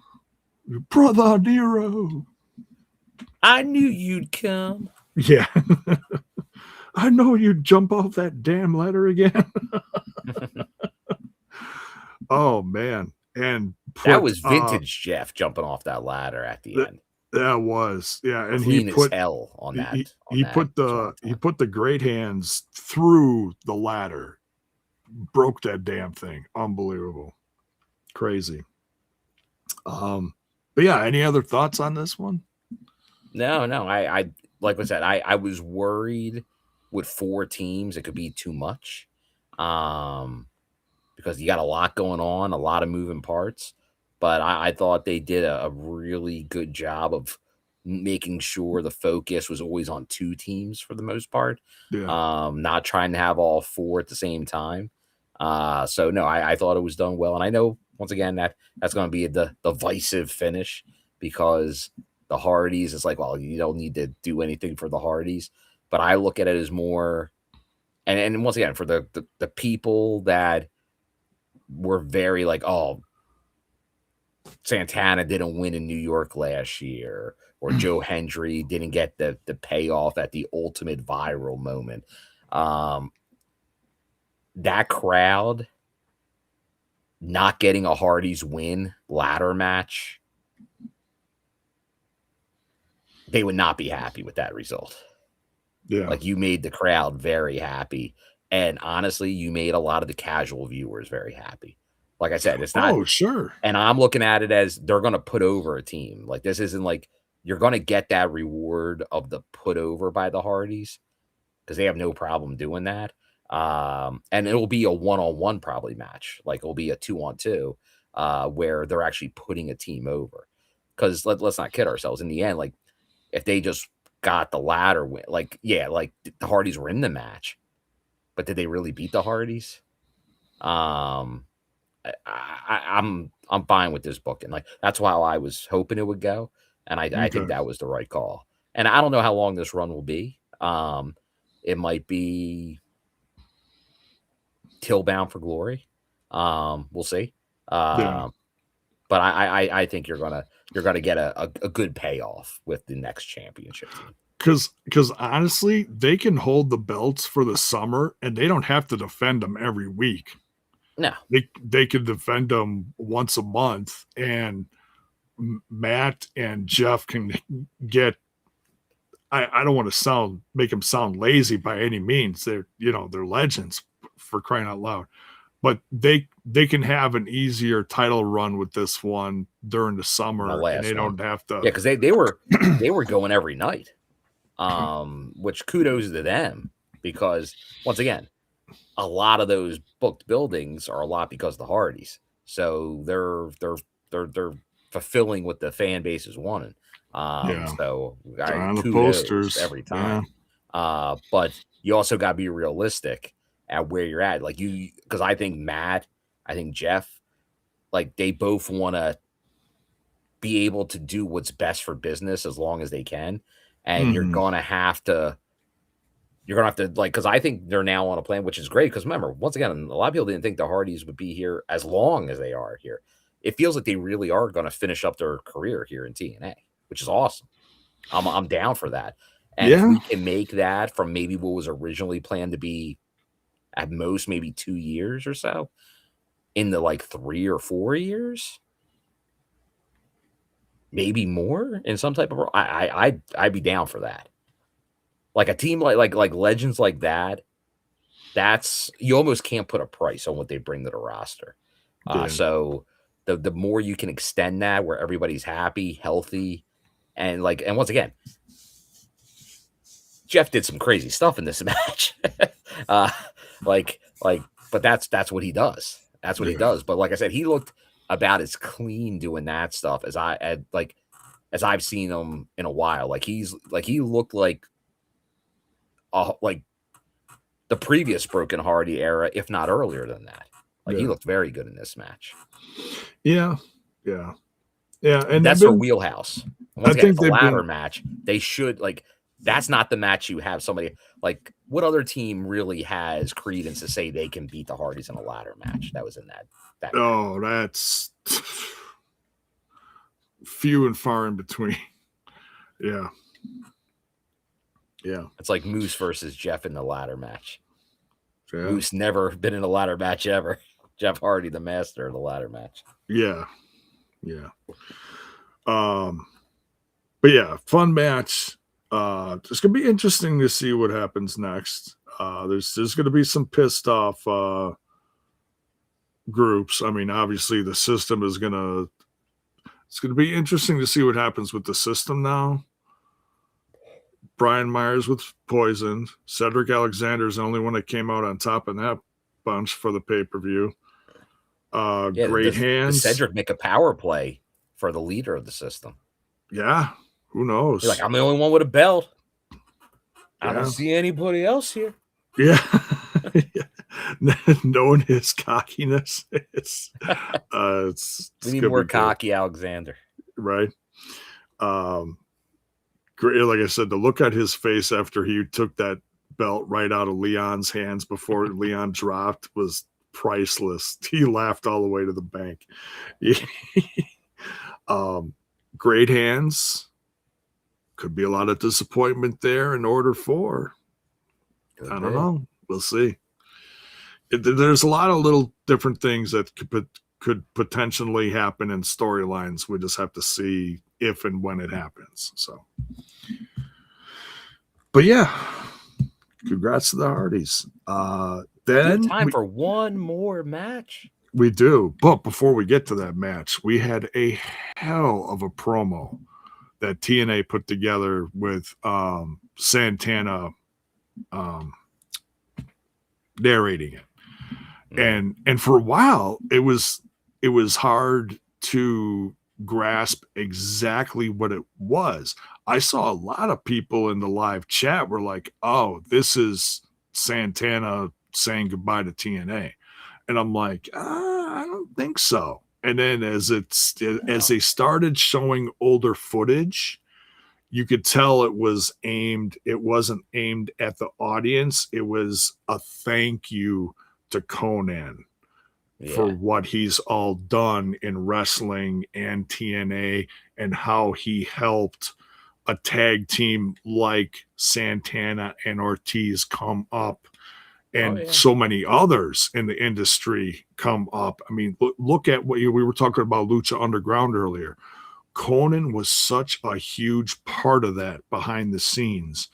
Brother Nero. I knew you'd come. Yeah. I know you'd jump off that damn ladder again. Oh man. And that was vintage Jeff jumping off that ladder at the end. That was, yeah, and clean he put as hell on that. He put the Great Hands through the ladder, broke that damn thing. Unbelievable, crazy. But yeah, any other thoughts on this one? No. I like I said, I was worried with 4 teams it could be too much, because you got a lot going on, a lot of moving parts. But I thought they did a really good job of making sure the focus was always on 2 teams for the most part. Yeah. Not trying to have all 4 at the same time. So no, I thought it was done well. And I know once again that's going to be the divisive finish, because the Hardys, it's like, well, you don't need to do anything for the Hardys. But I look at it as more, and once again, for the people that were very like, oh, Santana didn't win in New York last year, or Joe Hendry didn't get the payoff at the ultimate viral moment. That crowd not getting a Hardys win ladder match, they would not be happy with that result. Yeah. Like, you made the crowd very happy. And honestly, you made a lot of the casual viewers very happy. Like I said, it's not. Oh, sure. And I'm looking at it as they're going to put over a team. Like, this isn't like you're going to get that reward of the put over by the Hardys, because they have no problem doing that. And it'll be a 1-on-1 probably match. Like, it'll be a 2-on-2 where they're actually putting a team over. Because let's not kid ourselves. In the end, like, if they just got the ladder win, like, yeah, like the Hardys were in the match, but did they really beat the Hardys? I'm fine with this booking. Like, that's why I was hoping it would go, and I think that was the right call. And I don't know how long this run will be. It might be till Bound for Glory. We'll see. Yeah. But I think you're gonna get a good payoff with the next championship team. Because honestly, they can hold the belts for the summer, and they don't have to defend them every week. No, They could defend them once a month, and Matt and Jeff can get. I don't want to make them sound lazy by any means. They're legends for crying out loud. But they can have an easier title run with this one during the the summer, and they last one. don't have to. Yeah, because they were going every night. Which kudos to them, because once again, a lot of those booked buildings are a lot because of the Hardys. So they're fulfilling what the fan base is wanting. Yeah, So they're on the kudos posters every Yeah. time. But you also got to be realistic at where you're at. Like because I think Matt, I think Jeff, like they both want to be able to do what's best for business as long as they can, and Mhm. you're gonna have to like, because I think they're now on a plan, which is great. Because remember, once again, a lot of people didn't think the Hardys would be here as long as they are here. It feels like they really are going to finish up their career here in TNA, which is awesome. I'm down for that. And if Yeah. we can make that from maybe what was originally planned to be at most maybe 2 years or so into like 3 or 4 years, maybe more in some type of, I'd be down for that. Like a team like legends like that, that's, you almost can't put a price on what they bring to the roster. Yeah. So the more you can extend that where everybody's happy, healthy, and once again, Jeff did some crazy stuff in this match. uh, but that's what he does. That's what he Yeah. does. But like I said, he looked about as clean doing that stuff as as I've seen him in a while. He looked like the previous Broken Hardy era, if not earlier than that. He Yeah. looked very good in this match. Yeah. Yeah. Yeah. And That's their wheelhouse. And I once again, think it's a they've ladder been. match. They should that's not the match you have somebody like, what other team really has credence to say they can beat the Hardys in a ladder match that was in that match? Oh, that's few and far in between. Yeah. Yeah. It's like Moose versus Jeff in the ladder match. Yeah. Moose never been in a ladder match ever. Jeff Hardy, the master of the ladder match. Yeah. Yeah. But yeah, fun match. It's gonna be interesting to see what happens next. There's gonna be some pissed off groups. I mean, obviously the system is gonna. It's gonna be interesting to see what happens with the system now. Brian Myers with Poison. Cedric Alexander is the only one that came out on top in that bunch for the pay-per-view. Great Hands. Does Cedric make a power play for the leader of the system? Yeah. Who knows? He's like, I'm the only one with a belt. I don't see anybody else here. Yeah. Knowing his cockiness, it's we need more cocky Alexander, right? Great, like I said, the look on his face after he took that belt right out of Leon's hands before Leon dropped was priceless. He laughed all the way to the bank. Great Hands. Could be a lot of disappointment there in Order 4. I don't know. We'll see. There's a lot of little different things that could potentially happen in storylines. We just have to see if and when it happens. So, but yeah, congrats to the Hardys. Then time for one more match. We do, but before we get to that match, we had a hell of a promo that TNA put together with Santana narrating it. And for a while it was hard to grasp exactly what it was. I saw a lot of people in the live chat were like, oh, this is Santana saying goodbye to TNA. And I'm like, I don't think so. And then as they started showing older footage, you could tell it wasn't aimed at the audience. It was a thank you to Conan. for Yeah. what he's all done in wrestling and TNA, and how he helped a tag team like Santana and Ortiz come up, Oh and yeah. so many others in the industry come up. I mean, look at what we were talking about Lucha Underground earlier. Conan was such a huge part of that behind the scenes.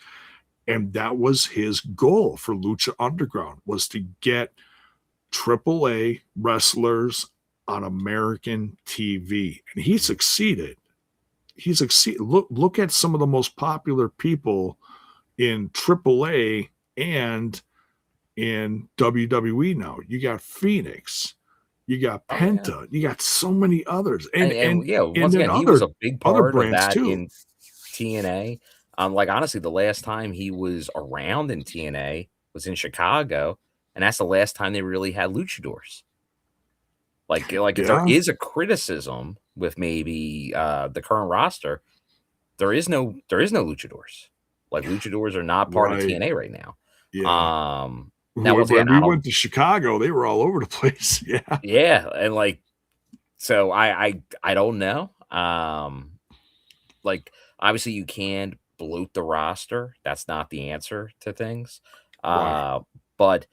And that was his goal for Lucha Underground, was to get AAA wrestlers on American TV. And he succeeded. He succeeded. Look at some of the most popular people in AAA and in WWE now. You got Phoenix, you got Oh yeah. Penta, you got so many others, And yeah, and once then again, he was a big other part of brands that too. in TNA. Like honestly, the last time he was around in TNA was in Chicago, and that's the last time they really had luchadors. Like if there Yeah, is a criticism with maybe the current roster, there is no luchadors. Like luchadors are not part of right. TNA right now. Yeah. Now once again, When we I don't. went to Chicago, they were all over the place. Yeah. Yeah, and like so I don't know. Like obviously you can bloat the roster. That's not the answer to things. Right. But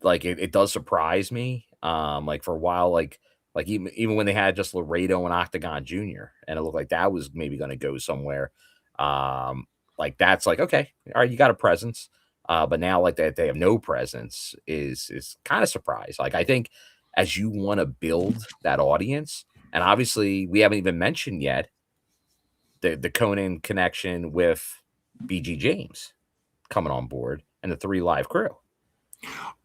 like it does surprise me. Like for a while, like even when they had just Laredo and Octagon Jr. and it looked like that was maybe going to go somewhere. Um, like that's like okay, all right, you got a presence. But now like that they have no presence is kind of surprised. Like I think as you want to build that audience, and obviously we haven't even mentioned yet the Conan connection with BG James coming on board and the Three Live Crew.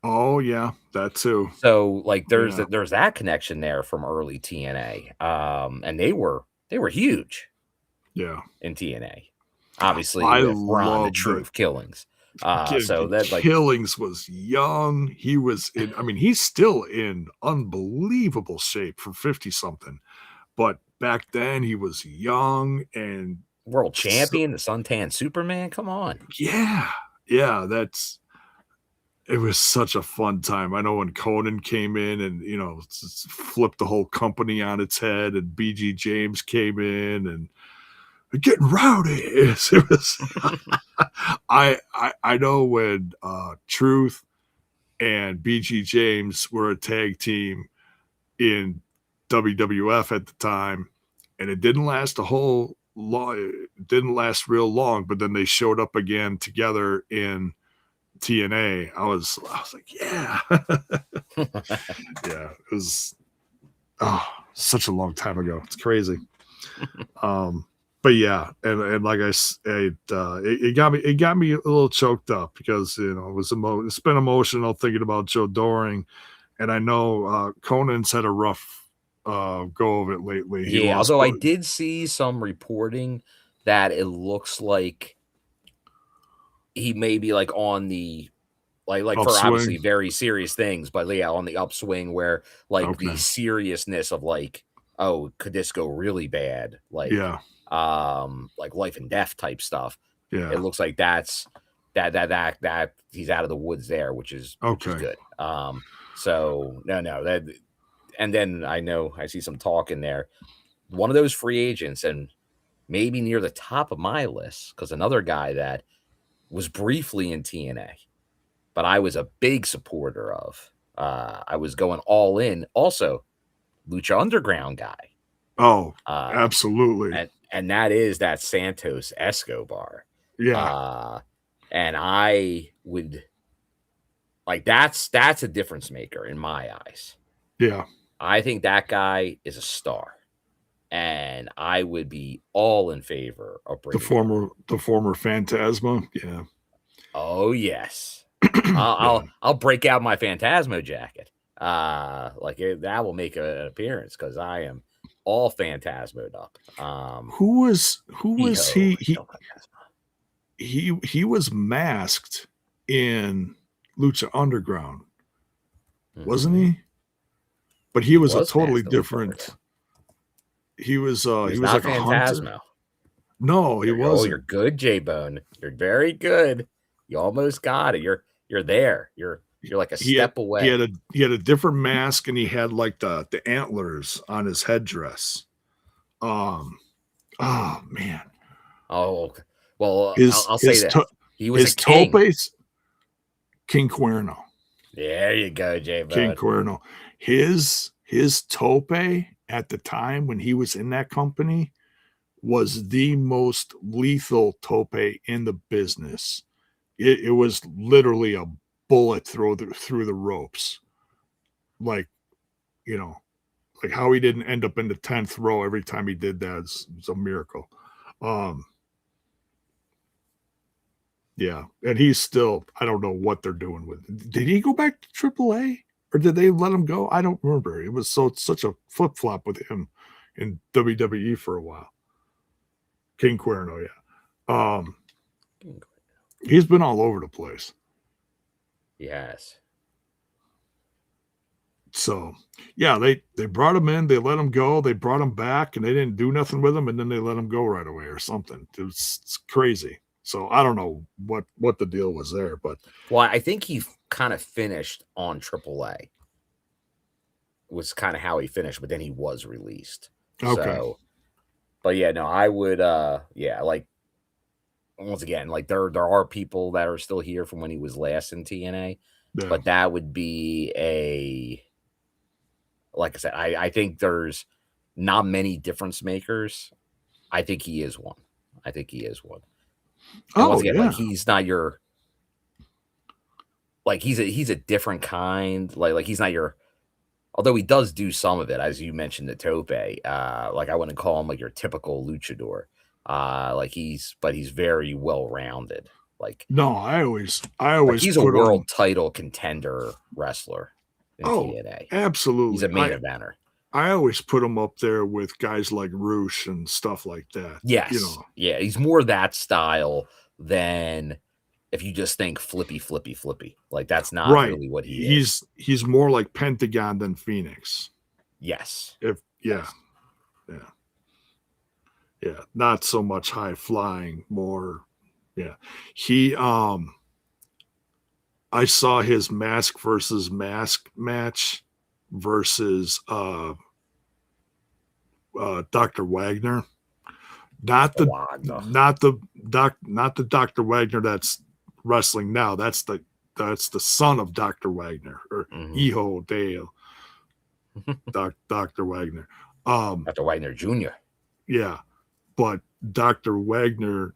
Oh yeah, that too. So like Yeah. there's that connection there from early TNA. And they were huge Yeah. in TNA. Obviously I with Ron the love the Truth Killings. So that like Killings was young. He was in, I mean, he's still in unbelievable shape for 50 something. But back then he was young and world so, champion, the Suntan Superman. Come on. yeah. Yeah, it was such a fun time. I know when Conan came in and flipped the whole company on its head, and BG James came in and getting rowdy. It was I know when Truth and BG James were a tag team in WWF at the time, and it didn't last a whole long. It didn't last real long, but then they showed up again together in TNA. I was like, yeah, yeah. It was such a long time ago. It's crazy. But yeah, and like I said, it got me a little choked up because it's been emotional thinking about Joe Doering, and I know Conan's had a rough go of it lately. He Yeah, lost, although I did see some reporting that it looks like he may be like on the like for upswing. obviously very serious things, but yeah, on the upswing where like the Okay, seriousness of like, oh, could this go really bad? yeah, Like life and death type stuff. It yeah, looks like that he's out of the woods there, which is okay, good. So no that, and then I know I see some talk in there. One of those free agents, and maybe near the top of my list, because another guy that was briefly in TNA but I was a big supporter of. I was going all in. Also, Lucha Underground guy, oh, uh, absolutely, and that is that Santos Escobar. yeah, Uh, and I would like that's a difference maker in my eyes. yeah. I think that guy is a star, and I would be all in favor of The bringing him on. former Phantasma, yeah, Oh yes, I'll yeah. I'll break out my Phantasmo jacket. That will make an appearance because I am all Phantasmoed up. Who Hee was ho, El Phantasmo. he was masked in Lucha Underground, wasn't Mhm. he? But he He was a was totally masked in Lucha different. Underground. He He was was not like a hunter. Phantasmo. No, he You're wasn't. good, J Bone. You're very good. You almost got it. You're there. You're You're like a he had step away. he had a different mask, and he had like the antlers on his headdress. Oh man, Oh, well, I'll say his this: he was his a king. topes, King Cuerno. There you go, J King Bud. Cuerno. His tope at the time when he was in that company was the most lethal tope in the business. It was literally a bullet through the ropes. Like, you know, like how he didn't end up in the 10th row every time he did that is a miracle. Yeah, and he's still, I don't know what they're doing with it. Did he go back to AAA or did they let him go? I don't remember. It was such a flip flop with him in WWE for a while. King Cuerno, yeah. He's been all over the place. Yes. So yeah, they brought him in, they let him go, they brought him back, and they didn't do nothing with him, and then they let him go right away or something. It's crazy. So I don't know what the deal was there, but well, I think he kind of finished on AAA. Was kind of how he finished, but then he was released. okay. So, but yeah, no, I would, yeah, like once again, like there are people that are still here from when he was last in TNA, Yeah. but that would be like I said, I think there's not many difference makers. I think he is one. And once again, yeah. like he's not your, like he's a different kind. Like he's not your, although he does do some of it, as you mentioned, the tope. Like I wouldn't call him like your typical luchador. But he's very well rounded. Like no, I always he's a world title contender wrestler in TNA. Absolutely. He's a main eventer. I always put him up there with guys like Roosh and stuff like that. Yes. You know. Yeah, he's more that style than if you just think flippy. Like that's not really what he is. He's more like Pentagon than Phoenix. Yes. Yeah. Not so much high flying, more he I saw his mask versus mask match versus Dr. Wagner. Not the Dr. Wagner that's wrestling now. That's the son of Dr. Wagner or Iho Dale. Dr. Wagner. Dr. Wagner Jr. Yeah. But Dr. Wagner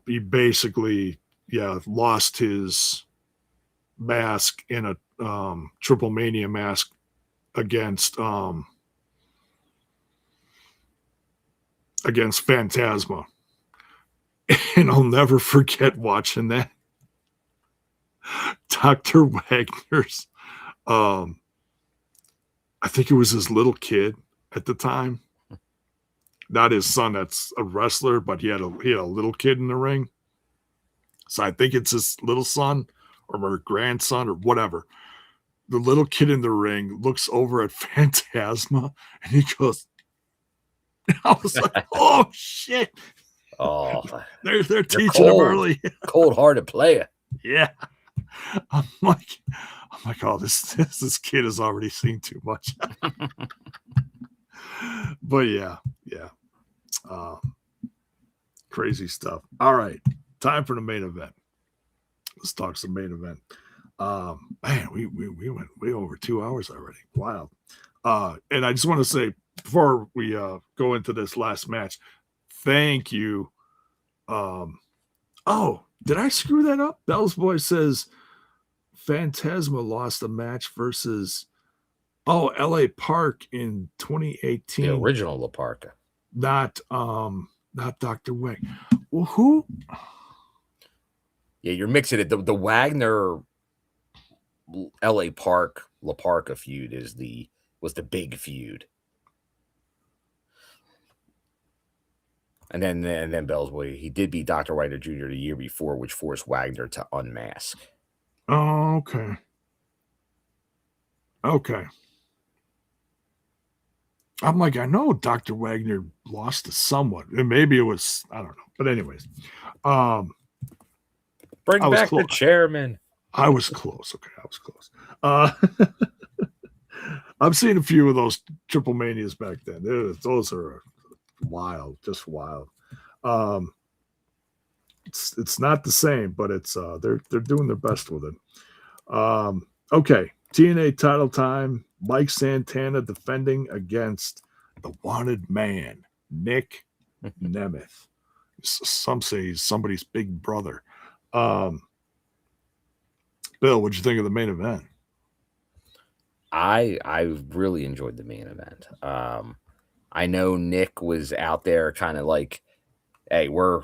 he basically lost his mask in a Triple Mania mask against Phantasma. And I'll never forget watching that. Dr. Wagner's I think it was his little kid at the time. Not his son that's a wrestler, but he had a little kid in the ring. So I think it's his little son or grandson or whatever. The little kid in the ring looks over at Phantasma and he goes, I was like, oh shit. Oh, they're teaching him early. Cold-hearted player. Yeah. I'm like, oh, this kid has already seen too much. But yeah. Crazy stuff. All right. Time for the main event. Let's talk some main event. Man, we went way over 2 hours already. Wow. And I just want to say before we go into this last match, thank you. Oh, did I screw that up? Bell's Boy says Phantasma lost a match versus LA Park in 2018. The original La Parka. Not Dr. Wang. Well, who? Yeah, you're mixing it. The Wagner LA Park La Parka feud was the big feud. And then Bell's Boy, he did beat Dr. Wagner Jr. the year before, which forced Wagner to unmask. Oh, okay. Okay. I'm like, I know Dr. Wagner lost to someone. And maybe it was, I don't know. But anyways. Bring back the chairman. I was close. Okay, I was close. I've seen a few of those Triple Manias back then. Those are wild, just wild. Um, it's not the same, but it's they're doing their best with it. Okay, TNA title time. Mike Santana defending against the wanted man, Nick Nemeth. Some say he's somebody's big brother. Bill, what'd you think of the main event? I really enjoyed the main event. I know Nick was out there kind of like, hey, we're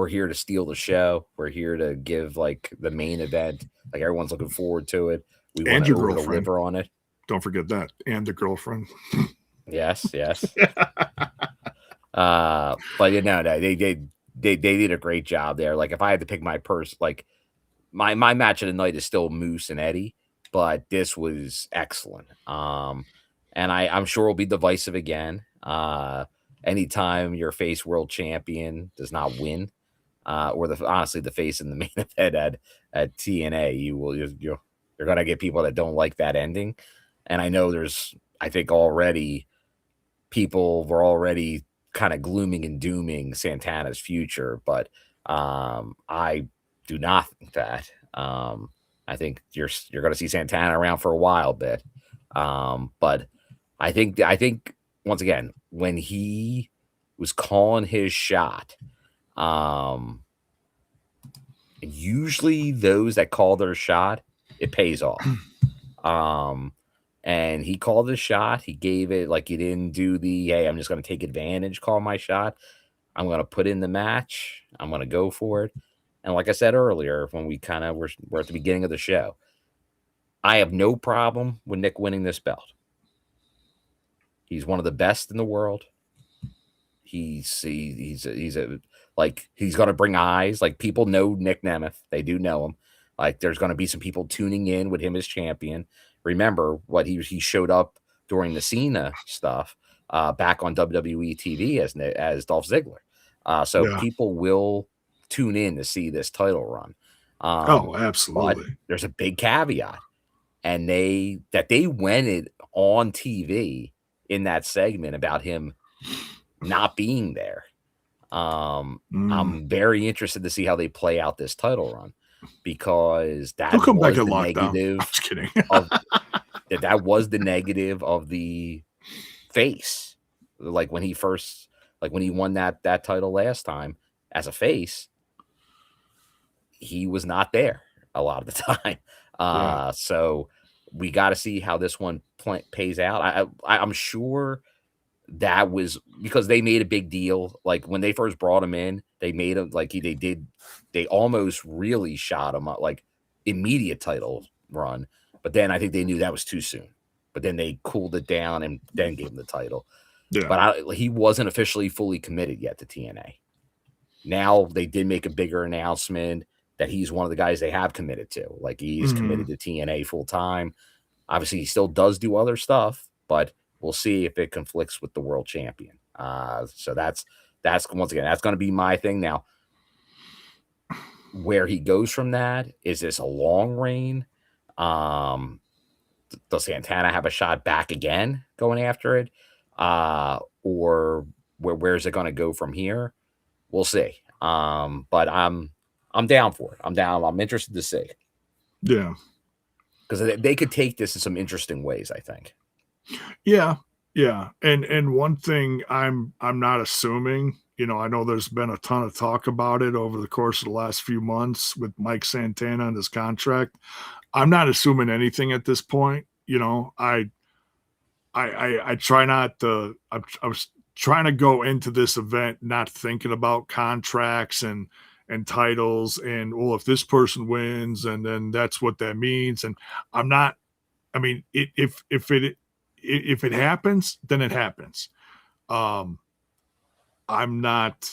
here to steal the show. We're here to give like the main event. Like everyone's looking forward to it. We want And to your over girlfriend. deliver on it. Don't forget that. And the girlfriend. Yes. But you know, they did a great job there. Like if I had to pick my like my match of the night is still Moose and Eddie, but this was excellent. And I'm sure will be divisive again. Anytime your face world champion does not win, or honestly the face in the main event at TNA, you're gonna get people that don't like that ending. And I know I think already people were already kind of glooming and dooming Santana's future, but I do not think that. I think you're going to see Santana around for a while bit. But I think once again, when he was calling his shot, usually those that call their shot, it pays off. And he called his shot. He gave it like he didn't do the, hey, I'm just going to take advantage, call my shot. I'm going to put in the match. I'm going to go for it. And like I said earlier, when we kind of were at the beginning of the show, I have no problem with Nick winning this belt. He's one of the best in the world. He's going to bring eyes. Like people know Nick Nemeth. They do know him. Like there's going to be some people tuning in with him as champion. Remember what he showed up during the Cena stuff back on WWE TV as Dolph Ziggler. So people will tune in to see this title run. Absolutely. But there's a big caveat, and they went it on TV in that segment about him not being there. I'm very interested to see how they play out this title run, because that was the negative. I'm just kidding. that was the negative of the face. Like when he won that title last time as a face, he was not there a lot of the time. So we got to see how this one pays out. I'm sure that was because they made a big deal. Like when they first brought him in, they made him like they almost really shot him up like immediate title run. But then I think they knew that was too soon. But then they cooled it down and then gave him the title. Yeah. But he wasn't officially fully committed yet to TNA. Now they did make a bigger announcement that he's one of the guys they have committed to. Like he's committed to TNA full time. Obviously, he still does do other stuff, but we'll see if it conflicts with the world champion. So that's once again, that's going to be my thing. Now, where he goes from that, is this a long reign? Does Santana have a shot back again going after it? Or where's it going to go from here? We'll see. But I'm down for it. I'm interested to see. Yeah. Because they could take this in some interesting ways, I think. Yeah. And one thing I'm not assuming, I know there's been a ton of talk about it over the course of the last few months with Mike Santana and his contract. I'm not assuming anything at this point. I try not to. I was trying to go into this event not thinking about contracts and titles and, well, if this person wins and then that's what that means. And I'm not. I mean, if it happens, then it happens. I'm not.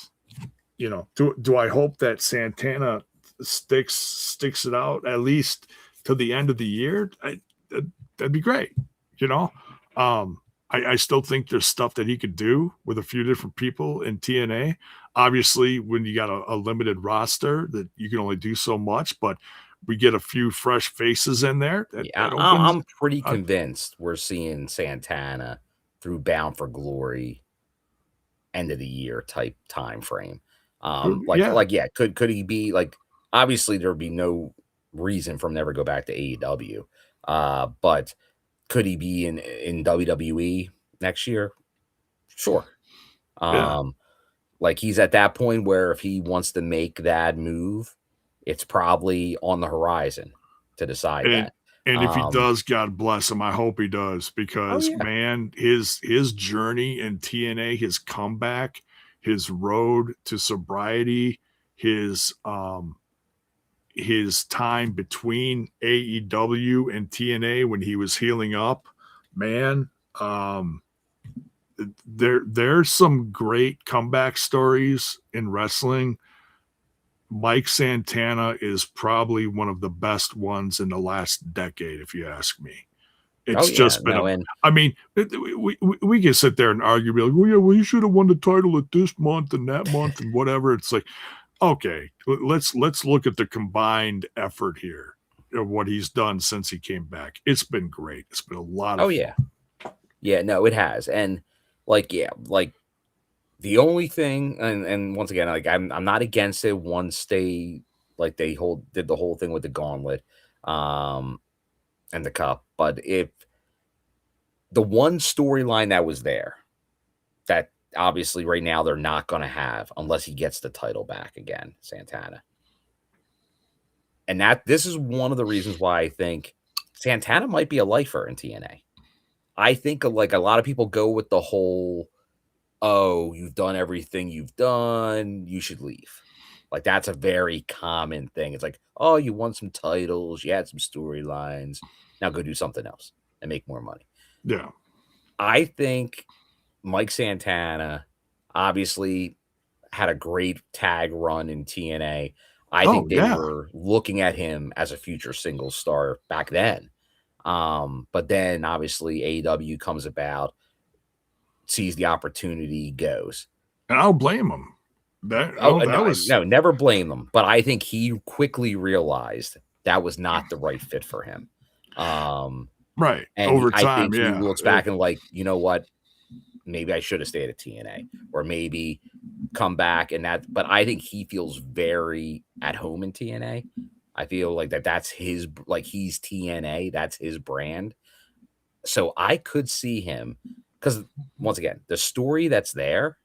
Do I hope that Santana sticks it out at least to the end of the year? That'd be great. I still think there's stuff that he could do with a few different people in TNA. Obviously, when you got a limited roster, that you can only do so much. But we get a few fresh faces in there. That opens. I'm pretty Uh, convinced we're seeing Santana through Bound for Glory end of the year type time frame. yeah, Yeah, could he be like, obviously there would be no reason for him to ever go back to AEW. But could he be in WWE next year? Sure. yeah. Like he's at that point where if he wants to make that move, it's probably on the horizon to decide And that. and if he Um, does, God bless him. I hope he does oh because yeah. man, his journey in TNA, his comeback, his road to sobriety, his time between AEW and TNA when he was healing up, man. There's some great comeback stories in wrestling. Mike Santana is probably one of the best ones in the last decade, if you ask me. Oh It's yeah. just been No, and I mean, we can sit there and argue, be like, well, yeah, well, you should have won the title at this month and that month and whatever. It's like, okay, let's look at the combined effort here of what he's done since he came back. It's been great. It's been a lot oh of fun. yeah. Yeah, no, it has. And like the only thing, and once again, like I'm not against it once they did the whole thing with the gauntlet, um, and the cup. But if the one storyline that was there that obviously right now they're not gonna have unless he gets the title back again, Santana. And that this is one of the reasons why I think Santana might be a lifer in TNA. I think like a lot of people go with the whole, "Oh, you've done everything you've done, you should leave." Like, that's a very common thing. It's like, "Oh, you won some titles, you had some storylines, now go do something else and make more money." Yeah. I think Mike Santana obviously had a great tag run in TNA. I Oh think they yeah. were looking at him as a future single star back then. But then obviously AEW comes about, sees the opportunity, goes. And I'll blame him. Oh, That was no, never blame them. But I think he quickly realized that was not the right fit for him. Um, right. and Over I time, think he yeah. looks back and like, you know what? Maybe I should have stayed at TNA, or maybe come back and that. But I think he feels very at home in TNA. I feel like that's his, like he's TNA, that's his brand. So I could see him because once again, the story that's there.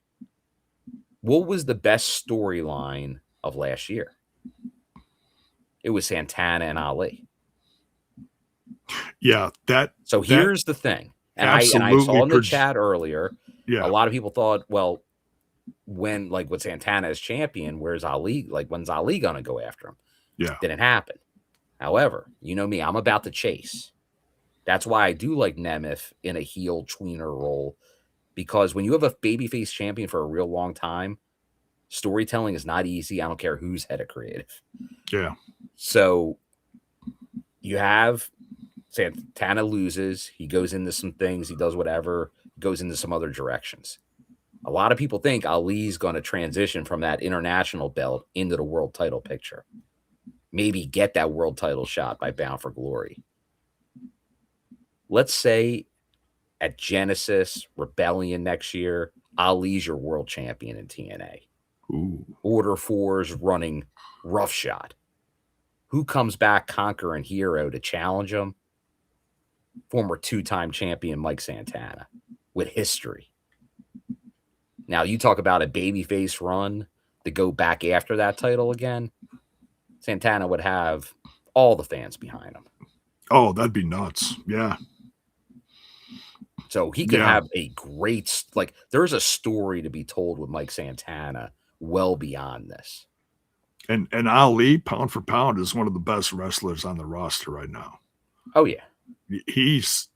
What was the best storyline of last year? It was Santana and Ali. Yeah, So that here's the thing, and I saw absolutely in the chat earlier, a yeah. lot of people thought, well, when like with Santana as champion, where's Ali? Like when's Ali gonna go after him? Yeah. Didn't happen. However, you know me, I'm about to chase. That's why I do like Nemeth in a heel tweener role, because when you have a babyface champion for a real long time, storytelling is not easy. I don't care who's head of creative. Yeah. So you have Santana loses, he goes into some things, he does whatever, goes into some other directions. A lot of people think Ali's going to transition from that international belt into the world title picture. Maybe get that world title shot by Bound for Glory. Let's say at Genesis Rebellion next year, Ali's your world champion in TNA. Ooh. Order 4's running roughshod. Who comes back conquering hero to challenge him? Former two-time champion Mike Santana with history. Now, you talk about a babyface run to go back after that title again. Santana would have all the fans behind him. Oh, that'd be nuts. Yeah. So he could have a great, like, there's a story to be told with Mike Santana well beyond this. And Ali, pound for pound, is one of the best wrestlers on the roster right now. Oh, yeah. He's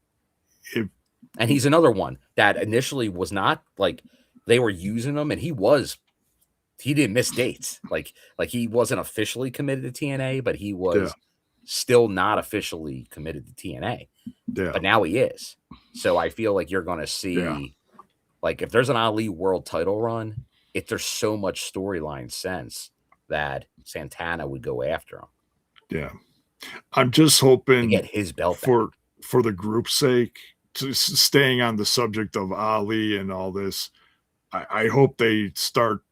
and he's another one that initially was not like they were using him, and he didn't miss dates. Like he wasn't officially committed to TNA, but he was still not officially committed to TNA. Yeah. But now he is. So I feel like you're going to see, like, if there's an Ali world title run, there's so much storyline sense that Santana would go after him. Yeah. I'm just to hoping get his belt back. for the group's sake, staying on the subject of Ali and all this, I hope they start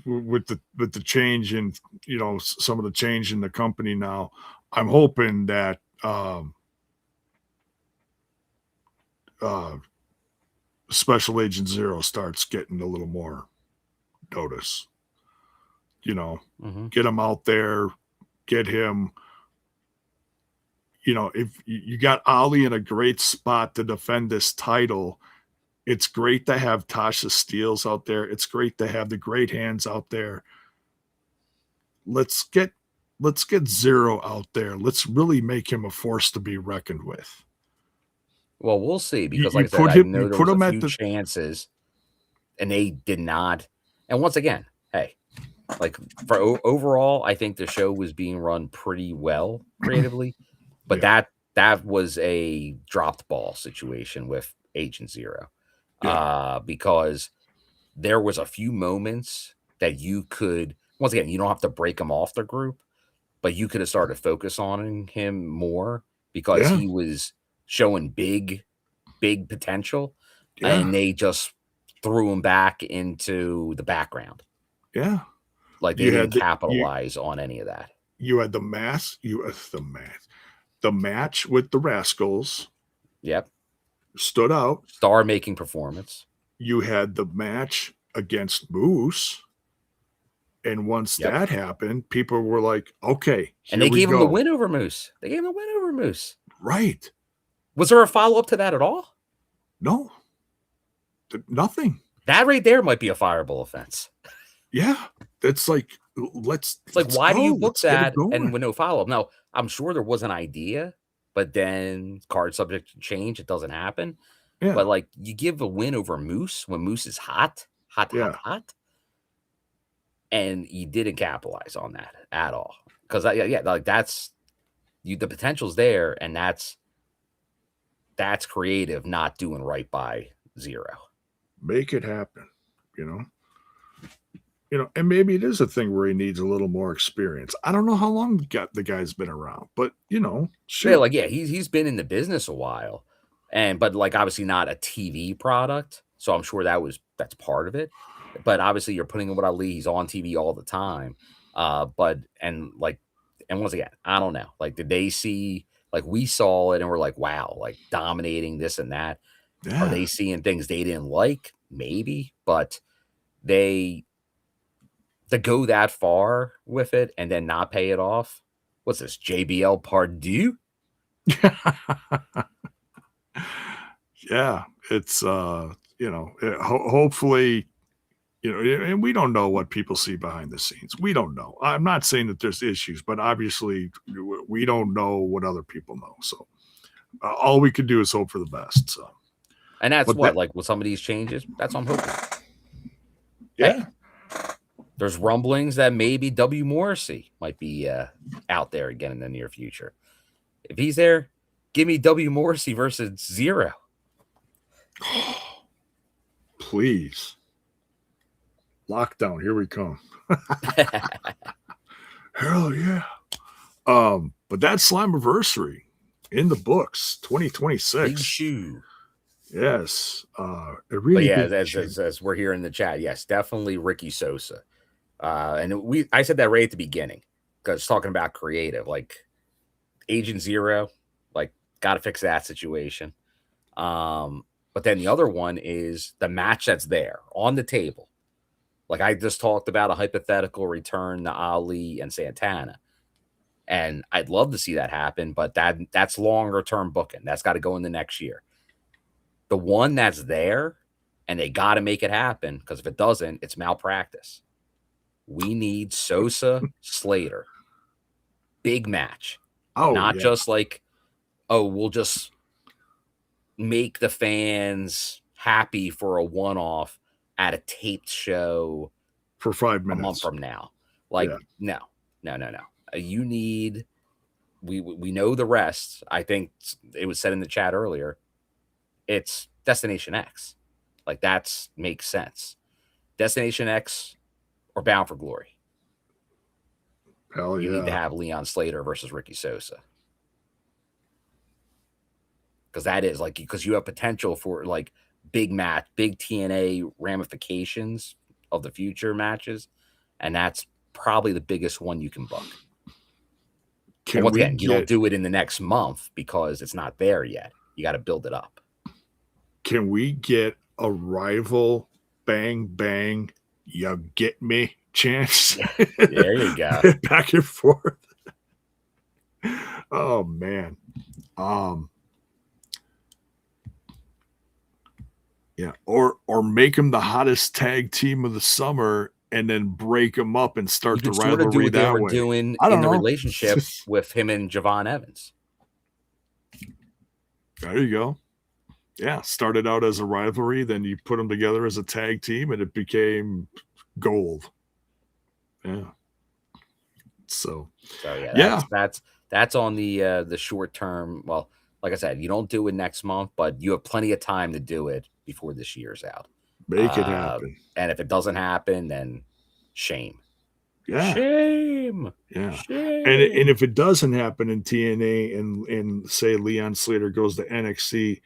with the change in, some of the change in the company now. I'm hoping that uh, Special Agent Zero starts getting a little more notice. Mm-hmm. Get him out there, get him. If you got Ali in a great spot to defend this title, it's great to have Tasha Steeles out there. It's great to have the great hands out there. Let's get Zero out there. Let's really make him a force to be reckoned with. Well, we'll see You, because, like you I said, put I him you know there put was a him at few the chances, and they did not. And once again, hey, like for overall, I think the show was being run pretty well creatively, but yeah, that was a dropped ball situation with Agent Zero, yeah, because there was a few moments that you could, once again, you don't have to break him off the group, but you could have started focus on him more because yeah, he was showing big potential, yeah, and they just threw him back into the background. yeah. Like they You didn't had capitalize on any of that. you had the match with the Rascals Yep. stood out. Star making performance. You had the match against Moose, and once Yep. that happened, people were like, "Okay, And here they we gave him the go." win over Moose. They gave him the win over Moose. Right? Was there a follow up to that at all? No, nothing. That right there might be a fireable offense. Yeah, it's like let's It's like, let's why do you go. book Let's get it that and going. with no follow up? Now, I'm sure there was an idea, but then card subject to change. It doesn't happen. Yeah, But like, you give a win over Moose when Moose is hot, hot, hot, yeah. hot, and you didn't capitalize on that at all. Because yeah, like that's you. The potential's there, and that's creative, not doing right by Zero. Make it happen. You know. And maybe it is a thing where he needs a little more experience. I don't know how long the guy's been around, but Yeah, shoot. like yeah, he's been in the business a while, and but like obviously not a TV product, so I'm sure that's part of it. But obviously you're putting him with Ali, he's on TV all the time. But and once again, I don't know. Like, did they see like we saw it and we're like, wow, like dominating this and that? Are Yeah. they seeing things they didn't like? Maybe, but they to go that far with it and then not pay it off. What's this? JBL Pardue? Yeah, it's hopefully, and we don't know what people see behind the scenes. We don't know. I'm not saying that there's issues, but obviously we don't know what other people know. So all we could do is hope for the best. So, And that's but that, what, like with some of these changes, that's what I'm hoping. Hey, yeah, there's rumblings that maybe W. Morrissey might be out there again in the near future. If he's there, give me W. Morrissey versus Zero. please, lockdown, here we come. Hell yeah. But that's Slammiversary in the books, Big 2026. shoe. Yes, a But really yeah, big shoe. as we're here in the chat, yes, definitely Ricky Sosa. And I said that right at the beginning because talking about creative, like Agent Zero, like got to fix that situation. But then the other one is the match that's there on the table. Like I just talked about a hypothetical return to Ali and Santana. And I'd love to see that happen, but that's longer term booking. That's got to go in the next year. The one that's there, and they got to make it happen because if it doesn't, it's malpractice. We need Sosa Slater. Big match. Oh Not yeah, just like, oh, we'll just make the fans happy for a one off at a taped show for five a month minutes. from now. Like, Yeah, no, no, no, no. You need, we know the rest. I think it was said in the chat earlier. It's Destination X. Like, that's makes sense. Destination X or Bound for Glory. Hell You need to yeah. have Leon Slater versus Ricky Sosa. Because that is like, because you have potential for like big match, big TNA ramifications of the future matches. And that's probably the biggest one you can book. And once again, you don't do it in the next month because it's not there yet. You got to build it up. Can we get a rival bang bang, you get me chance? There you go. Back and forth. Oh man. Yeah, or make them the hottest tag team of the summer and then break them up and start the rivalry sort of do what they that were way. doing I don't in the know. relationship with him and Javon Evans. There you go. Yeah, started out as a rivalry, then you put them together as a tag team, and it became gold. Yeah. So yeah, that's on the short term. Well, like I said, you don't do it next month, but you have plenty of time to do it before this year's out. Make it happen. And if it doesn't happen, then shame. Yeah. Shame. Yeah. Shame. And if it doesn't happen in TNA and say Leon Slater goes to NXT,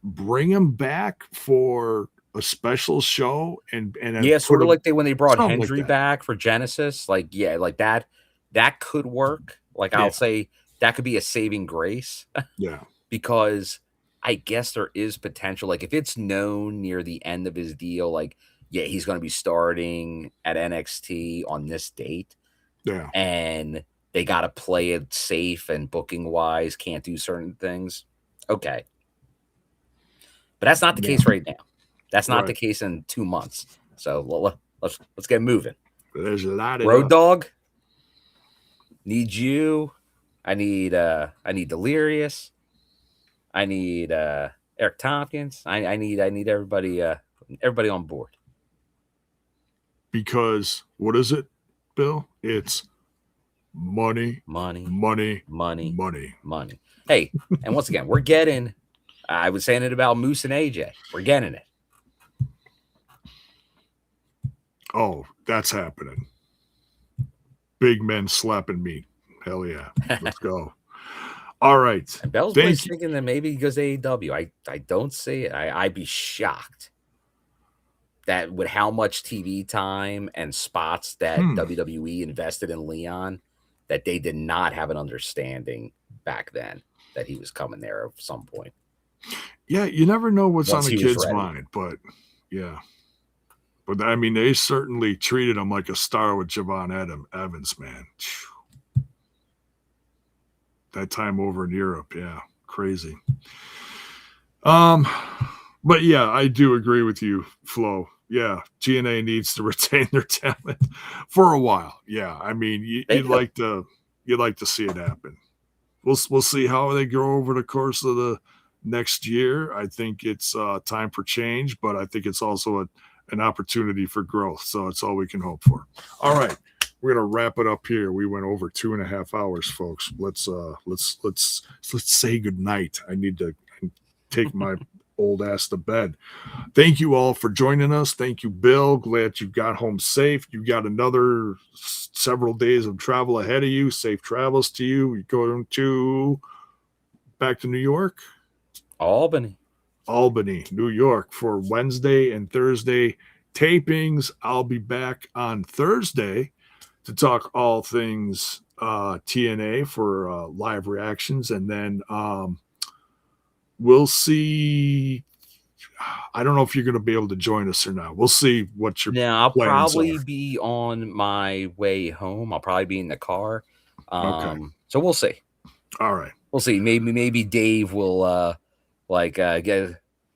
bring him back for a special show and sort of like when they brought Hendry like back for Genesis. Like, yeah, like that could work. Like, I'll say that could be a saving grace. Yeah. Because I guess there is potential. Like, if it's known near the end of his deal, like, yeah, he's going to be starting at NXT on this date. Yeah. And they got to play it safe and booking wise, can't do certain things. Okay. But that's not the case right now. That's not the case in 2 months. So let's get moving. There's a lot of Road Dog. Need you. I need Delirious. I need Eric Tompkins. I need everybody on board. Because what is it, Bill? It's money. Hey, and once again, we're getting. I was saying it about Moose and AJ. We're getting it. Oh, that's happening. Big men slapping meat. Hell yeah. Let's go. All right. And Bell's was thinking that maybe he goes to AEW. I don't see it. I'd be shocked that with how much TV time and spots that WWE invested in Leon, that they did not have an understanding back then that he was coming there at some point. Yeah, you never know what's on a kid's mind, but yeah. But I mean, they certainly treated him like a star with Javon Evans, man. That time over in Europe, yeah, crazy. But yeah, I do agree with you, Flo. Yeah, TNA needs to retain their talent for a while. Yeah, I mean, you'd like to see it happen. We'll see how they go over the course of the next year. I think it's time for change, but I think it's also an opportunity for growth. So it's all we can hope for. All right, we're gonna wrap it up here. We went over 2.5 hours, folks. Let's say goodnight. I need to take my old ass to bed. Thank you all for joining us. Thank you, Bill. Glad you got home safe. You got another several days of travel ahead of you. Safe travels to you. You're going to back to New York? Albany, New York for Wednesday and Thursday tapings. I'll be back on Thursday to talk all things TNA for live reactions, and then we'll see. I don't know if you're going to be able to join us or not. We'll see what your I'll probably be on my way home. I'll probably be in the car. Okay. So we'll see. All right. We'll see. Maybe Dave will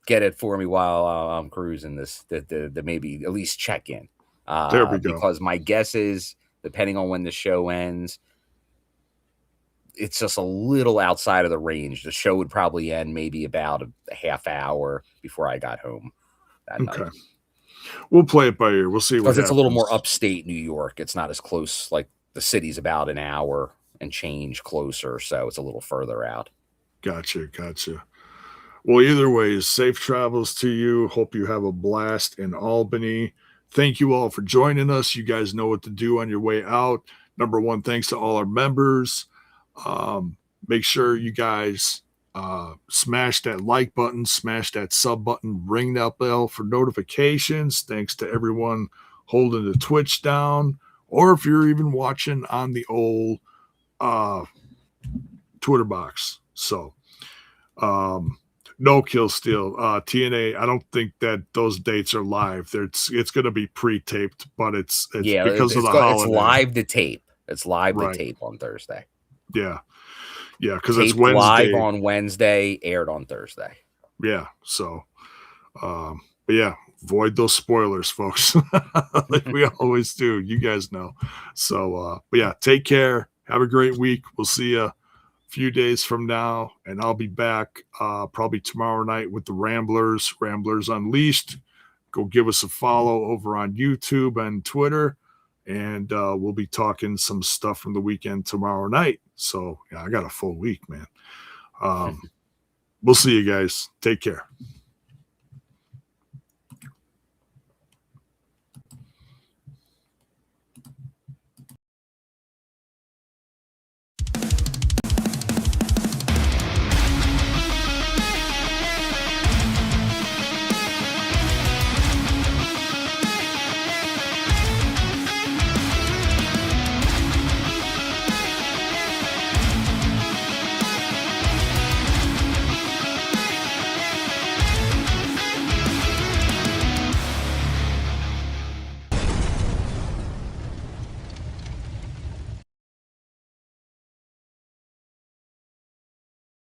get it for me while I'm cruising this. The maybe at least check in. There we go. Because my guess is, depending on when the show ends, it's just a little outside of the range. The show would probably end maybe about a half hour before I got home that night. We'll play it by ear. We'll see what happens. Because it's a little more upstate New York. It's not as close. Like, the city's about an hour and change closer, so it's a little further out. Gotcha. Well, either way, safe travels to you. Hope you have a blast in Albany. Thank you all for joining us. You guys know what to do on your way out. Number one, thanks to all our members. Make sure you guys smash that like button, smash that sub button, ring that bell for notifications. Thanks to everyone holding the Twitch down, or if you're even watching on the old Twitter box. So no kill steal. TNA, I don't think that those dates are live. It's going to be pre-taped, but it's because of the holiday. It's live to tape. It's live to tape on Thursday. Yeah, because it's Wednesday. Live on Wednesday, aired on Thursday. Yeah, so, but yeah, avoid those spoilers, folks, like we always do. You guys know. So, but yeah, take care. Have a great week. We'll see you a few days from now, and I'll be back probably tomorrow night with the Ramblers Unleashed. Go give us a follow over on YouTube and Twitter. And we'll be talking some stuff from the weekend tomorrow night. So, yeah, I got a full week, man. We'll see you guys. Take care.